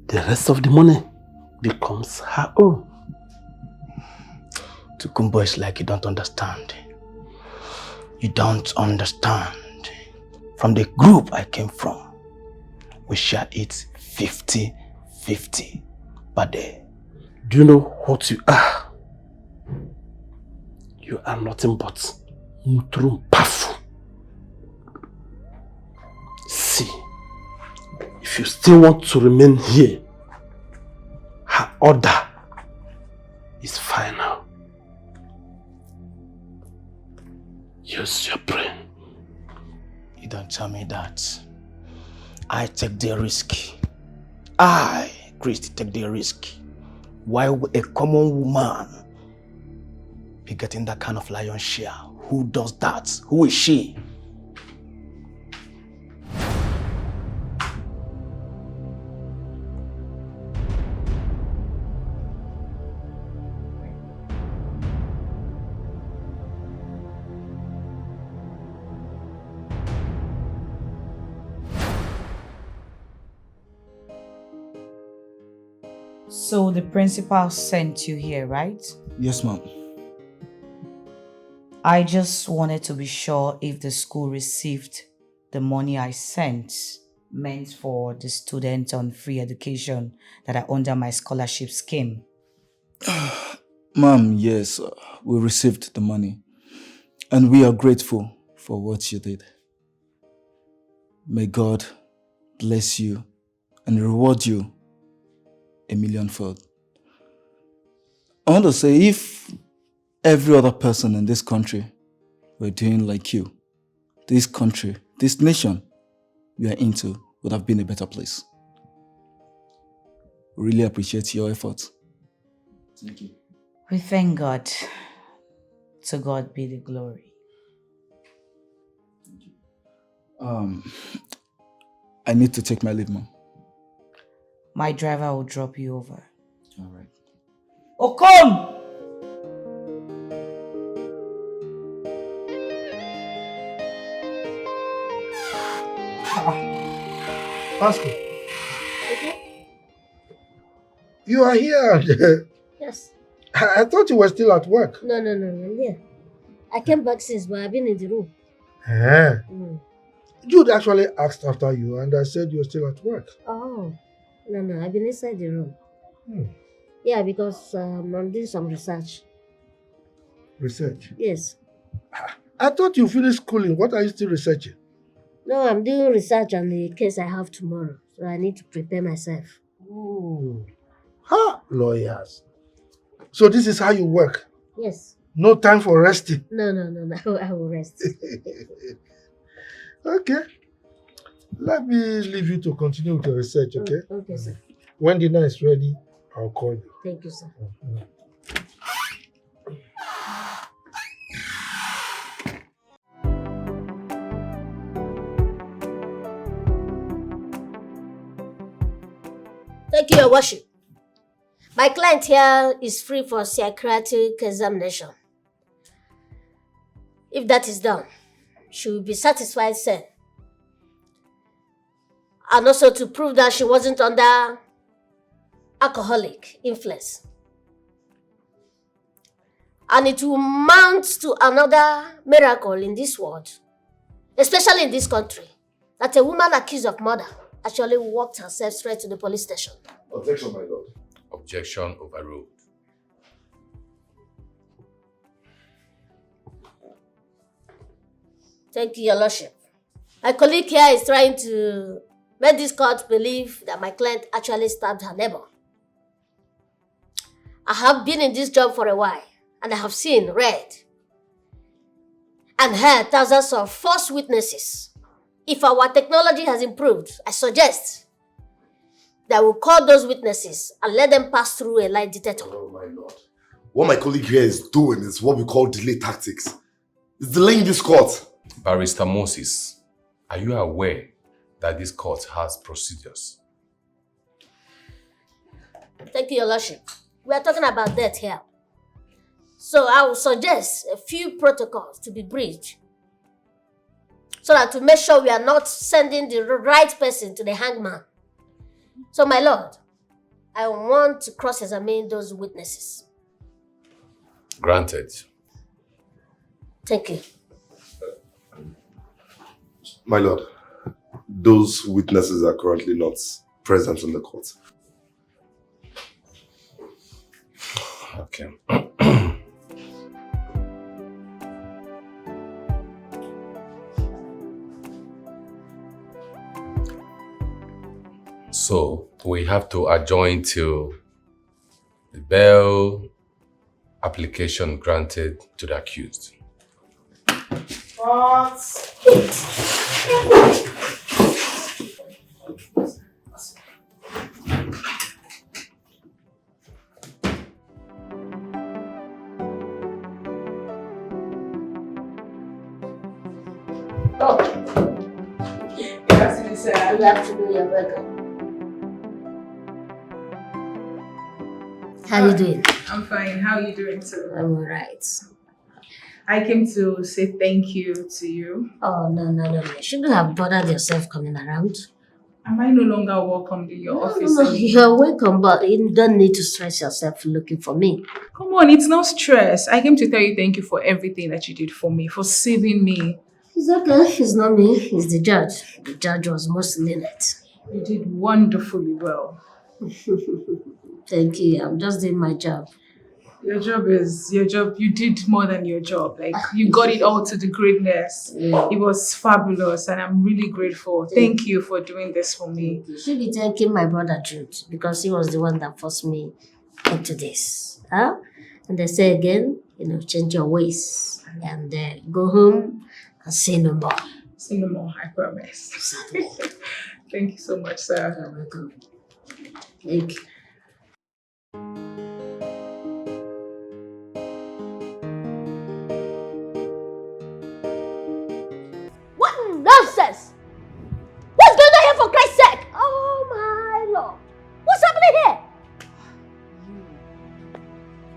The rest of the money becomes her own. Tukumbo is like you don't understand. You don't understand. From the group I came from, we share it 50-50. But do you know what you are? You are nothing but Mutrum Pafu. See, if you still want to remain here, her order is final. Use your brain. You don't tell me that. I take the risk. I, Christy, take the risk. Why would a common woman be getting that kind of lion's share? Who does that? Who is she? So the principal sent you here, right? Yes, ma'am. I just wanted to be sure if the school received the money I sent meant for the students on free education that are under my scholarship scheme. Ma'am, yes, we received the money. And we are grateful for what you did. May God bless you and reward you a millionfold. I want to say, if every other person in this country were doing like you, this country, this nation we are into would have been a better place. Really appreciate your efforts. Thank you. We thank God. To God be the glory. I need to take my leave, ma'am. My driver will drop you over. All right. Okom! Pascal. You are here. Yes. I thought you were still at work. No, I'm here. I came back since, but I've been in the room. Jude actually asked after you, and I said you're still at work. Oh. No, I've been inside the room. Yeah, because I'm doing some research. Research? Yes. I thought you finished schooling. What are you still researching? No, I'm doing research on the case I have tomorrow. So I need to prepare myself. Oh. Ha! Lawyers. So this is how you work? Yes. No time for resting? No, I will rest. Okay. Let me leave you to continue with your research, okay? Okay, sir. When dinner is ready, I'll call you. Thank you, sir. Thank you, Your Worship. My client here is free for psychiatric examination. If that is done, she will be satisfied, sir. And also to prove that she wasn't under alcoholic influence. And it will mount to another miracle in this world, especially in this country, that a woman accused of murder actually walked herself straight to the police station. Objection, my lord. Objection overruled. Thank you, Your Lordship. My colleague here is trying to make this court believe that my client actually stabbed her neighbor. I have been in this job for a while, and I have seen, read, and heard thousands of false witnesses. If our technology has improved, I suggest that we'll call those witnesses and let them pass through a lie detector. Oh my lord. What my colleague here is doing is what we call delay tactics. It's delaying this court. Barrister Moses, are you aware that this court has procedures? Thank you, Your Lordship. We are talking about death here. So I will suggest a few protocols to be breached so that to make sure we are not sending the right person to the hangman. So, my lord, I want to cross-examine those witnesses. Granted. Thank you. My lord, those witnesses are currently not present in the court. Okay. So we have to adjourn till the bail application granted to the accused. What? Good afternoon, sir. Good afternoon, you're welcome. How are you doing? I'm fine. How are you doing too? I'm alright. I came to say thank you to you. Oh, no. You shouldn't have bothered yourself coming around. Am I no longer welcome in your office? No, you're welcome, but you don't need to stress yourself looking for me. Come on, it's no stress. I came to tell you thank you for everything that you did for me, for saving me. It's okay. It's not me. It's the judge. The judge was most lenient. You did wonderfully well. Thank you. I'm just doing my job. Your job is your job. You did more than your job. Like, you got it all to the greatness. Yeah. It was fabulous, and I'm really grateful. Thank you for doing this for me. You should be thanking my brother Jude, because he was the one that forced me into this. Huh? And they say again, change your ways and go home and say no more. Say no more, I promise. Thank you so much, sir. You're welcome. Thank you. What nonsense! What's going on here, for Christ's sake? Oh my Lord! What's happening here?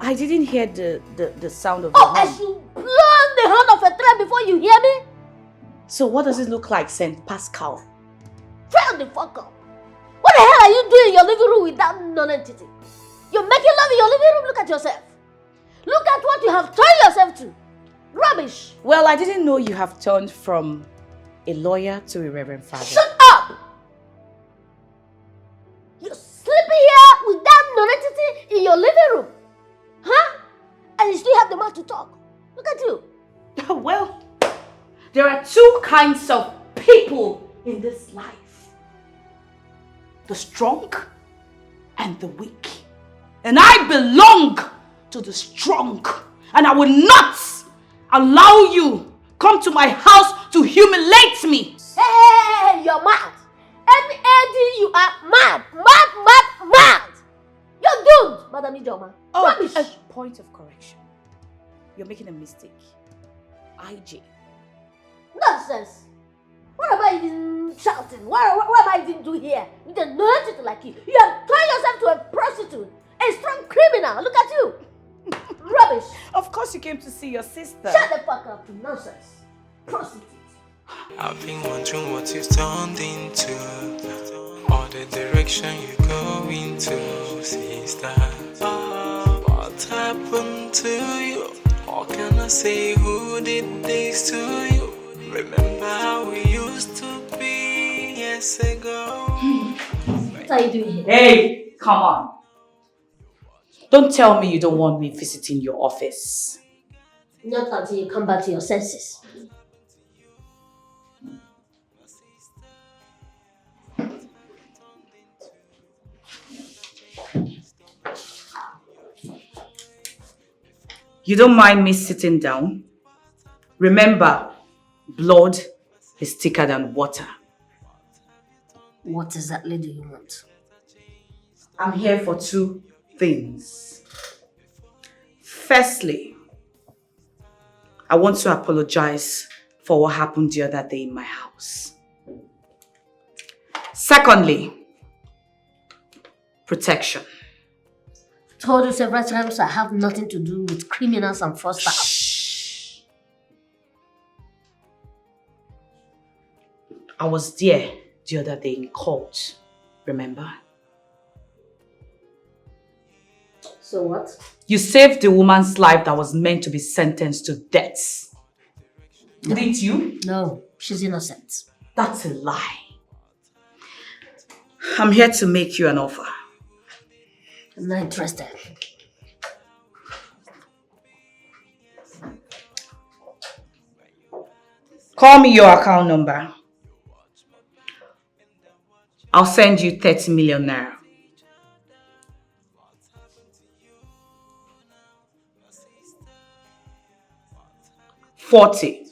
I didn't hear the sound of Oh, the horn. as you blow the horn of a train before you hear me? So what does it look like, Saint Pascal? Tell the fuck up. What the hell are you doing in your living room with that non-entity? You're making love in your living room? Look at yourself. Look at what you have turned yourself to. Rubbish. Well, I didn't know you have turned from a lawyer to a reverend father. Shut up! You're sleeping here with that non-entity in your living room. Huh? And you still have the mouth to talk. Look at you. Well, there are two kinds of people in this life. The strong and the weak. And I belong to the strong. And I will not allow you come to my house to humiliate me. Hey, you're mad. M-A-D, you are mad. Mad. You're doomed, Madam Ijoma. Oh, Rubbish. a point of correction. You're making a mistake. IJ. Nonsense. What am I even shouting? What am I even doing here? With a non-entity like you. You have turned yourself to a prostitute. A strong criminal. Look at you. Rubbish. Of course you came to see your sister. Shut the fuck up. Nonsense. Prostitute. I've been wondering what you've turned into, or the direction you go into, sister. What happened to you? What can I say? Who did this to you? Remember how we used to be years ago? What are you doing here? Hey, come on. Don't tell me you don't want me visiting your office. Not until you come back to your senses. You don't mind me sitting down? Remember, blood is thicker than water. What exactly do you want? I'm here for two things. Firstly, I want to apologize for what happened the other day in my house. Secondly, protection. Told you several times I have nothing to do with criminals and fraudsters. I was there the other day in court, remember? So what? You saved the woman's life that was meant to be sentenced to death. Didn't you? No, she's innocent. That's a lie. I'm here to make you an offer. I'm not interested. Call me your account number. I'll send you 30 million naira. $40.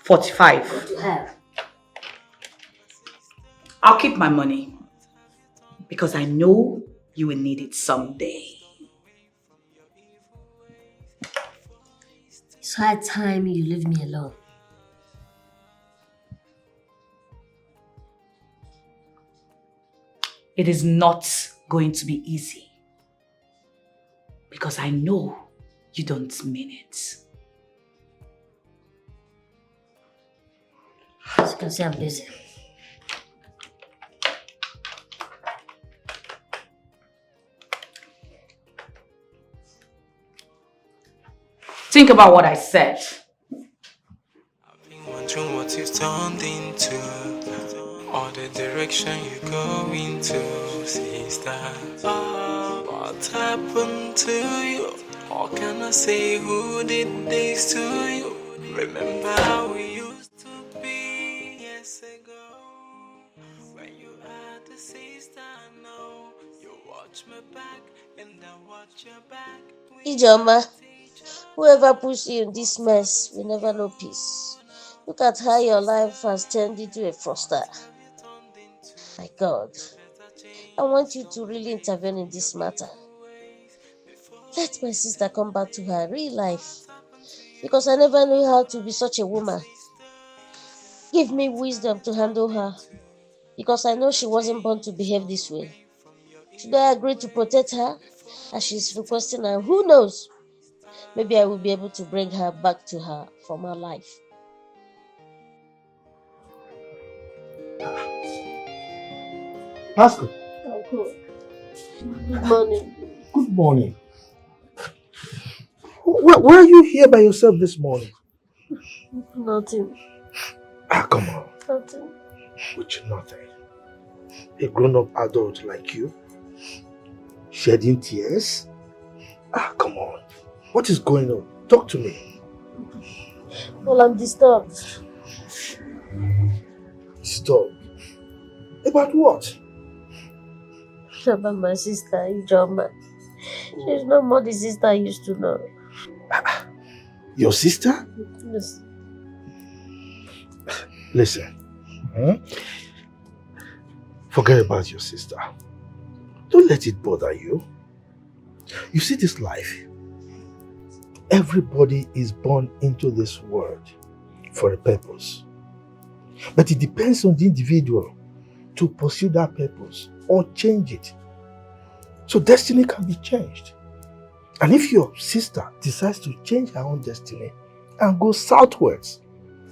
$45. What do you have? I'll keep my money because I know you will need it someday. It's high time you leave me alone. It is not going to be easy because I know you don't mean it. As you can see, I'm busy. Think about what I said. Wondering what you've turned into, or the direction you go into, sister. What happened to you? What can I say? Who did this to you? Remember how we used to be years ago, when you had a sister. Now you watch my back and I watch your back. Ijoma, whoever puts you in this mess will never know peace. Look at how your life has turned into a froster. My God, I want you to really intervene in this matter. Let my sister come back to her real life, because I never knew how to be such a woman. Give me wisdom to handle her, because I know she wasn't born to behave this way. Should I agree to protect her as she's requesting, and who knows, maybe I will be able to bring her back to her from her life. Pascal. Uncle, good morning. Good morning. Why are you here by yourself this morning? Nothing. Come on. Nothing. Which nothing? A grown-up adult like you? Shedding tears? Come on. What is going on? Talk to me. Well, I'm disturbed. Disturbed? About what? About my sister, Ijoma. She's no more the sister I used to know. Your sister? Yes. Listen. Forget about your sister. Don't let it bother you. You see this life? Everybody is born into this world for a purpose. But it depends on the individual to pursue that purpose or change it. So destiny can be changed. And if your sister decides to change her own destiny and go southwards,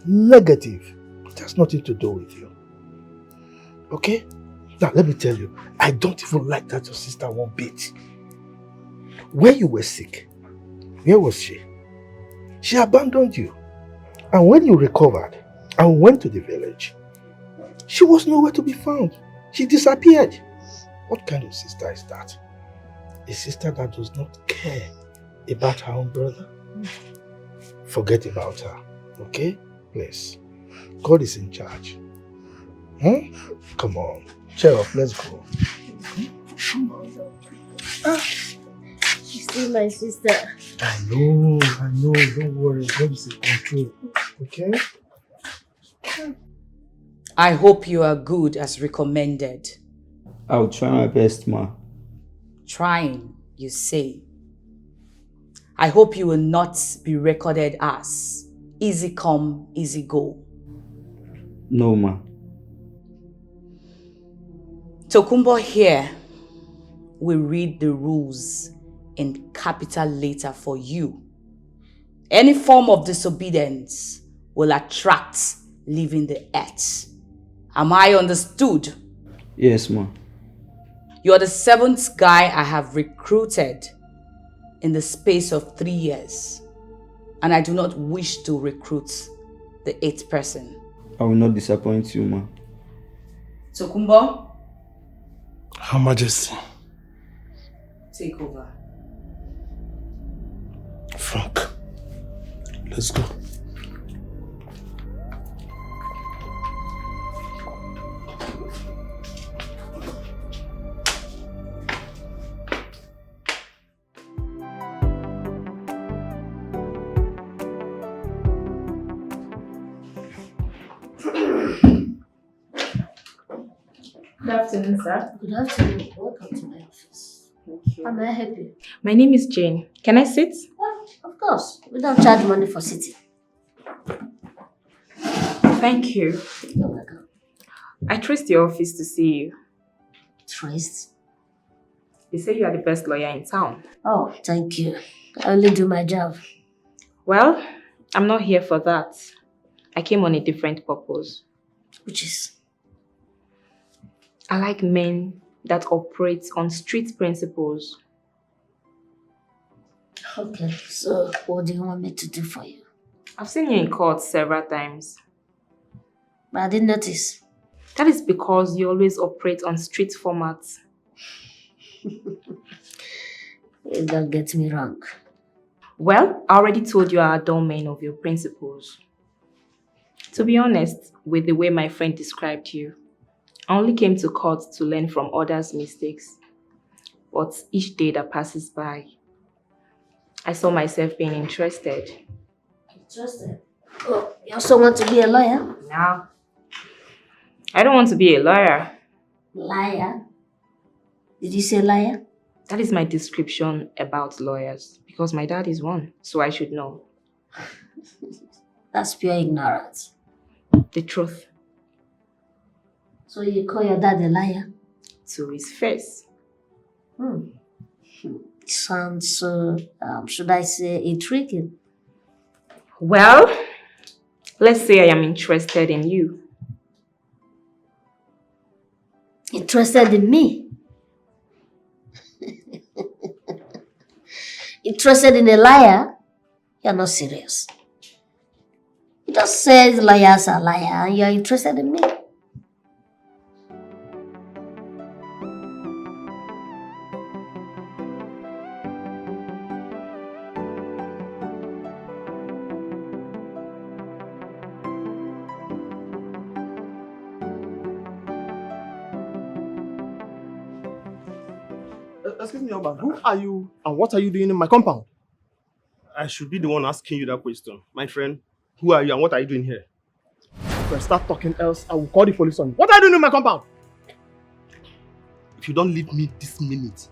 negative, it has nothing to do with you. Okay? Now let me tell you, I don't even like that your sister one bit. When you were sick, where was she? She abandoned you. And when you recovered and went to the village, she was nowhere to be found. She disappeared. What kind of sister is that? A sister that does not care about her own brother? Forget about her, okay? Please. God is in charge. Come on. Cheer up, let's go. She's still my sister. I know. Don't worry. God is in control. Okay? I hope you are good as recommended. I'll try my best, ma. Trying, you say. I hope you will not be recorded as easy come, easy go. No, ma. Tokumbo here will read the rules in capital letter for you. Any form of disobedience will attract leaving the earth. Am I understood? Yes, ma. You are the 7th guy I have recruited in the space of 3 years. And I do not wish to recruit the 8th person. I will not disappoint you, ma. Tokumbo, Her Majesty. take over. Frank, let's go. Good afternoon, sir. Good afternoon. Welcome to my office. Thank you. How may I help you? My name is Jane. Can I sit? Of course. We don't charge money for sitting. Thank you. You're welcome. I traced your office to see you. Traced? They say you are the best lawyer in town. Oh, thank you. I only do my job. Well, I'm not here for that. I came on a different purpose. Which is? I like men that operate on street principles. Okay, so what do you want me to do for you? I've seen you in court several times. But I didn't notice. That is because you always operate on street formats. You don't get me wrong. Well, I already told you I adore men of your principles. To be honest, with the way my friend described you, I only came to court to learn from others' mistakes. But each day that passes by, I saw myself being interested. Interested? Oh, you also want to be a lawyer? No. I don't want to be a lawyer. Liar? Did you say liar? That is my description about lawyers, because my dad is one, so I should know. That's pure ignorance. The truth. So you call your dad a liar? To his face. Sounds so, should I say, intriguing. Well, let's say I am interested in you. Interested in me? Interested in a liar? You're not serious. You just said liars are liars and you're interested in me. Excuse me, Oba. Who are you and what are you doing in my compound? I should be the one asking you that question. My friend, who are you and what are you doing here? If I start talking else, I will call the police on you. What are you doing in my compound? If you don't leave me this minute,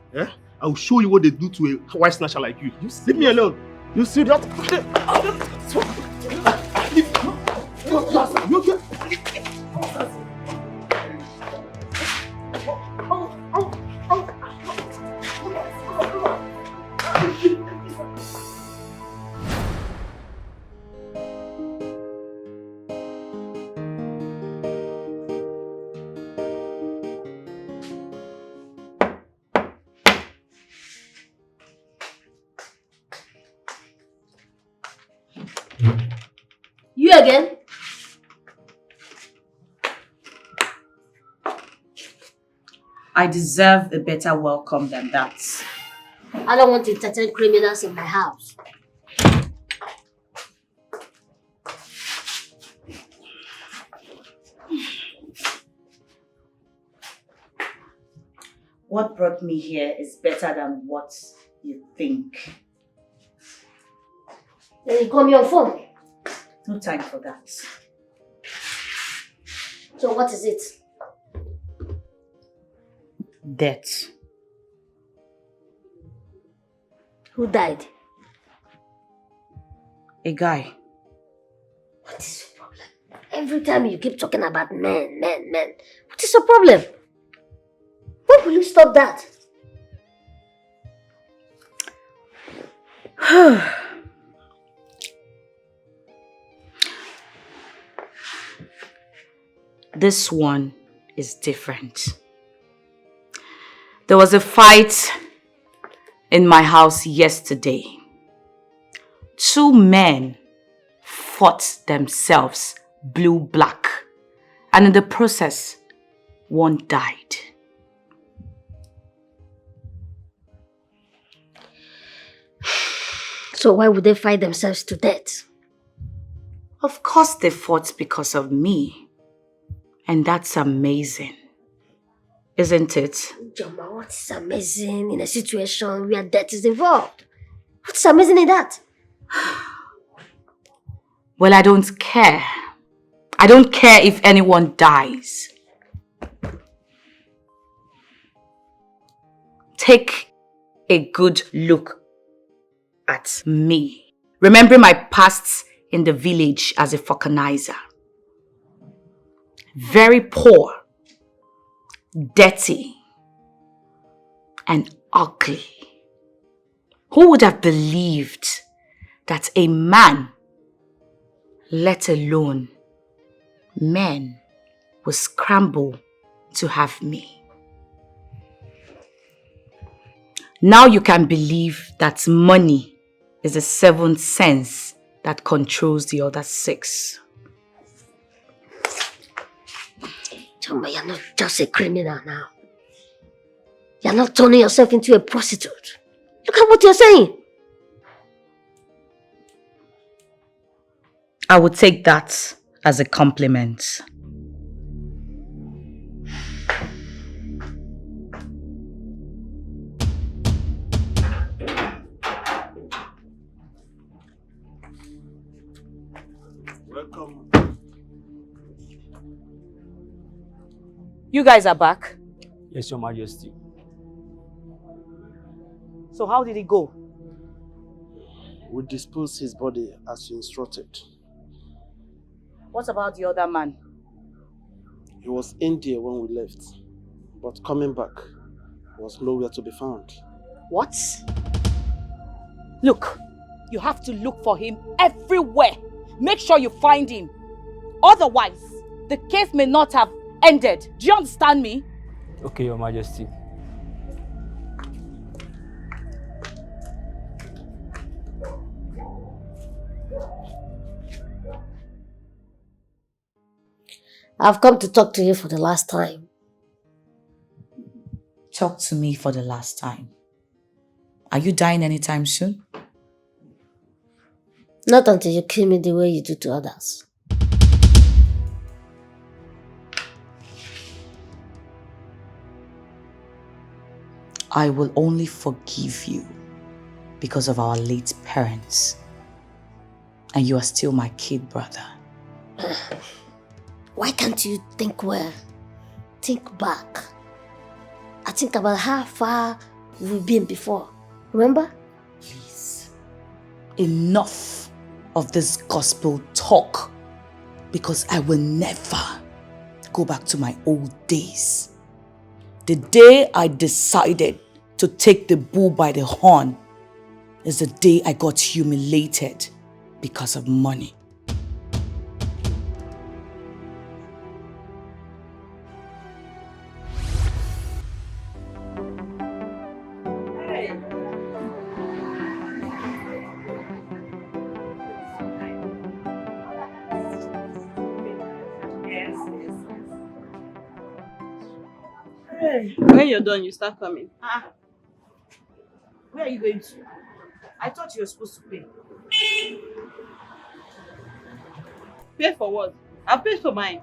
I will show you what they do to a white snatcher like you. Leave me alone. You serious? You okay? You again? I deserve a better welcome than that. I don't want to entertain criminals in my house. What brought me here is better than what you think. Then you call me on phone. No time for that. So what is it? Death. Who died? A guy. What is your problem? Every time you keep talking about men. What is your problem? When will you stop that? This one is different. There was a fight in my house yesterday. 2 men fought themselves blue-black, and in the process, one died. So why would they fight themselves to death? Of course they fought because of me. And that's amazing. Isn't it? Joma, what's amazing in a situation where death is involved? What's amazing in that? Well, I don't care. I don't care if anyone dies. Take a good look at me. Remembering my past in the village as a vulcanizer. Very poor, dirty, and ugly. Who would have believed that a man, let alone men, would scramble to have me? Now you can believe that money is the 7th sense that controls the other 6. Joma, you're not just a criminal now. You're not turning yourself into a prostitute. Look at what you're saying. I would take that as a compliment. Welcome. You guys are back. Yes, Your Majesty. So how did it go? We disposed his body as you instructed. What about the other man? He was in there when we left, but coming back was nowhere to be found. What? Look, you have to look for him everywhere. Make sure you find him. Otherwise, the case may not have ended. Do you understand me? Okay, Your Majesty. I've come to talk to you for the last time. Talk to me for the last time. Are you dying anytime soon? Not until you kill me the way you do to others. I will only forgive you because of our late parents. And you are still my kid brother. Why can't you think well? Think back. I think about how far we've been before. Remember? Please. Enough of this gospel talk. Because I will never go back to my old days. The day I decided to take the bull by the horn is the day I got humiliated because of money. When you're done, you start coming. Where are you going to? I thought you were supposed to pay. Pay for what? I've paid for mine.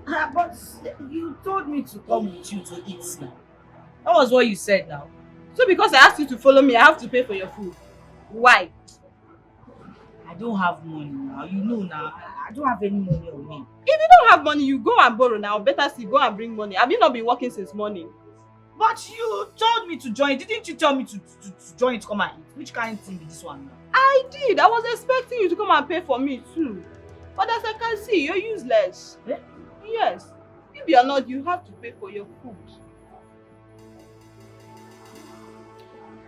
But you told me to come with you to eat now. That was what you said now. So because I asked you to follow me, I have to pay for your food. Why? I don't have money now. You know now. I don't have any money on me. If you don't have money, you go and borrow now. Better still, go and bring money. Have you not been working since morning? But you told me to join. Didn't you tell me to join to come and eat? Which kind of thing is this one now? I did. I was expecting you to come and pay for me too. But as I can see, you're useless. Eh? Yes. If you're not, you have to pay for your food.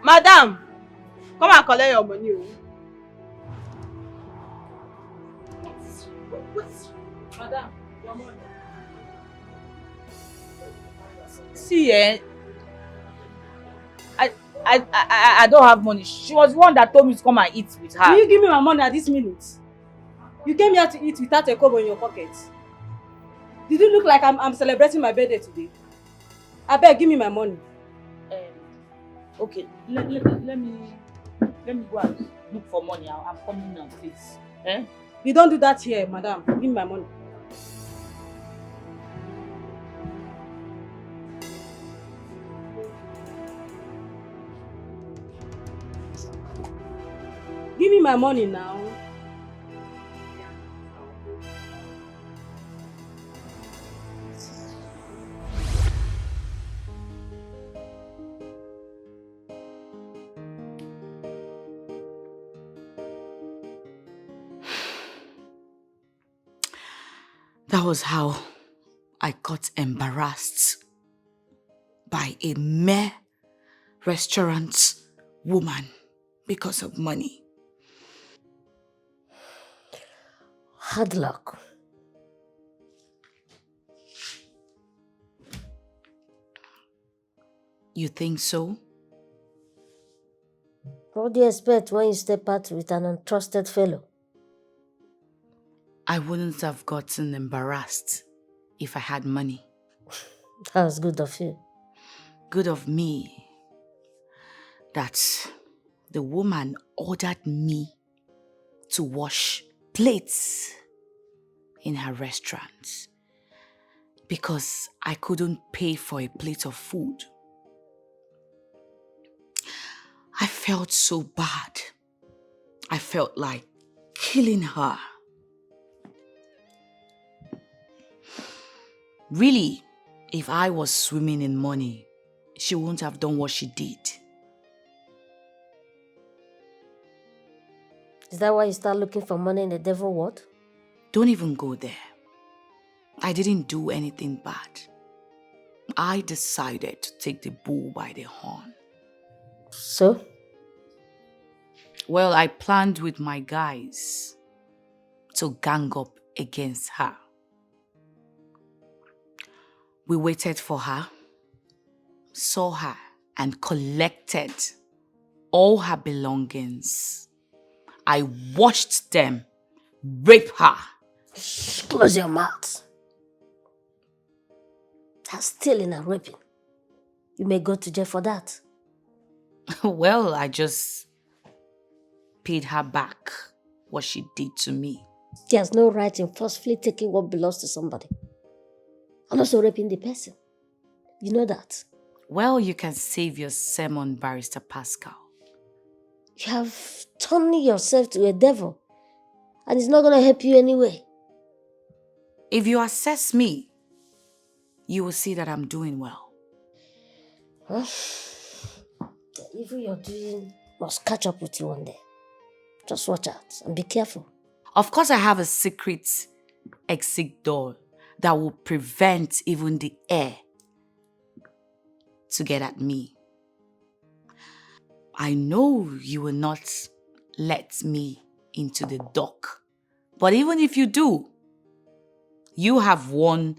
Madam, come and collect your money. Madam, your money. See, I don't have money. She was the one that told me to come and eat with her. Will you give me my money at this minute? You came here to eat without a kobo in your pocket. Did it look like I'm celebrating my birthday today? I beg, give me my money. Okay, let me go and look for money. I'm coming now, please. You don't do that here, madam. Give me my money. Give me my money now. That was how I got embarrassed by a mere restaurant woman because of money. Hard luck. You think so? What do you expect when you step out with an untrusted fellow? I wouldn't have gotten embarrassed if I had money. That was good of you. Good of me that the woman ordered me to wash plates in her restaurant because I couldn't pay for a plate of food. I felt so bad. I felt like killing her. Really, if I was swimming in money, she wouldn't have done what she did. Is that why you start looking for money in the devil world? Don't even go there. I didn't do anything bad. I decided to take the bull by the horn. So? Well, I planned with my guys to gang up against her. We waited for her, saw her, and collected all her belongings. I watched them rape her. Shh, close your mouth. That's stealing and raping. You may go to jail for that. Well, I just paid her back what she did to me. She has no right in forcefully taking what belongs to somebody. And also raping the person. You know that. Well, you can save your sermon, Barrister Pascal. You have turned yourself to a devil. And it's not going to help you anyway. If you assess me, you will see that I'm doing well. Huh? The evil you're doing must catch up with you one day. Just watch out and be careful. Of course, I have a secret exit door that will prevent even the air to get at me. I know you will not let me into the dock. But even if you do, you have won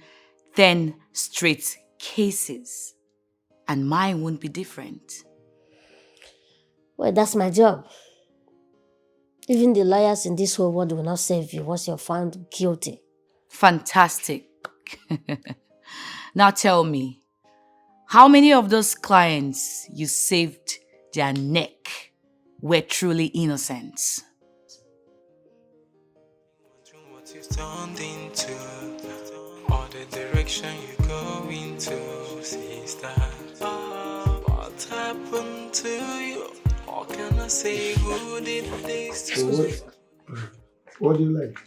10 straight cases. And mine won't be different. Well, that's my job. Even the lawyers in this whole world will not save you once you're found guilty. Fantastic. Now tell me, how many of those clients you saved their neck were truly innocent? What you've turned into, or the direction you go into, sister. What happened to you? How can I say who did this to you? What do you like?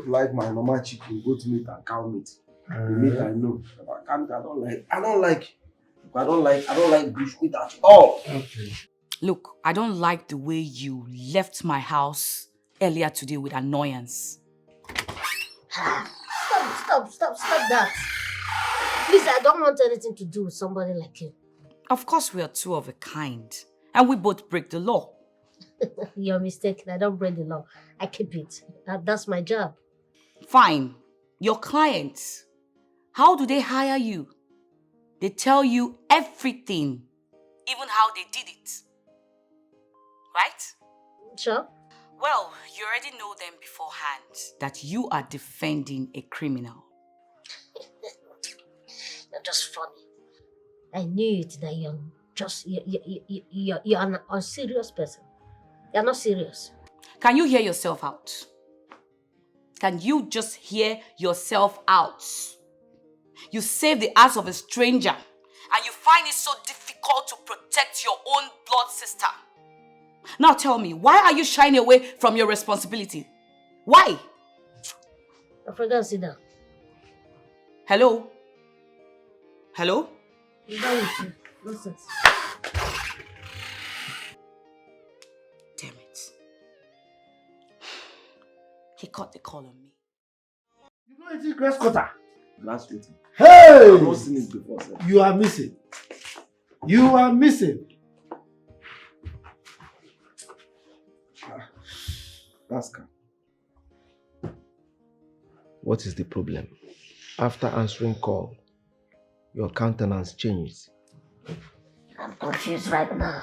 Like my normal chicken, goat meat and cow meat. The meat I know. I don't like. I don't like bush meat at all. Okay. Look, I don't like the way you left my house earlier today with annoyance. Stop that. Please, I don't want anything to do with somebody like you. Of course, we are two of a kind, and we both break the law. You're mistaken. I don't break the law. I keep it. That's my job. Fine. Your clients, how do they hire you? They tell you everything, even how they did it. Right? Sure. Well, you already know them beforehand that you are defending a criminal. You're just funny. I knew it that you're an unserious person. You're not serious. Can you hear yourself out? Can you just hear yourself out? You save the ass of a stranger and you find it so difficult to protect your own blood sister. Now tell me, why are you shying away from your responsibility? Why? I forgot to sit down. Hello? Hello? I'm done with you. Nonsense. Damn it. He caught the call on me. You know it's grass cutter. Grass cutter. Hey! I've not seen it before, sir. You are missing. You are missing. Pascal. What is the problem? After answering call, your countenance changes. I'm confused right now.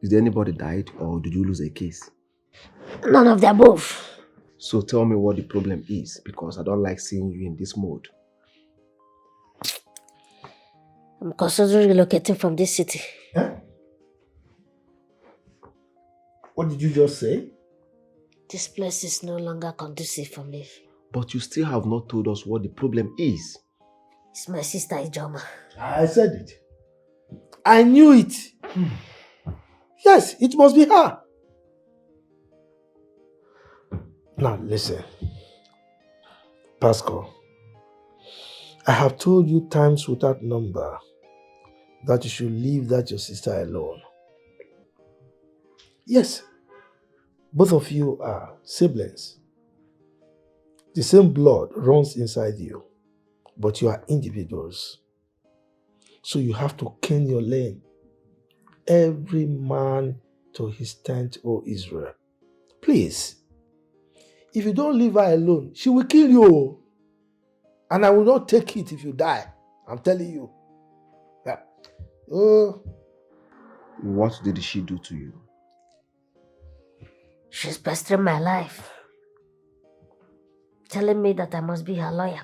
Is there anybody died or did you lose a case? None of the above. So tell me what the problem is, because I don't like seeing you in this mode. I'm considering relocating from this city. Huh? What did you just say? This place is no longer conducive for me. But you still have not told us what the problem is. It's my sister Ijoma. I said it. I knew it. Yes, it must be her. Now listen. Pascal, I have told you times without number that you should leave that your sister alone. Yes, both of you are siblings. The same blood runs inside you, but you are individuals. So you have to ken your lane. Every man to his tent, O Israel. Please, if you don't leave her alone, she will kill you. And I will not take it if you die. I'm telling you. Yeah. Oh. What did she do to you? She's pestering my life. Telling me that I must be her lawyer.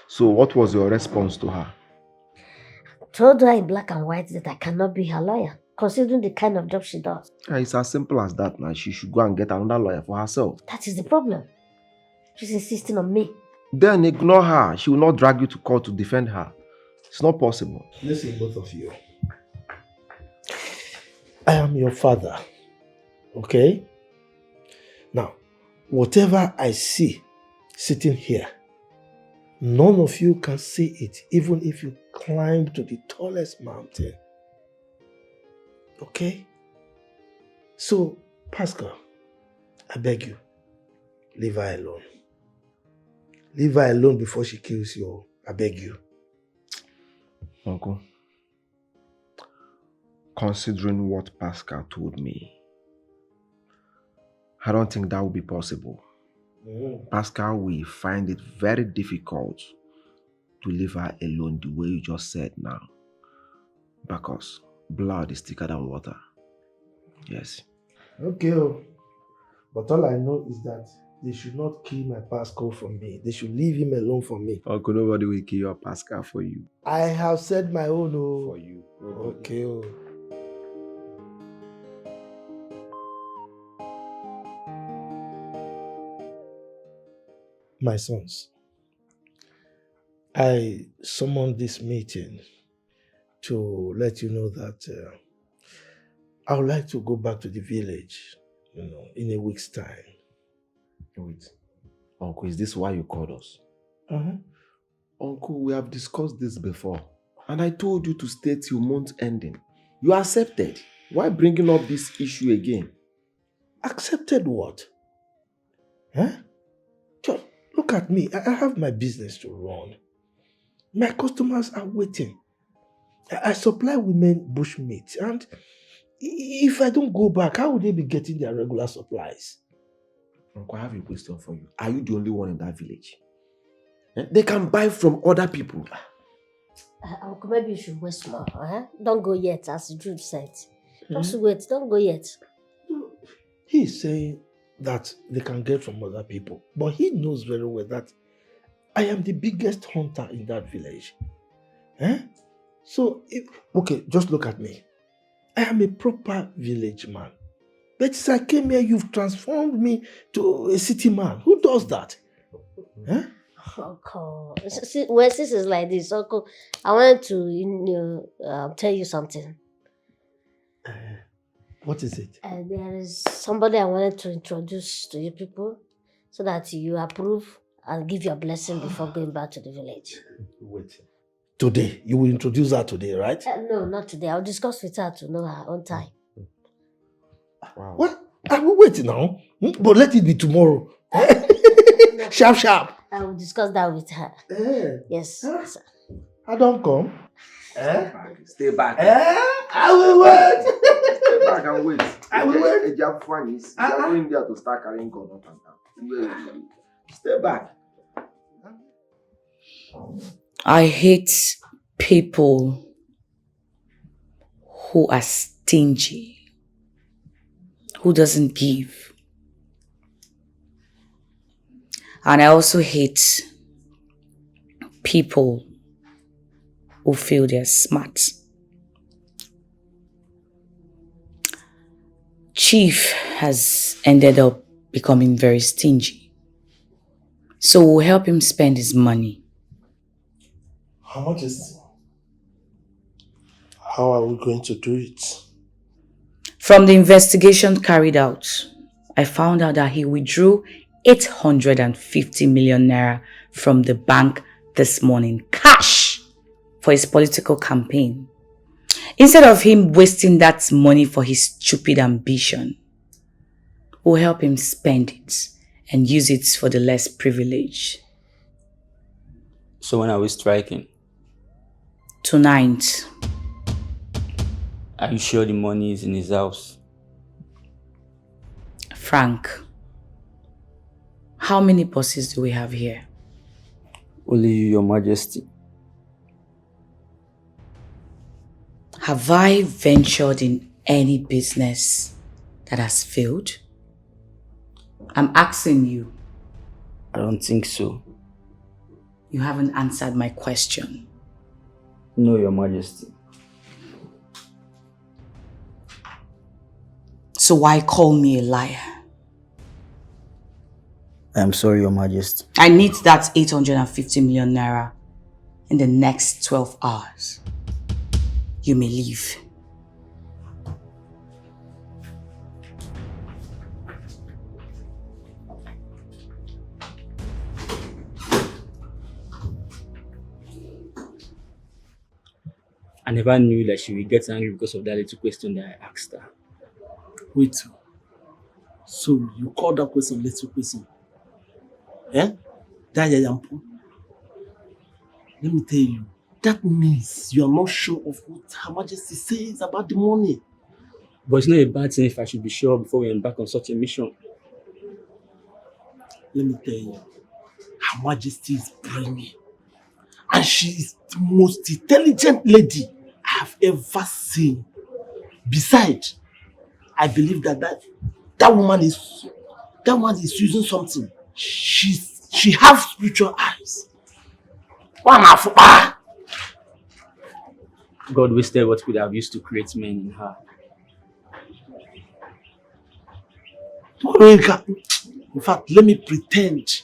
So what was your response to her? I told her in black and white that I cannot be her lawyer, considering the kind of job she does. It's as simple as that now. She should go and get another lawyer for herself. That is the problem. She's insisting on me. Then ignore her. She will not drag you to court to defend her. It's not possible. Listen, both of you. I am your father. Okay? Now, whatever I see sitting here, none of you can see it, even if you climb to the tallest mountain. Okay? So, Pascal, I beg you, leave her alone. Leave her alone before she kills you. I beg you. Uncle, considering what Pascal told me, I don't think that would be possible. Pascal will find it very difficult to leave her alone the way you just said now. Because blood is thicker than water. Yes. Okay. But all I know is that they should not kill my Pascal from me. They should leave him alone for me. Uncle, nobody will kill your Pascal for you. I have said my own. For you. Okay. My sons, I summoned this meeting to let you know that I would like to go back to the village, in a week's time. Wait. Uncle, is this why you called us? Uncle, we have discussed this before. And I told you to stay till month ending. You accepted. Why bringing up this issue again? Accepted what? Just look at me. I have my business to run. My customers are waiting. I supply women bushmeat, and if I don't go back, how would they be getting their regular supplies? Uncle, I have a question for you. Are you the only one in that village? They can buy from other people. Uncle, maybe you should wait small. Don't go yet, as Jude said. Just wait, don't go yet. He's saying that they can get from other people, but he knows very well that I am the biggest hunter in that village. So, just look at me. I am a proper village man. But since I came here, you've transformed me to a city man. Who does that? Uncle, when this is like this, Uncle, I wanted to tell you something. What is it? There is somebody I wanted to introduce to you people so that you approve and give your blessing before going back to the village. Wait. Today? You will introduce her today, right? No, not today. I'll discuss with her to know her own time. Wow. What? I will wait now. But let it be tomorrow. Sharp. I will discuss that with her. Yes. Sir. I don't come. Stay back. I will wait. Stay back and wait. I will wait. You're going there to start carrying gun up and down. Stay back. I hate people who are stingy, who doesn't give. And I also hate people who feel they're smart. Chief has ended up becoming very stingy. So we'll help him spend his money. How much is it? How are we going to do it? From the investigation carried out, I found out that he withdrew 850 million naira from the bank this morning, cash, for his political campaign. Instead of him wasting that money for his stupid ambition, we'll help him spend it and use it for the less privileged. So when are we striking? Tonight. Are you sure the money is in his house? Frank, how many bosses do we have here? Only you, Your Majesty. Have I ventured in any business that has failed? I'm asking you. I don't think so. You haven't answered my question. No, Your Majesty. So why call me a liar? I'm sorry, Your Majesty. I need that 850 million naira in the next 12 hours. You may leave. I never knew that she would get angry because of that little question that I asked her. Wait. So you call that question little question? That yampo. Let me tell you, that means you are not sure of what Her Majesty says about the money. But it's not a bad thing if I should be sure before we embark on such a mission. Let me tell you, Her Majesty is brilliant. And she is the most intelligent lady I have ever seen. Besides, I believe that woman is using something. She has spiritual eyes. God wasted what could have used to create men in her. In fact, let me pretend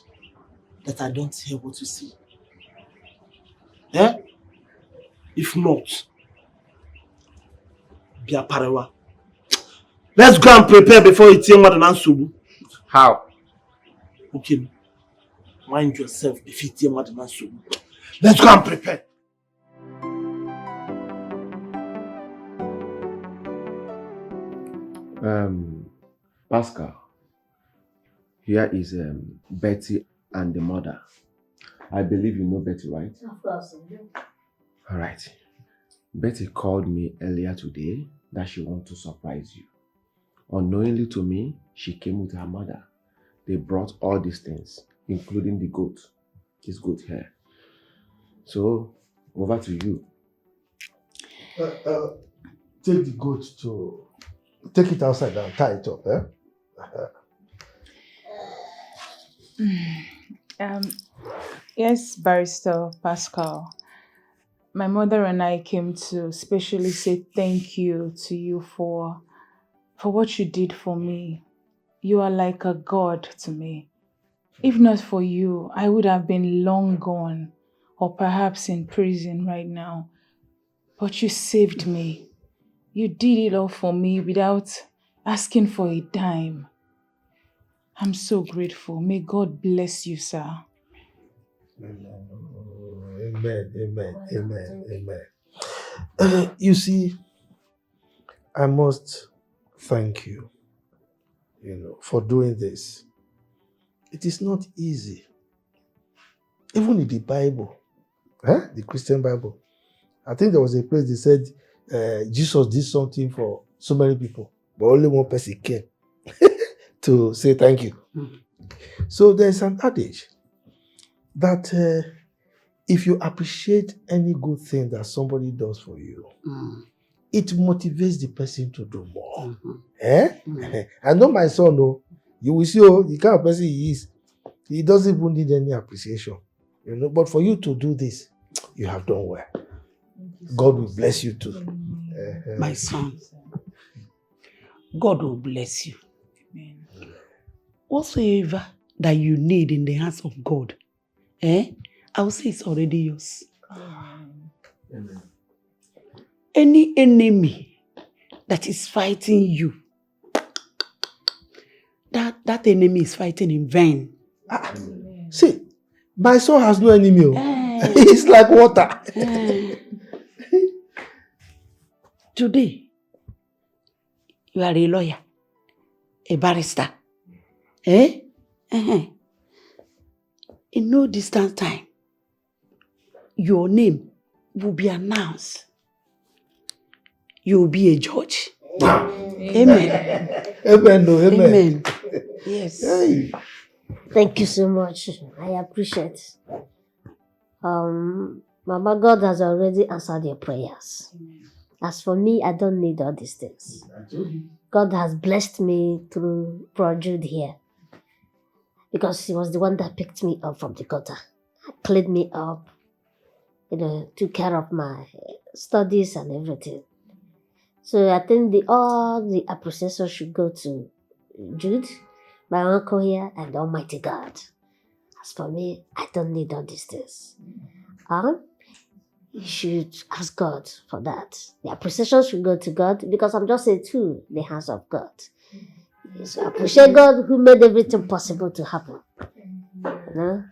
that I don't hear what you say. Eh? If not, be a parawa. Let's go and prepare before you tell Madam Ansubu. How? Okay. Mind yourself before you tell Madam Ansubu. Let's go and prepare. Pascal, here is Betty and the mother. I believe you know Betty, right? Of course. All right. Betty called me earlier today that she wants to surprise you. Unknowingly to me, she came with her mother. They brought all these things, including the goat, this goat here. So, over to you. Take the goat take it outside and tie it up, Yes, Barrister Pascal. My mother and I came to specially say thank you to you for what you did for me. You are like a god to me. If not for you, I would have been long gone or perhaps in prison right now. But you saved me. You did it all for me without asking for a dime. I'm so grateful. May God bless you, sir. Amen. You see, I must thank you, for doing this. It is not easy. Even in the Bible, the Christian Bible, I think there was a place they said Jesus did something for so many people, but only one person came to say thank you. So there's an adage that if you appreciate any good thing that somebody does for you, it motivates the person to do more. I know my son, you will see the kind of person he is. He doesn't even need any appreciation. But for you to do this, you have done well. God will bless you too. My son, God will bless you. Whatsoever that you need in the hands of God, I will say it's already yours. Amen. Any enemy that is fighting you, that enemy is fighting in vain. See, my son has no enemy. It's like water. Today, you are a lawyer, a barrister. In no distant time, your name will be announced. You will be a judge. Amen. Amen. Yes. Hey. Thank you so much. I appreciate it. Mama, God has already answered your prayers. As for me, I don't need all these things. God has blessed me through Bro Jude here, because he was the one that picked me up from the gutter, cleaned me up, took care of my studies and everything. So I think all the appreciation should go to Jude, my uncle here, and Almighty God. As for me, I don't need all these things. You should ask God for that. The appreciation should go to God, because I'm just a tool in the hands of God. So I appreciate God who made everything possible to happen.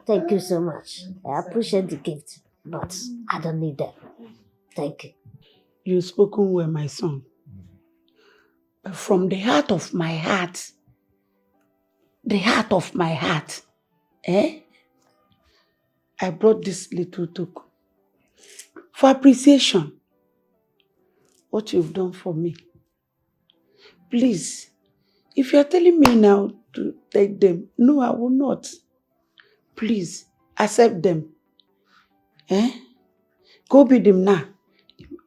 Thank you so much. I appreciate the gift, but I don't need them. Thank you. You've spoken well, my son. But from the heart of my heart, I brought this little token for appreciation. What you've done for me. Please, if you're telling me now to take them, no, I will not. Please, accept them. Go be them now.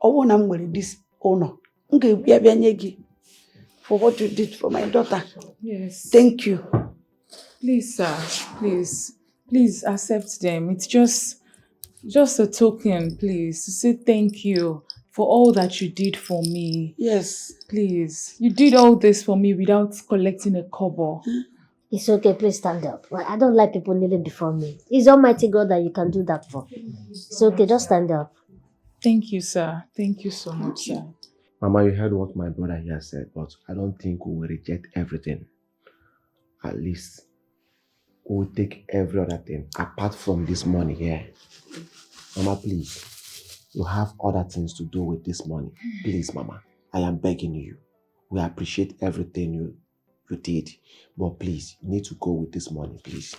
I want to with this honor. For what you did for my daughter. Yes. Thank you. Please, sir. Please accept them. It's just a token, please, to say thank you for all that you did for me. Yes. Please. You did all this for me without collecting a kobo. It's okay, please stand up. I don't like people kneeling before me. It's Almighty God that you can do that for. It's okay, just stand up. Thank you, sir. Thank you so much, sir. Mama, you heard what my brother here said, but I don't think we will reject everything. At least we will take every other thing apart from this money here. Mama, please. You have other things to do with this money. Please, Mama. I am begging you. We appreciate everything you did. But please, you need to go with this money, please.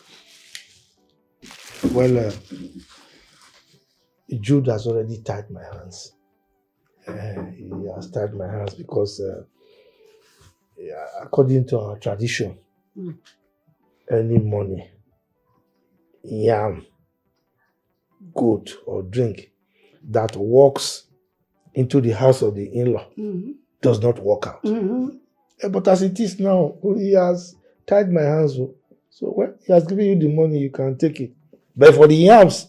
Well, Jude has already tied my hands. He has tied my hands because according to our tradition, any money, yam, goat or drink that walks into the house of the in-law does not walk out. But as it is now, he has tied my hands. So when he has given you the money, you can take it. But for the yams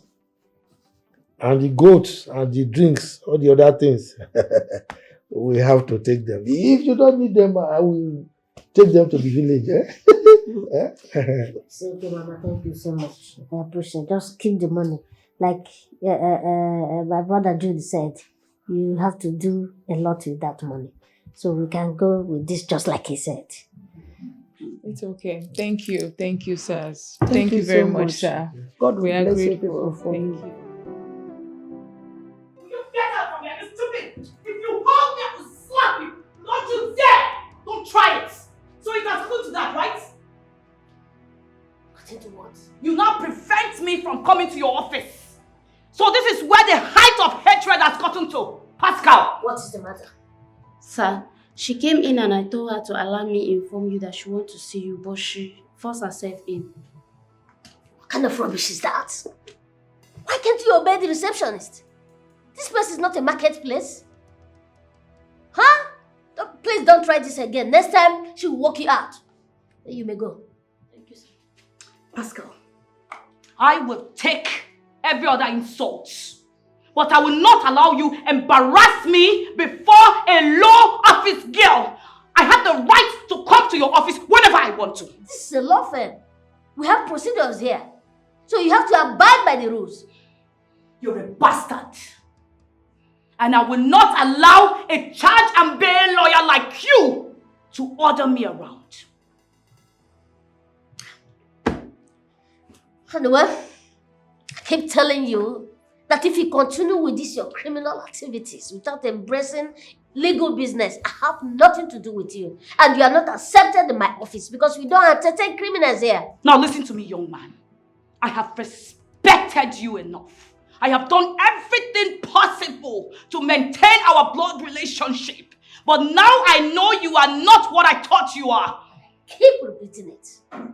and the goats and the drinks, all the other things, we have to take them. If you don't need them, I will take them to the village. It's okay, Mama. Thank you so much. I appreciate it. Just keep the money. Like my brother Jude said, you have to do a lot with that money. So we can go with this just like he said. It's okay. Thank you. Thank you, sirs. Thank Thank you you very so much, much. sir. God we are bless you grateful. people for Thank me. you. You get out from here, it's stupid. If you hold me, I will slap you. Don't you dare! Don't try it. So it has come to that, right? Continue what? You now prevent me from coming to your office. So this is where the height of hatred has gotten to. Pascal! What is the matter? Sir, she came in and I told her to allow me inform you that she wants to see you, but she forced herself in. What kind of rubbish is that? Why can't you obey the receptionist? This place is not a marketplace. Huh? Please don't try this again. Next time, she will walk you out. Then you may go. Thank you, sir. Pascal, I will take every other insult, but I will not allow you embarrass me before a low office girl. I have the right to come to your office whenever I want to. This is a law firm. We have procedures here. So you have to abide by the rules. You're a bastard. And I will not allow a charge and bail lawyer like you to order me around. Anyway, I keep telling you that if you continue with this your criminal activities without embracing legal business, I have nothing to do with you. And you are not accepted in my office because we don't entertain criminals here. Now listen to me, young man. I have respected you enough. I have done everything possible to maintain our blood relationship. But now I know you are not what I thought you are. Keep repeating it.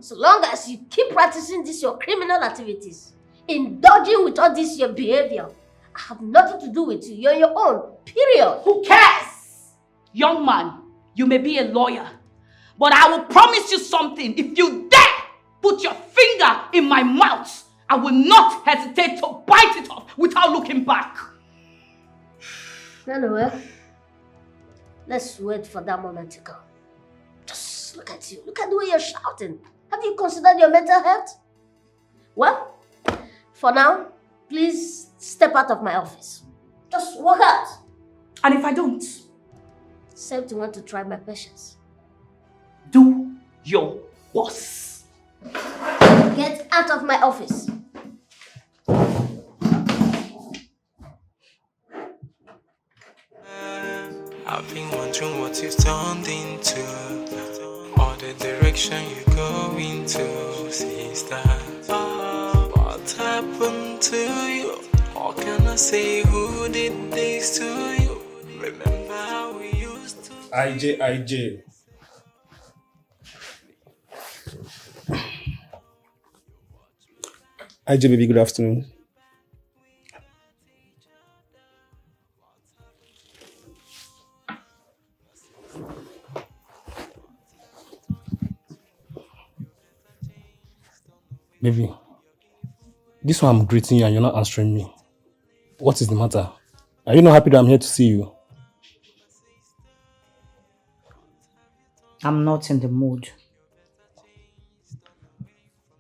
So long as you keep practicing this your criminal activities, indulging with all this your behavior, I have nothing to do with you. You're your own. Period. Who cares? Young man, you may be a lawyer, but I will promise you something. If you dare put your finger in my mouth, I will not hesitate to bite it off without looking back. Anyway, let's wait for that moment to come. Just look at you. Look at the way you're shouting. Have you considered your mental health? Well, for now, please step out of my office. Just walk out. And if I don't? Same to want to try my patience. Do your worst. Get out of my office. I've been wondering what you've turned into, or the direction you go into, sister. But What happened to you? How can I say who did this to you? Remember how we used to. IJ. IJ, baby, good afternoon. Baby, this one I'm greeting you and you're not answering me. What is the matter? Are you not happy that I'm here to see you? I'm not in the mood.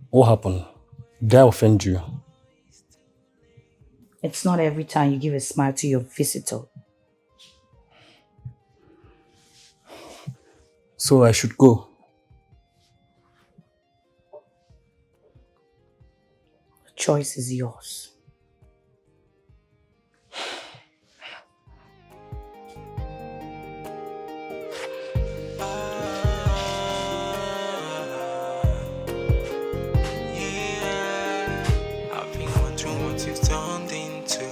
What happened? Did I offend you? It's not every time you give a smile to your visitor. So I should go. The choice is yours. I've been wondering what you've turned into,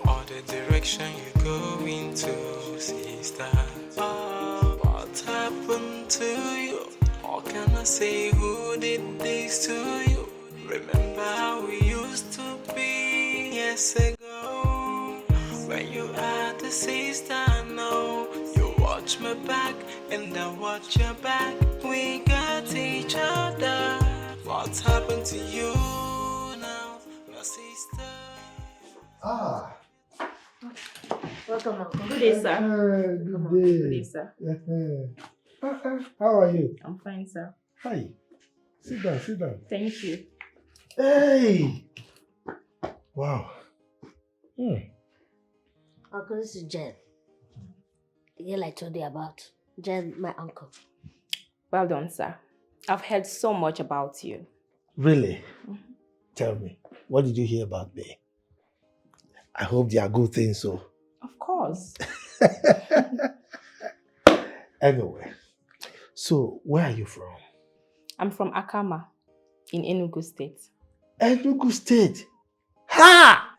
or the direction you go into, sister. What happened to you? How can I say who did this to you? Remember how we used to be years ago, when you had a sister. Now you watch my back and I watch your back. We got each other. What's happened to you now, my sister? Ah. Welcome, Uncle. Good day, sir. Good day. Good day, sir. How are you? I'm fine, sir. Hi. Sit down, sit down. Thank you. Hey! Wow. Uncle, this is Jen. The girl I told you about. Jen, my uncle. Well done, sir. I've heard so much about you. Really? Tell me, what did you hear about me? I hope they are good things, so. Of course. Anyway, so where are you from? I'm from Akama in Enugu State. Enugu State? Ha!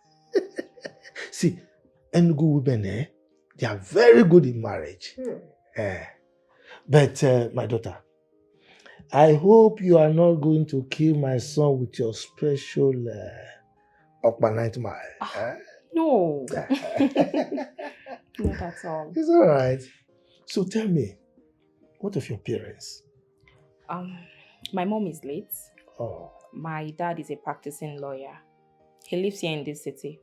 See, Enugu women, they are very good in marriage. But my daughter, I hope you are not going to kill my son with your special night mile. No. Not at all. It's all right. So tell me, what of your parents? My mom is late. Oh. My dad is a practicing lawyer. He lives here in this city.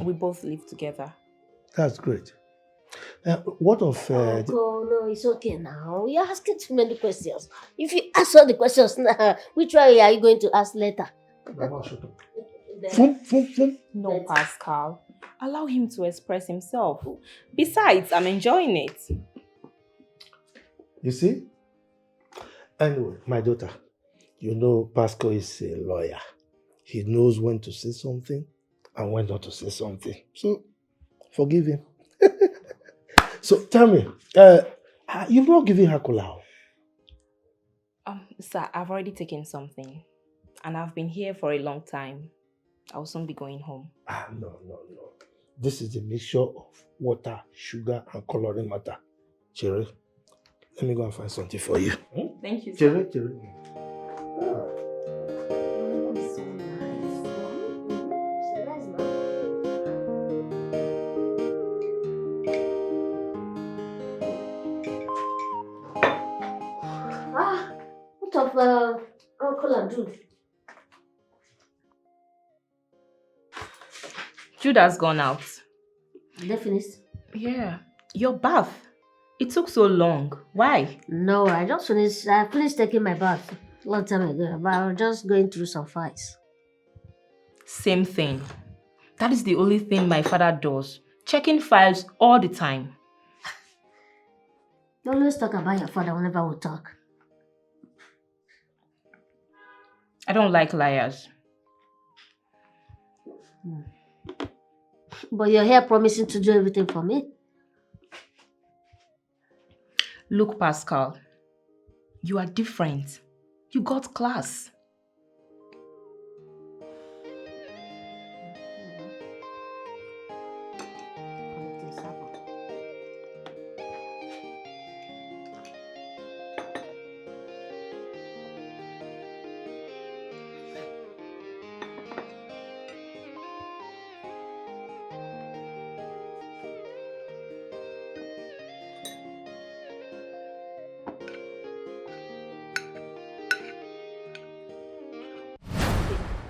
We both live together. That's great. What of... Uncle, no, it's okay now. You're asking too many questions. If you ask all the questions now, which one are you going to ask later? No, Pascal. Allow him to express himself. Besides, I'm enjoying it. You see? Anyway, my daughter, you know Pascal is a lawyer. He knows when to say something and when not to say something. So, forgive him. So, tell me, you've not given her cola? Sir, I've already taken something. And I've been here for a long time. I'll soon be going home. No. This is a mixture of water, sugar, and coloring matter. Cherry, let me go and find something for you. Thank you, sir. Cherry. What of Uncle and Jude? Jude has gone out. They finished? Yeah. Your bath. It took so long. Why? No, I just finished. I finished taking my bath a long time ago, but I was just going through some files. Same thing. That is the only thing my father does. Checking files all the time. You always talk about your father whenever we talk. I don't like liars. But you're here promising to do everything for me. Look, Pascal, you are different. You got class.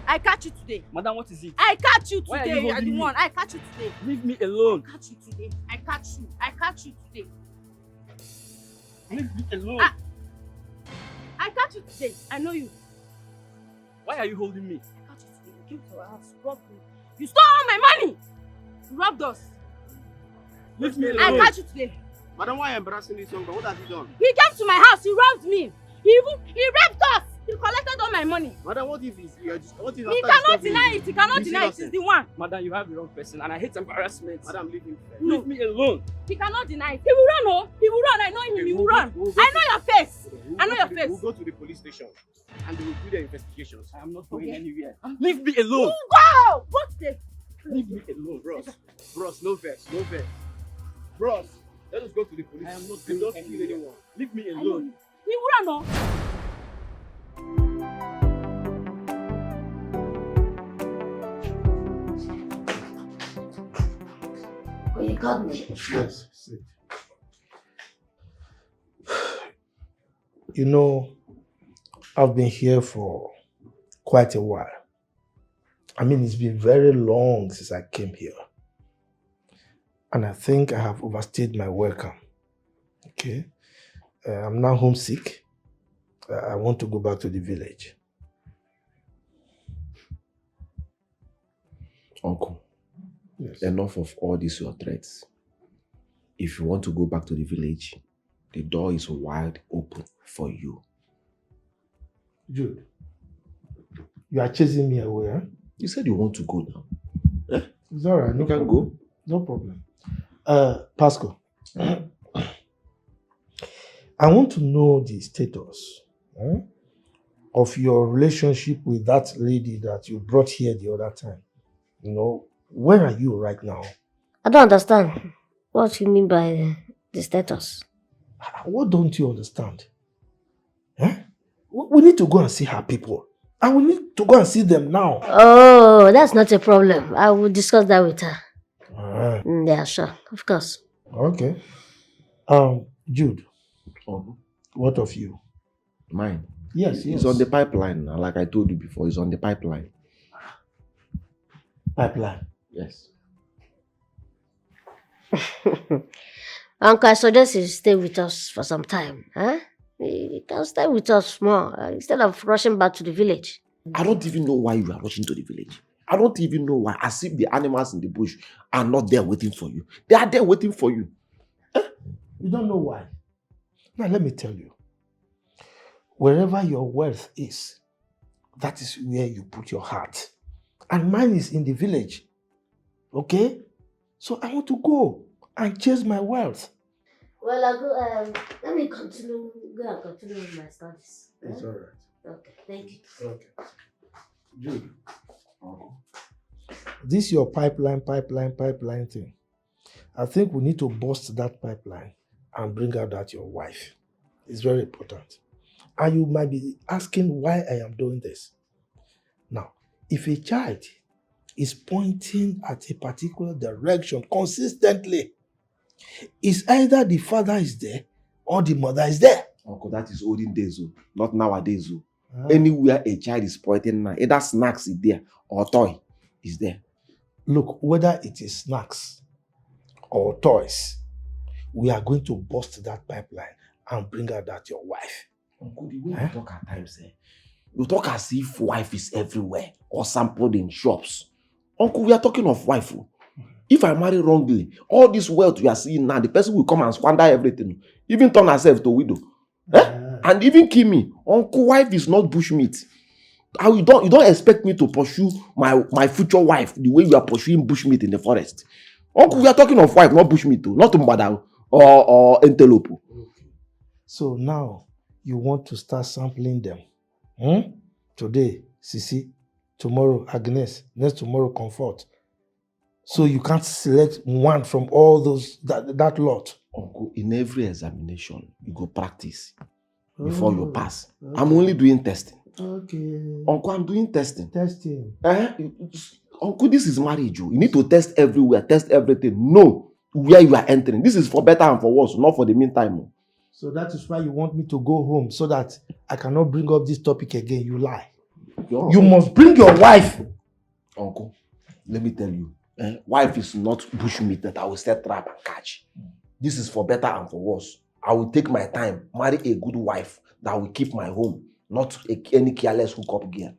I catch you today. Madam, what is it? I catch you Why are today. you You are holding the me? one. I catch you today. Leave me alone. I catch you today. I catch you. I catch you today. Leave me alone. I catch you today. I know you. Why are you holding me? I catch you today. You came to our house. You robbed me. You stole all my money. You robbed us. Leave me alone. I catch you today. Madam, why are you embarrassing this young boy? What has he done? He came to my house. He robbed me. He raped us. He collected all my money. Madam, what if he's what if He cannot deny it. He cannot deny it. He's the one. Madam, you have the wrong person and I hate embarrassment. Madam, leave him. Leave me alone. He cannot deny it. He will run, oh. He will run. I know him. He will run. I know your face. I know your face. We'll go to the police station and they will do their investigations. I am not going anywhere. Leave me alone. Go! Go today. Leave me alone, bros. Bros, no vex, no vex. Bros, let us go to the police. I am not They going don't kill anyone. Leave me I know alone. him. He will run, oh. Oh, you got me. Yes, sit. You know, I've been here for quite a while. I mean, it's been very long since I came here. And I think I have overstayed my welcome. Okay? I'm now homesick. I want to go back to the village. Uncle, Yes. enough of all these your threats. If you want to go back to the village, the door is wide open for you. Jude, you are chasing me away, huh? You said you want to go now. It's all right. You can go. No problem. Pascal, I want to know the status of your relationship with that lady that you brought here the other time. You know, where are you right now? I don't understand what you mean by the status. What don't you understand? We need to go and see her people. And we need to go and see them now. Oh, that's not a problem. I will discuss that with her. Yeah, sure. Of course. Okay. Jude. What of you? Mine? Yes, It's on the pipeline. Like I told you before, it's on the pipeline. Pipeline? Yes. Uncle, I suggest you stay with us for some time. Huh? You can stay with us more instead of rushing back to the village. I don't even know why you are rushing to the village. I don't even know why. As if the animals in the bush are not there waiting for you. They are there waiting for you. You don't know why. Now let me tell you. Wherever your wealth is, that is where you put your heart. And mine is in the village. Okay? So I want to go and chase my wealth. Well, I'll go. Let me go and continue with my studies. It's all right. Okay, thank you. Okay. Jude. This your pipeline thing. I think we need to bust that pipeline and bring out that your wife. It's very important. And you might be asking why I am doing this. Now, if a child is pointing at a particular direction consistently, it's either the father is there or the mother is there. Uncle, that is olden days, not nowadays. Anywhere a child is pointing now, either snacks is there or toy is there. Look, whether it is snacks or toys, we are going to bust that pipeline and bring out that your wife. Uncle, the way you talk at times, you talk as if wife is everywhere or sampled in shops. Uncle, we are talking of wife. If I marry wrongly, all this wealth you are seeing now, the person will come and squander everything, even turn herself to widow. And even kill me. Uncle, wife is not bushmeat. You don't expect me to pursue my future wife the way you are pursuing bushmeat in the forest. Uncle, we are talking of wife, not bushmeat, not mbada or antelope. So now you want to start sampling them. Today, Sisi, tomorrow, Agnes, next tomorrow, Comfort. So you can't select one from all those, that lot. Uncle, in every examination, you go practice before you pass. Okay. I'm only doing testing. Okay. Uncle, I'm doing testing. Testing. Uncle, this is marriage. You need to test everywhere, test everything. Know where you are entering. This is for better and for worse, not for the meantime. So that is why you want me to go home so that I cannot bring up this topic again. You lie. You must bring your wife. Uncle, let me tell you, wife is not bushmeat that I will set trap and catch. This is for better and for worse. I will take my time, marry a good wife that will keep my home, not any careless hookup gear.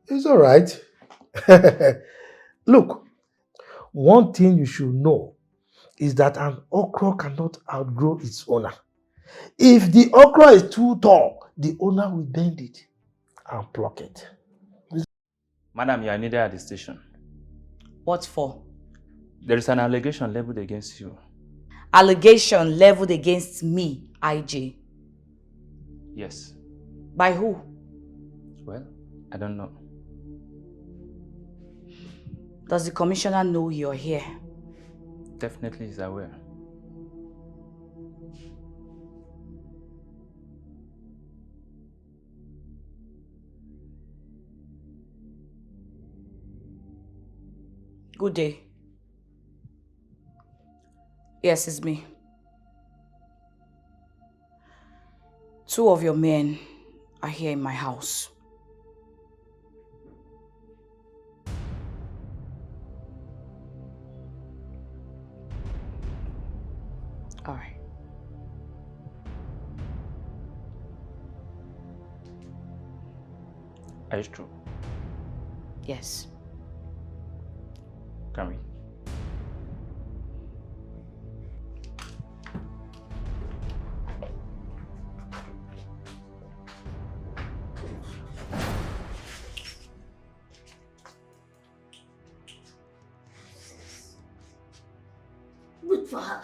It's all right. Look, one thing you should know is that an okra cannot outgrow its owner. If the okra is too tall, the owner will bend it and pluck it. Madam, you are needed at the station. What for? There is an allegation leveled against you. Allegation leveled against me, IJ. Yes. By who? Well, I don't know. Does the commissioner know you're here? Definitely is aware. Good day. Yes, it's me. 2 of your men are here in my house. All right. Are you true? Yes. Can we? Good for her.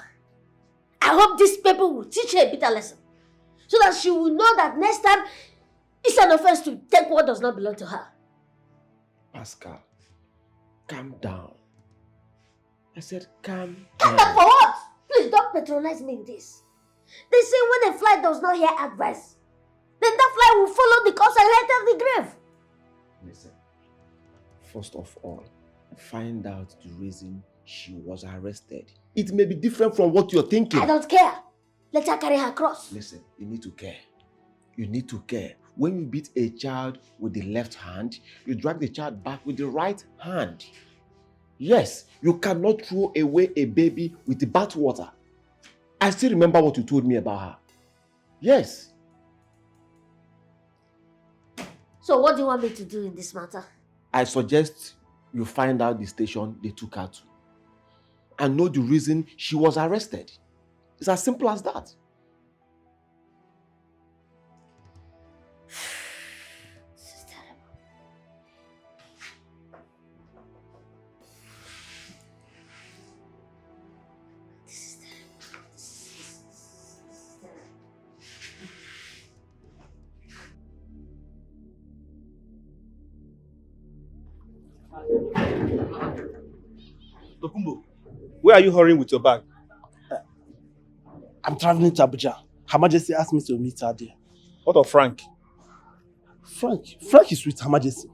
I hope these people will teach her a bitter lesson, so that she will know that next time it's an offense to take what does not belong to her. Pascal, calm down. I said calm Calm down for what? Please don't patronize me in this. They say when a fly does not hear advice, then that fly will follow the cause and enter the grave. Listen, first of all, find out the reason she was arrested. It may be different from what you're thinking. I don't care. Let her carry her cross. Listen, you need to care. You need to care. When you beat a child with the left hand, you drag the child back with the right hand. Yes, you cannot throw away a baby with the bathwater. I still remember what you told me about her. Yes. So what do you want me to do in this matter? I suggest you find out the station they took her to and know the reason she was arrested. It's as simple as that. Tokumbo, where are you hurrying with your bag? I'm traveling to Abuja. Her Majesty asked me to meet her there. What of Frank? Frank is with Her Majesty.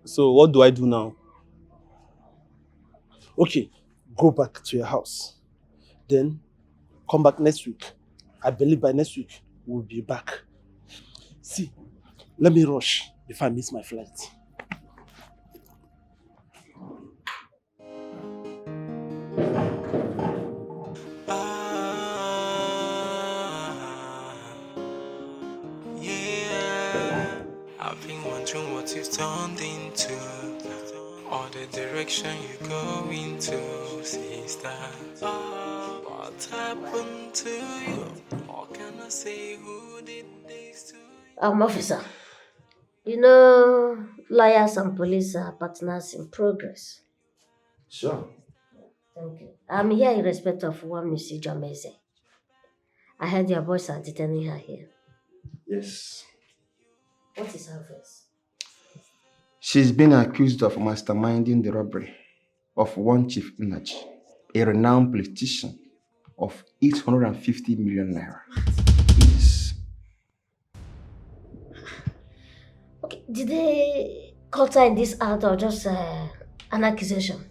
So what do I do now? Okay, go back to your house. Then come back next week. I believe by next week we'll be back. See, let me rush before I miss my flight. Yeah, I've been wondering what you've turned into, or the direction you go into, sister. What happened to you? What can I say? Who did this to you? Officer, you know, lawyers and police are partners in progress. Sure. Thank you. I'm here in respect of one Miss Jamese. I heard your boys are detaining her here. Yes. What is her offense? She's been accused of masterminding the robbery of one Chief Inachi, a renowned politician, of 850 million naira. Yes. Okay, did they caught her in this act or just an accusation?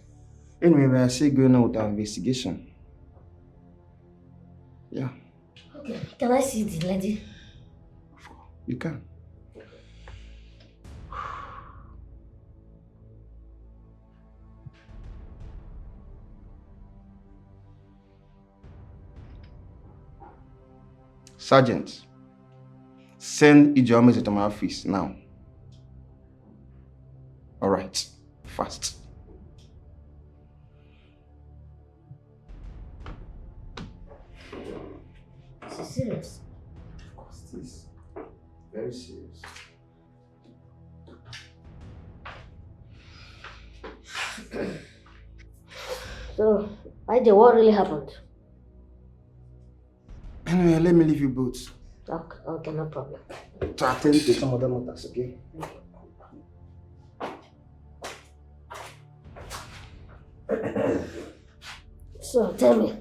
Anyway, we are still going on with our investigation. Yeah, Okay, can I see the lady? you can. Sergeant, send Ijeoma to my office now. Alright, fast. Is it serious? Of course it is. Very serious. So, what really happened? Anyway, let me leave you both Okay, no problem. to attend to some other matters, okay? So, tell me,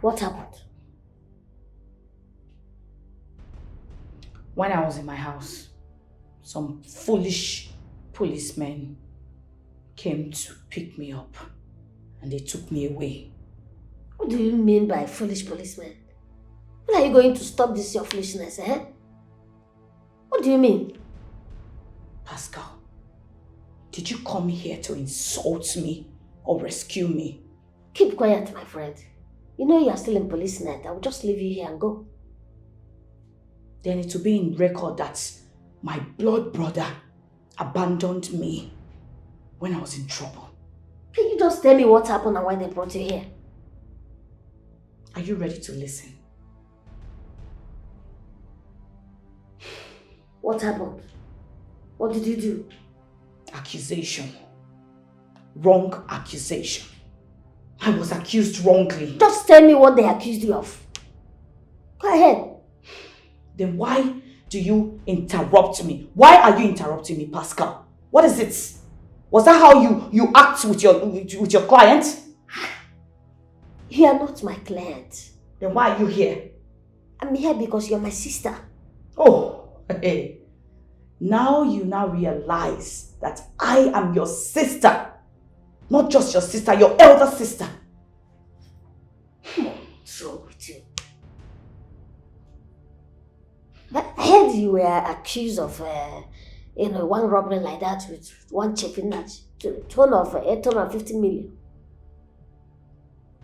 what happened? When I was in my house, some foolish policemen came to pick me up and they took me away. What do you mean by foolish policemen? When are you going to stop this your foolishness, eh? What do you mean? Pascal, did you come here to insult me or rescue me? Keep quiet, my friend. You know you are still in police net. I will just leave you here and go. Then it will be in record that my blood brother abandoned me when I was in trouble. Can you just tell me what happened and why they brought you here? Are you ready to listen? What happened? What did you do? Accusation. Wrong accusation. I was accused wrongly. Just tell me what they accused you of. Go ahead. Then why do you interrupt me? Why are you interrupting me, Pascal? What is it? Was that how you act with your client? You are not my client. Then why are you here? I'm here because you're my sister. Oh, hey. Now you realize that I am your sister. Not just your sister, your elder sister. What's wrong with you? I heard you were accused of, one robbery like that with one chipping that to the tune of 850 million.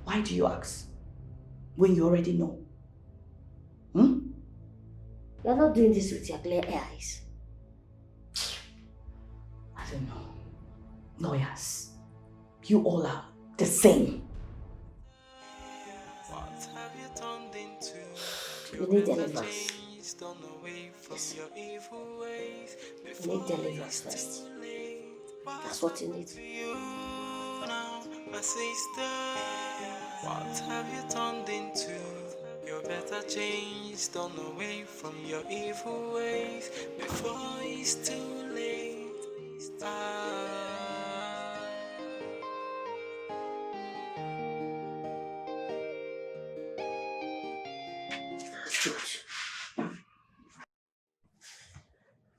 Why do you ask? When you already know. You're not doing this with your clear eyes. I don't know. Lawyers. You all are the same. You need deliverance. Yes. You need deliverance first. That's what you need. My sister, what have you turned into? You're better changed, turn away from your evil ways before it's too late.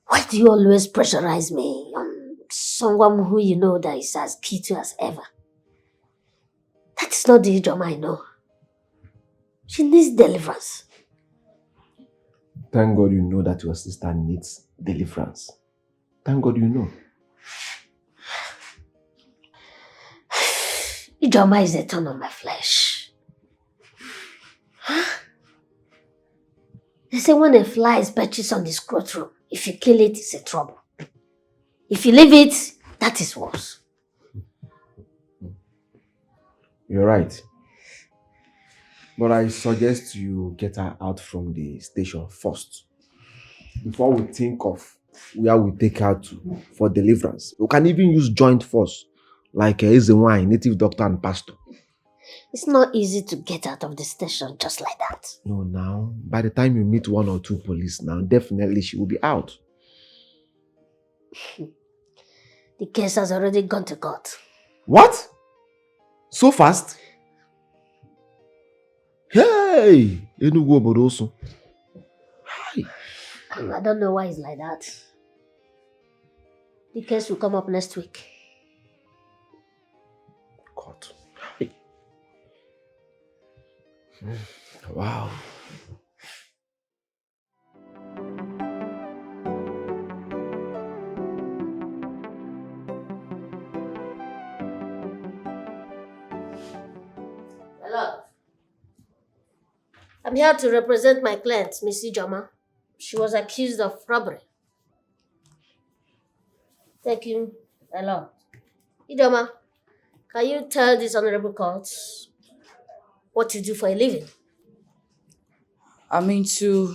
Why do you always pressurize me on someone who you know that is as cute as ever? That is not the Ijeoma I know. She needs deliverance. Thank God you know that your sister needs deliverance. Thank God you know. Ijeoma is a thorn on my flesh. They say when a fly is perches on this courtroom, if you kill it, it's a trouble. If you leave it, that is worse. You're right. But I suggest you get her out from the station first. Before we think of where we take her to for deliverance. We can even use joint force, like Ezewine, native doctor and pastor. It's not easy to get out of the station just like that. No, now, by the time you meet one or two police now, definitely she will be out. The case has already gone to court. What? So fast? Hey! Enugu obodo also. Hi. I don't know why it's like that. The case will come up next week. God. Hey. Wow. Hello. I'm here to represent my client, Miss Ijoma. She was accused of robbery. Thank you a lot. Ijoma, can you tell this honorable court what you do for a living? I'm into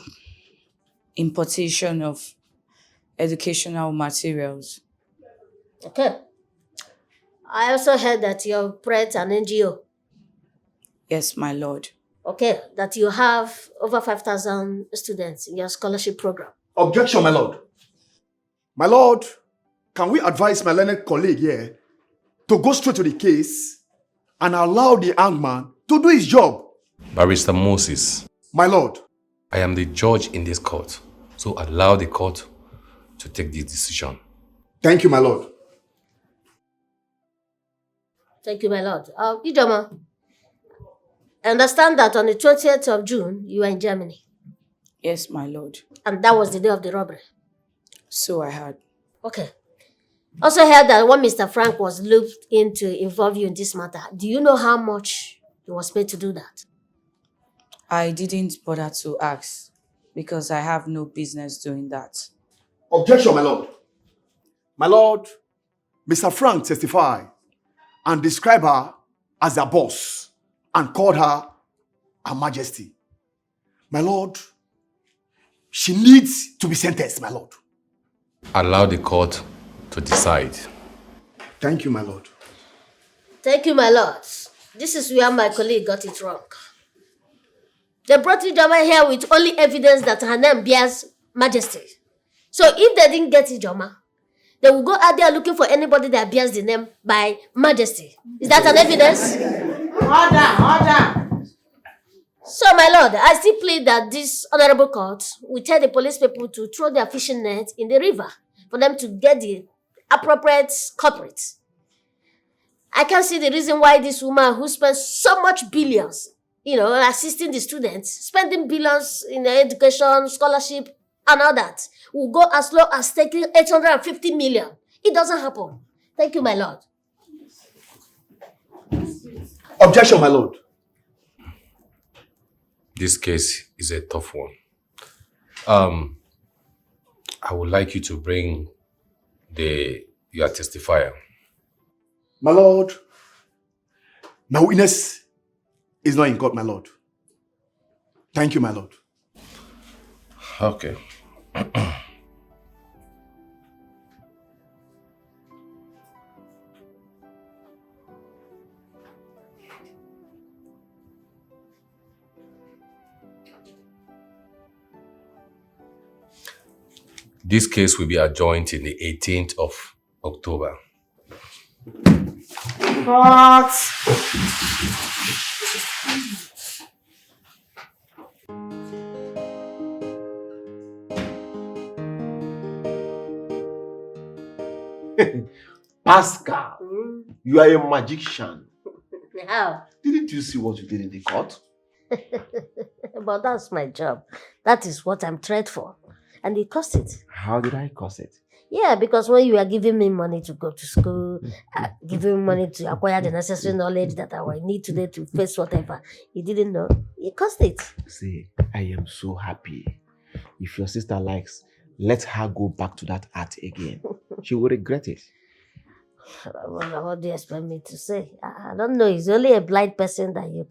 importation of educational materials. Okay. I also heard that you operate an NGO. Yes, my lord. Okay, that you have over 5,000 students in your scholarship program. Objection, my lord. My lord, can we advise my learned colleague here to go straight to the case and allow the young man to do his job? Barrister Moses. My lord. I am the judge in this court, so allow the court to take this decision. Thank you, my lord. Thank you, my lord. Ijoma, I understand that on the 20th of June, you were in Germany. Yes, my lord. And that was the day of the robbery. So I heard. Okay. Also heard that when Mr. Frank was looped in to involve you in this matter, do you know how much he was paid to do that? I didn't bother to ask because I have no business doing that. Objection, my lord. My lord, Mr. Frank testified and described her as a boss and called her Her Majesty. My lord, she needs to be sentenced, my lord. Allow the court to decide. Thank you, my lord. Thank you, my lord. This is where my colleague got it wrong. They brought Ijoma here with only evidence that her name bears Majesty. So if they didn't get Ijoma, they will go out there looking for anybody that bears the name by Majesty. Is that an evidence? Order! So, my lord, I still plead that this honorable court will tell the police people to throw their fishing net in the river for them to get the appropriate culprit. I can't see the reason why this woman who spends so much billions, assisting the students, spending billions in their education, scholarship, and all that, will go as low as taking 850 million. It doesn't happen. Thank you, my lord. Objection, my lord. This case is a tough one. I would like you to bring your testifier. My lord, my witness is not in court, my lord. Thank you, my lord. Okay. This case will be adjourned in the 18th of October. Pascal, you are a magician. How? Didn't you see what you did in the court? But that's my job. That is what I'm trained for. And it cost it. How did I cause it? Yeah, because when you are giving me money to go to school, giving me money to acquire the necessary knowledge that I will need today to face whatever, you didn't know, it cost it. See, I am so happy. If your sister likes, let her go back to that art again. She will regret it. What do you expect me to say? I don't know. It's only a blind person that you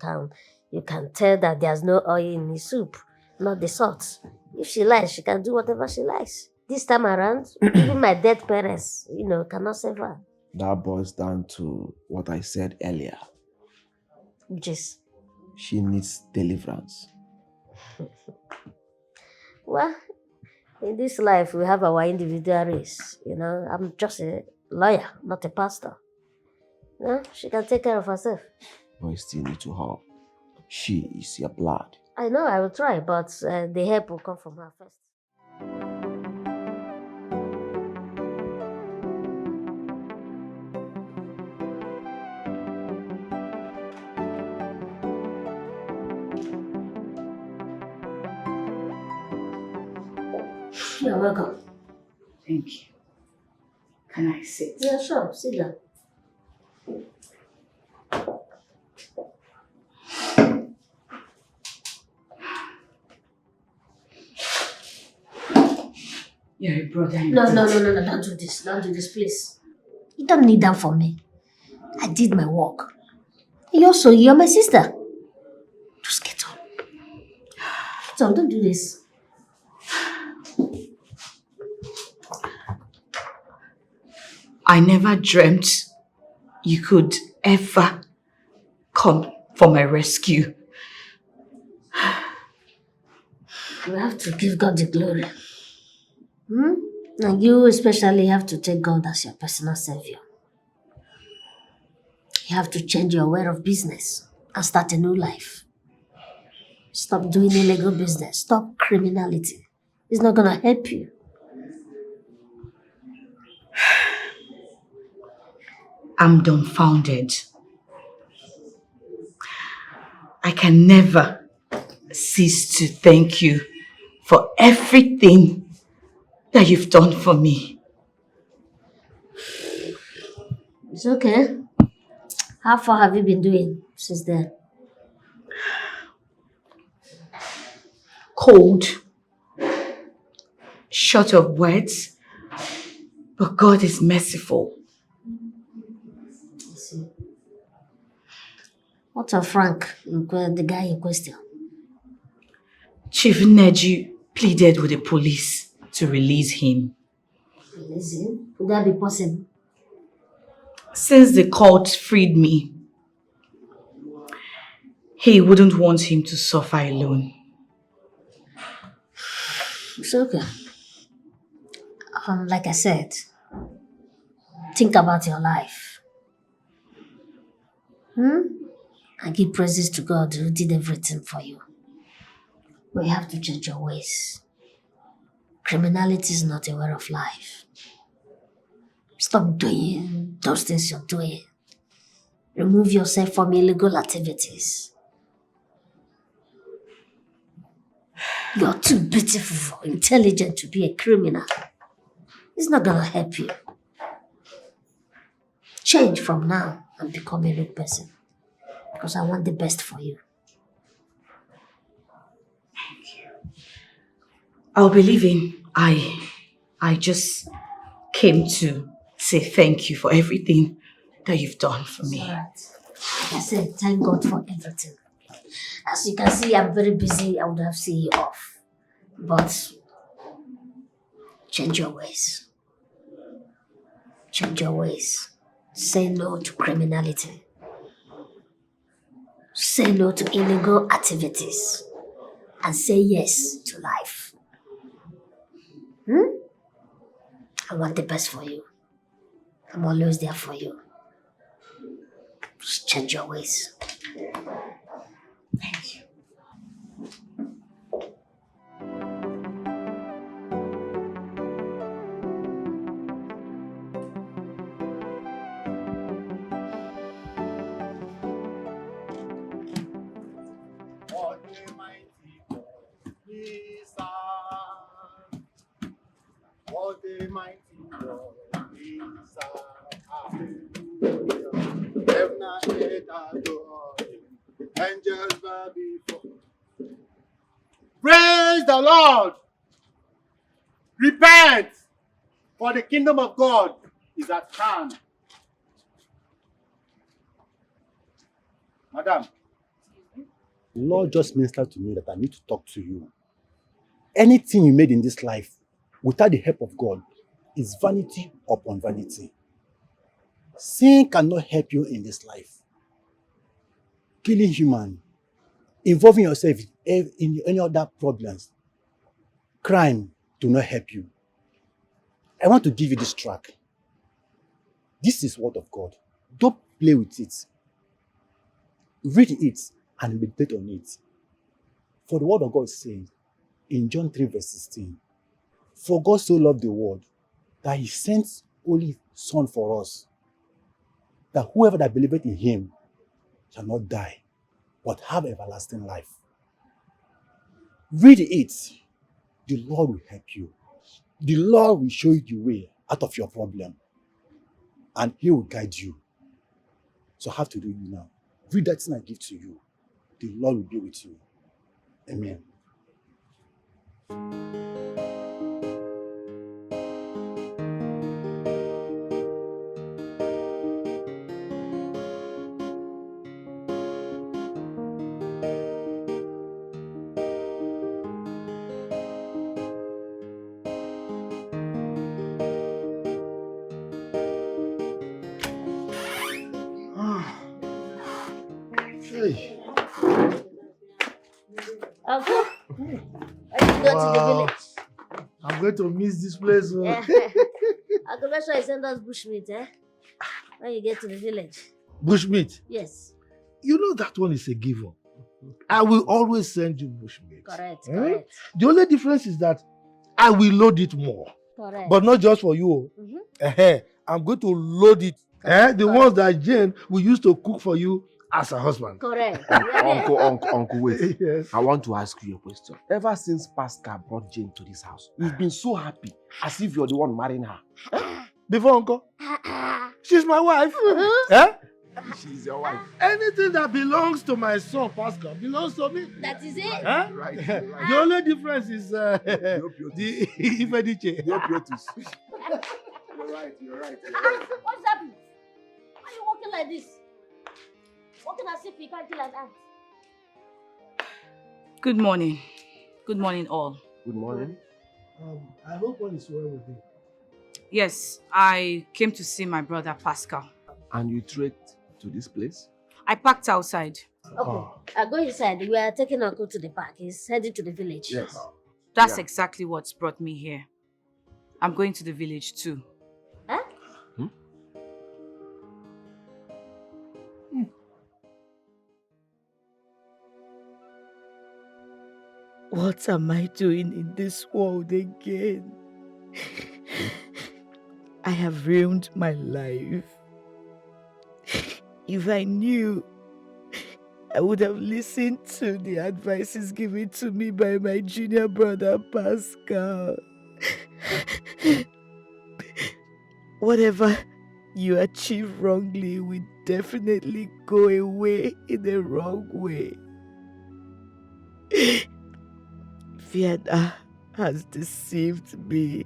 can tell that there's no oil in his soup, not the salt. If she likes, she can do whatever she likes. This time around, even my dead parents, cannot save her. That boils down to what I said earlier. Which is? She needs deliverance. Well, in this life, we have our individual race. I'm just a lawyer, not a pastor. She can take care of herself. But you still need to help. She is your blood. I know, I will try, but the help will come from her first. You're welcome. Thank you. Can I sit? Yeah, sure. Sit down. You're a brother. No, don't do this. Don't do this, please. You don't need that from me. I did my work. You're my sister. Just get on. So don't do this. I never dreamt you could ever come for my rescue. We have to give God the glory. And you especially have to take God as your personal savior. You have to change your way of business and start a new life. Stop doing illegal business. Stop criminality. It's not gonna help you. I'm dumbfounded. I can never cease to thank you for everything that you've done for me. It's okay. How far have you been doing since then? Cold, short of words, but God is merciful. I see. What of Frank, the guy in question? Chief Neji pleaded with the police to release him. Release him? Could that be possible? Since the court freed me, he wouldn't want him to suffer alone. It's okay. Like I said, think about your life. And give praises to God who did everything for you. But you have to change your ways. Criminality is not a way of life. Stop doing those things you're doing. Remove yourself from illegal activities. You're too beautiful, intelligent to be a criminal. It's not gonna help you. Change from now and become a new person. Because I want the best for you. I'll be leaving. I just came to say thank you for everything that you've done for me. Alright. Like I said, thank God for everything. As you can see, I'm very busy. I would have seen you off. But change your ways. Change your ways. Say no to criminality. Say no to illegal activities. And say yes to life. I want the best for you. I'm always there for you. Just change your ways. Thank you. What a mighty God we serve. Heaven and earth adore him. Angels bow before. Praise the Lord. Repent, for the kingdom of God is at hand. Madam, the Lord just ministered to me that I need to talk to you. Anything you made in this life without the help of God is vanity upon vanity. Sin cannot help you in this life. Killing human, involving yourself in any other problems, crime do not help you. I want to give you this track. This is word of God. Don't play with it. Read it and meditate on it. For the word of God says in John 3 verse 16, for God so loved the world that he sent only Son for us, that whoever that believeth in him shall not die, but have everlasting life. Read it. The Lord will help you. The Lord will show you the way out of your problem. And he will guide you. So I have to do you now. Read that thing I give to you. The Lord will be with you. Amen. Uncle, are you going to the village? I'm going to miss this place. Oh. Uncle, make sure you send us bushmeat, eh? When you get to the village. Bushmeat. Yes. You know that one is a given. I will always send you bushmeat. Correct, Eh? correct. The only difference is that I will load it more. Correct. But not just for you. I'm going to load it. The ones that Jane will use to cook for you as a husband. Correct. Uncle, wait. Yes. I want to ask you a question. Ever since Pascal brought Jane to this house, you've been so happy, as if you're the one marrying her. Before, Uncle? She's my wife. Eh? She's your wife. Anything that belongs to my son, Pascal, belongs to me. That is it. Huh? Right. The only difference is the Ifediche. You're right. What's happening? Why are you walking like this? Walking as if you can't kill an ant. Good morning. Good morning, all. Good morning. I hope all is well with you. Yes, I came to see my brother Pascal. And you trekked to this place? I parked outside. Okay, go inside. We are taking Uncle to the park. He's heading to the village. Yes. That's exactly what's brought me here. I'm going to the village too. Huh? What am I doing in this world again? I have ruined my life. If I knew, I would have listened to the advices given to me by my junior brother Pascal. Whatever you achieve wrongly will definitely go away in the wrong way. Vienna has deceived me.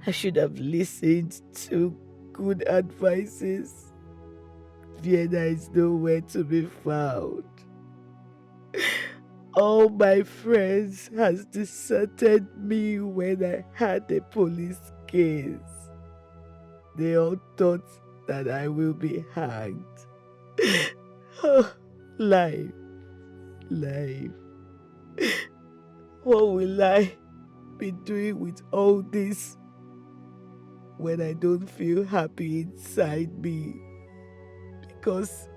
I should have listened to good advices. Vienna is nowhere to be found. All my friends has deserted me when I had a police case. They all thought that I will be hanged. Oh, life. What will I be doing with all this when I don't feel happy inside me? Because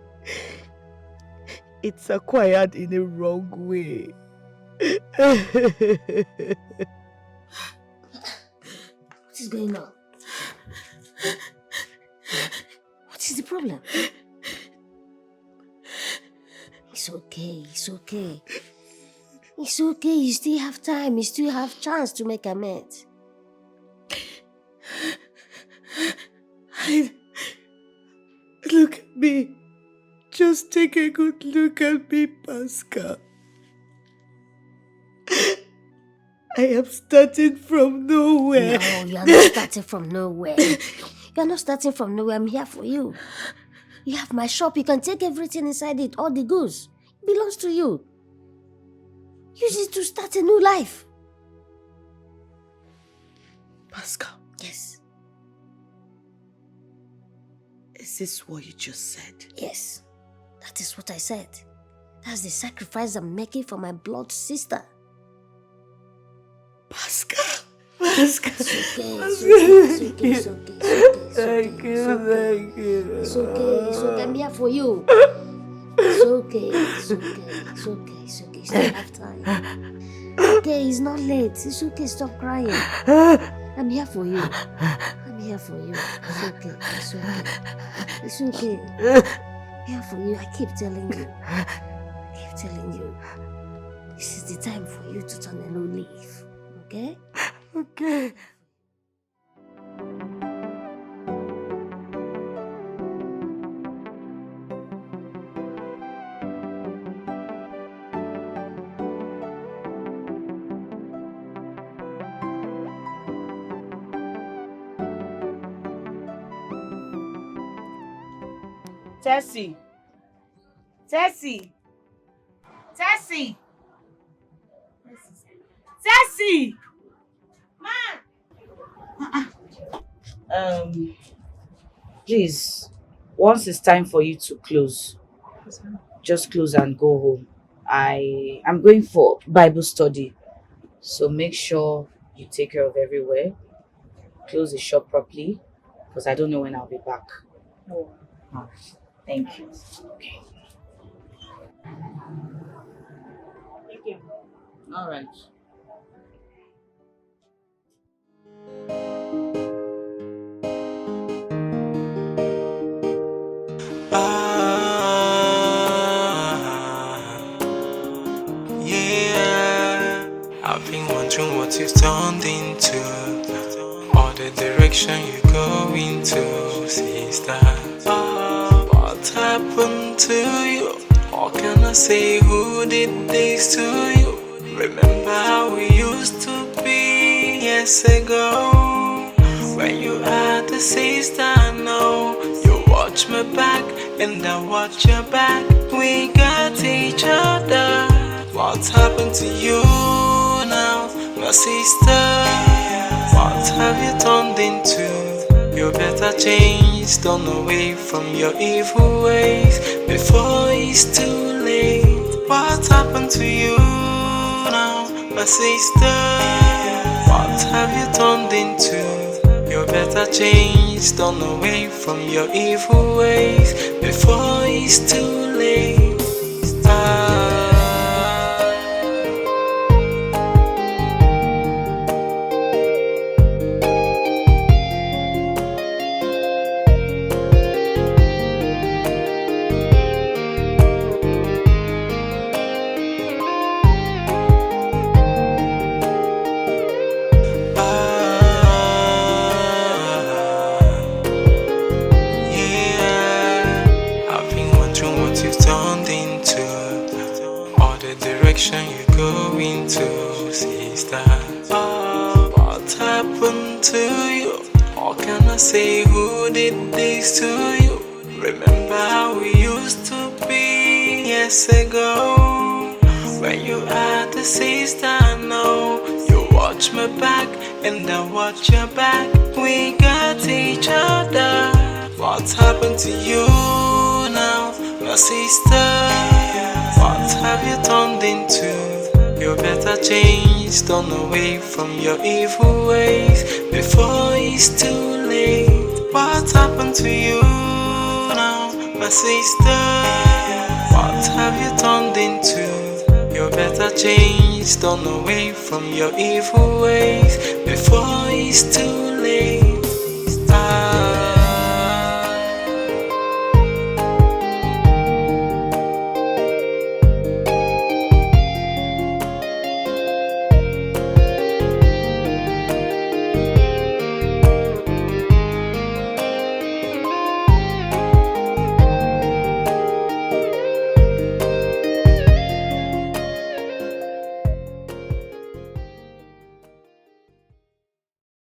it's acquired in a wrong way. What is going on? What is the problem? It's okay, it's okay. It's okay, you still have time, you still have chance to make amends. Look at me. Just take a good look at me, Pascal. I am starting from nowhere. No, you are not starting from nowhere. You are not starting from nowhere. I'm here for you. You have my shop. You can take everything inside it. All the goods. It belongs to you. Use it to start a new life. Pascal. Yes. Is this what you just said? Yes. That is what I said. That's the sacrifice I'm making for my blood sister. Pascal. Pascal. It's okay. It's okay. Thank you. It's okay. I'm here for you. It's okay. It's okay. You still have time. Okay, it's not late. It's okay. Stop crying. I'm here for you. It's okay. It's okay. I'm here for you. I keep telling you. This is the time for you to turn a new leaf. Okay? Okay. Tessie. Tessie. Tessie. Tessie. Please, once it's time for you to close, just close and go home. I'm going for Bible study. So make sure you take care of everywhere. Close the shop properly because I don't know when I'll be back. Oh. Thank you. Okay. Thank you. All right. Yeah, I've been wondering what you've turned into, or the direction you go into, sister. What happened to you? What can I say? Who did this to you? Remember how we used to be years ago? When you had a sister, no, you watch my back and I watch your back. We got each other. What happened to you now, my sister? What have you turned into? You better change, turn away from your evil ways before it's too late. What happened to you now, my sister? What have you turned into? You better change, turn away from your evil ways before it's too late. You go into, sister. What happened to you? What can I say? Who did this to you? Remember how we used to be years ago? When you had a sister, no, you watch my back and I watch your back. We got each other. What happened to you now, my sister? What have you turned into? You better change, turn away from your evil ways before it's too late. What happened to you now, my sister? What have you turned into? You better change, turn away from your evil ways before it's too late.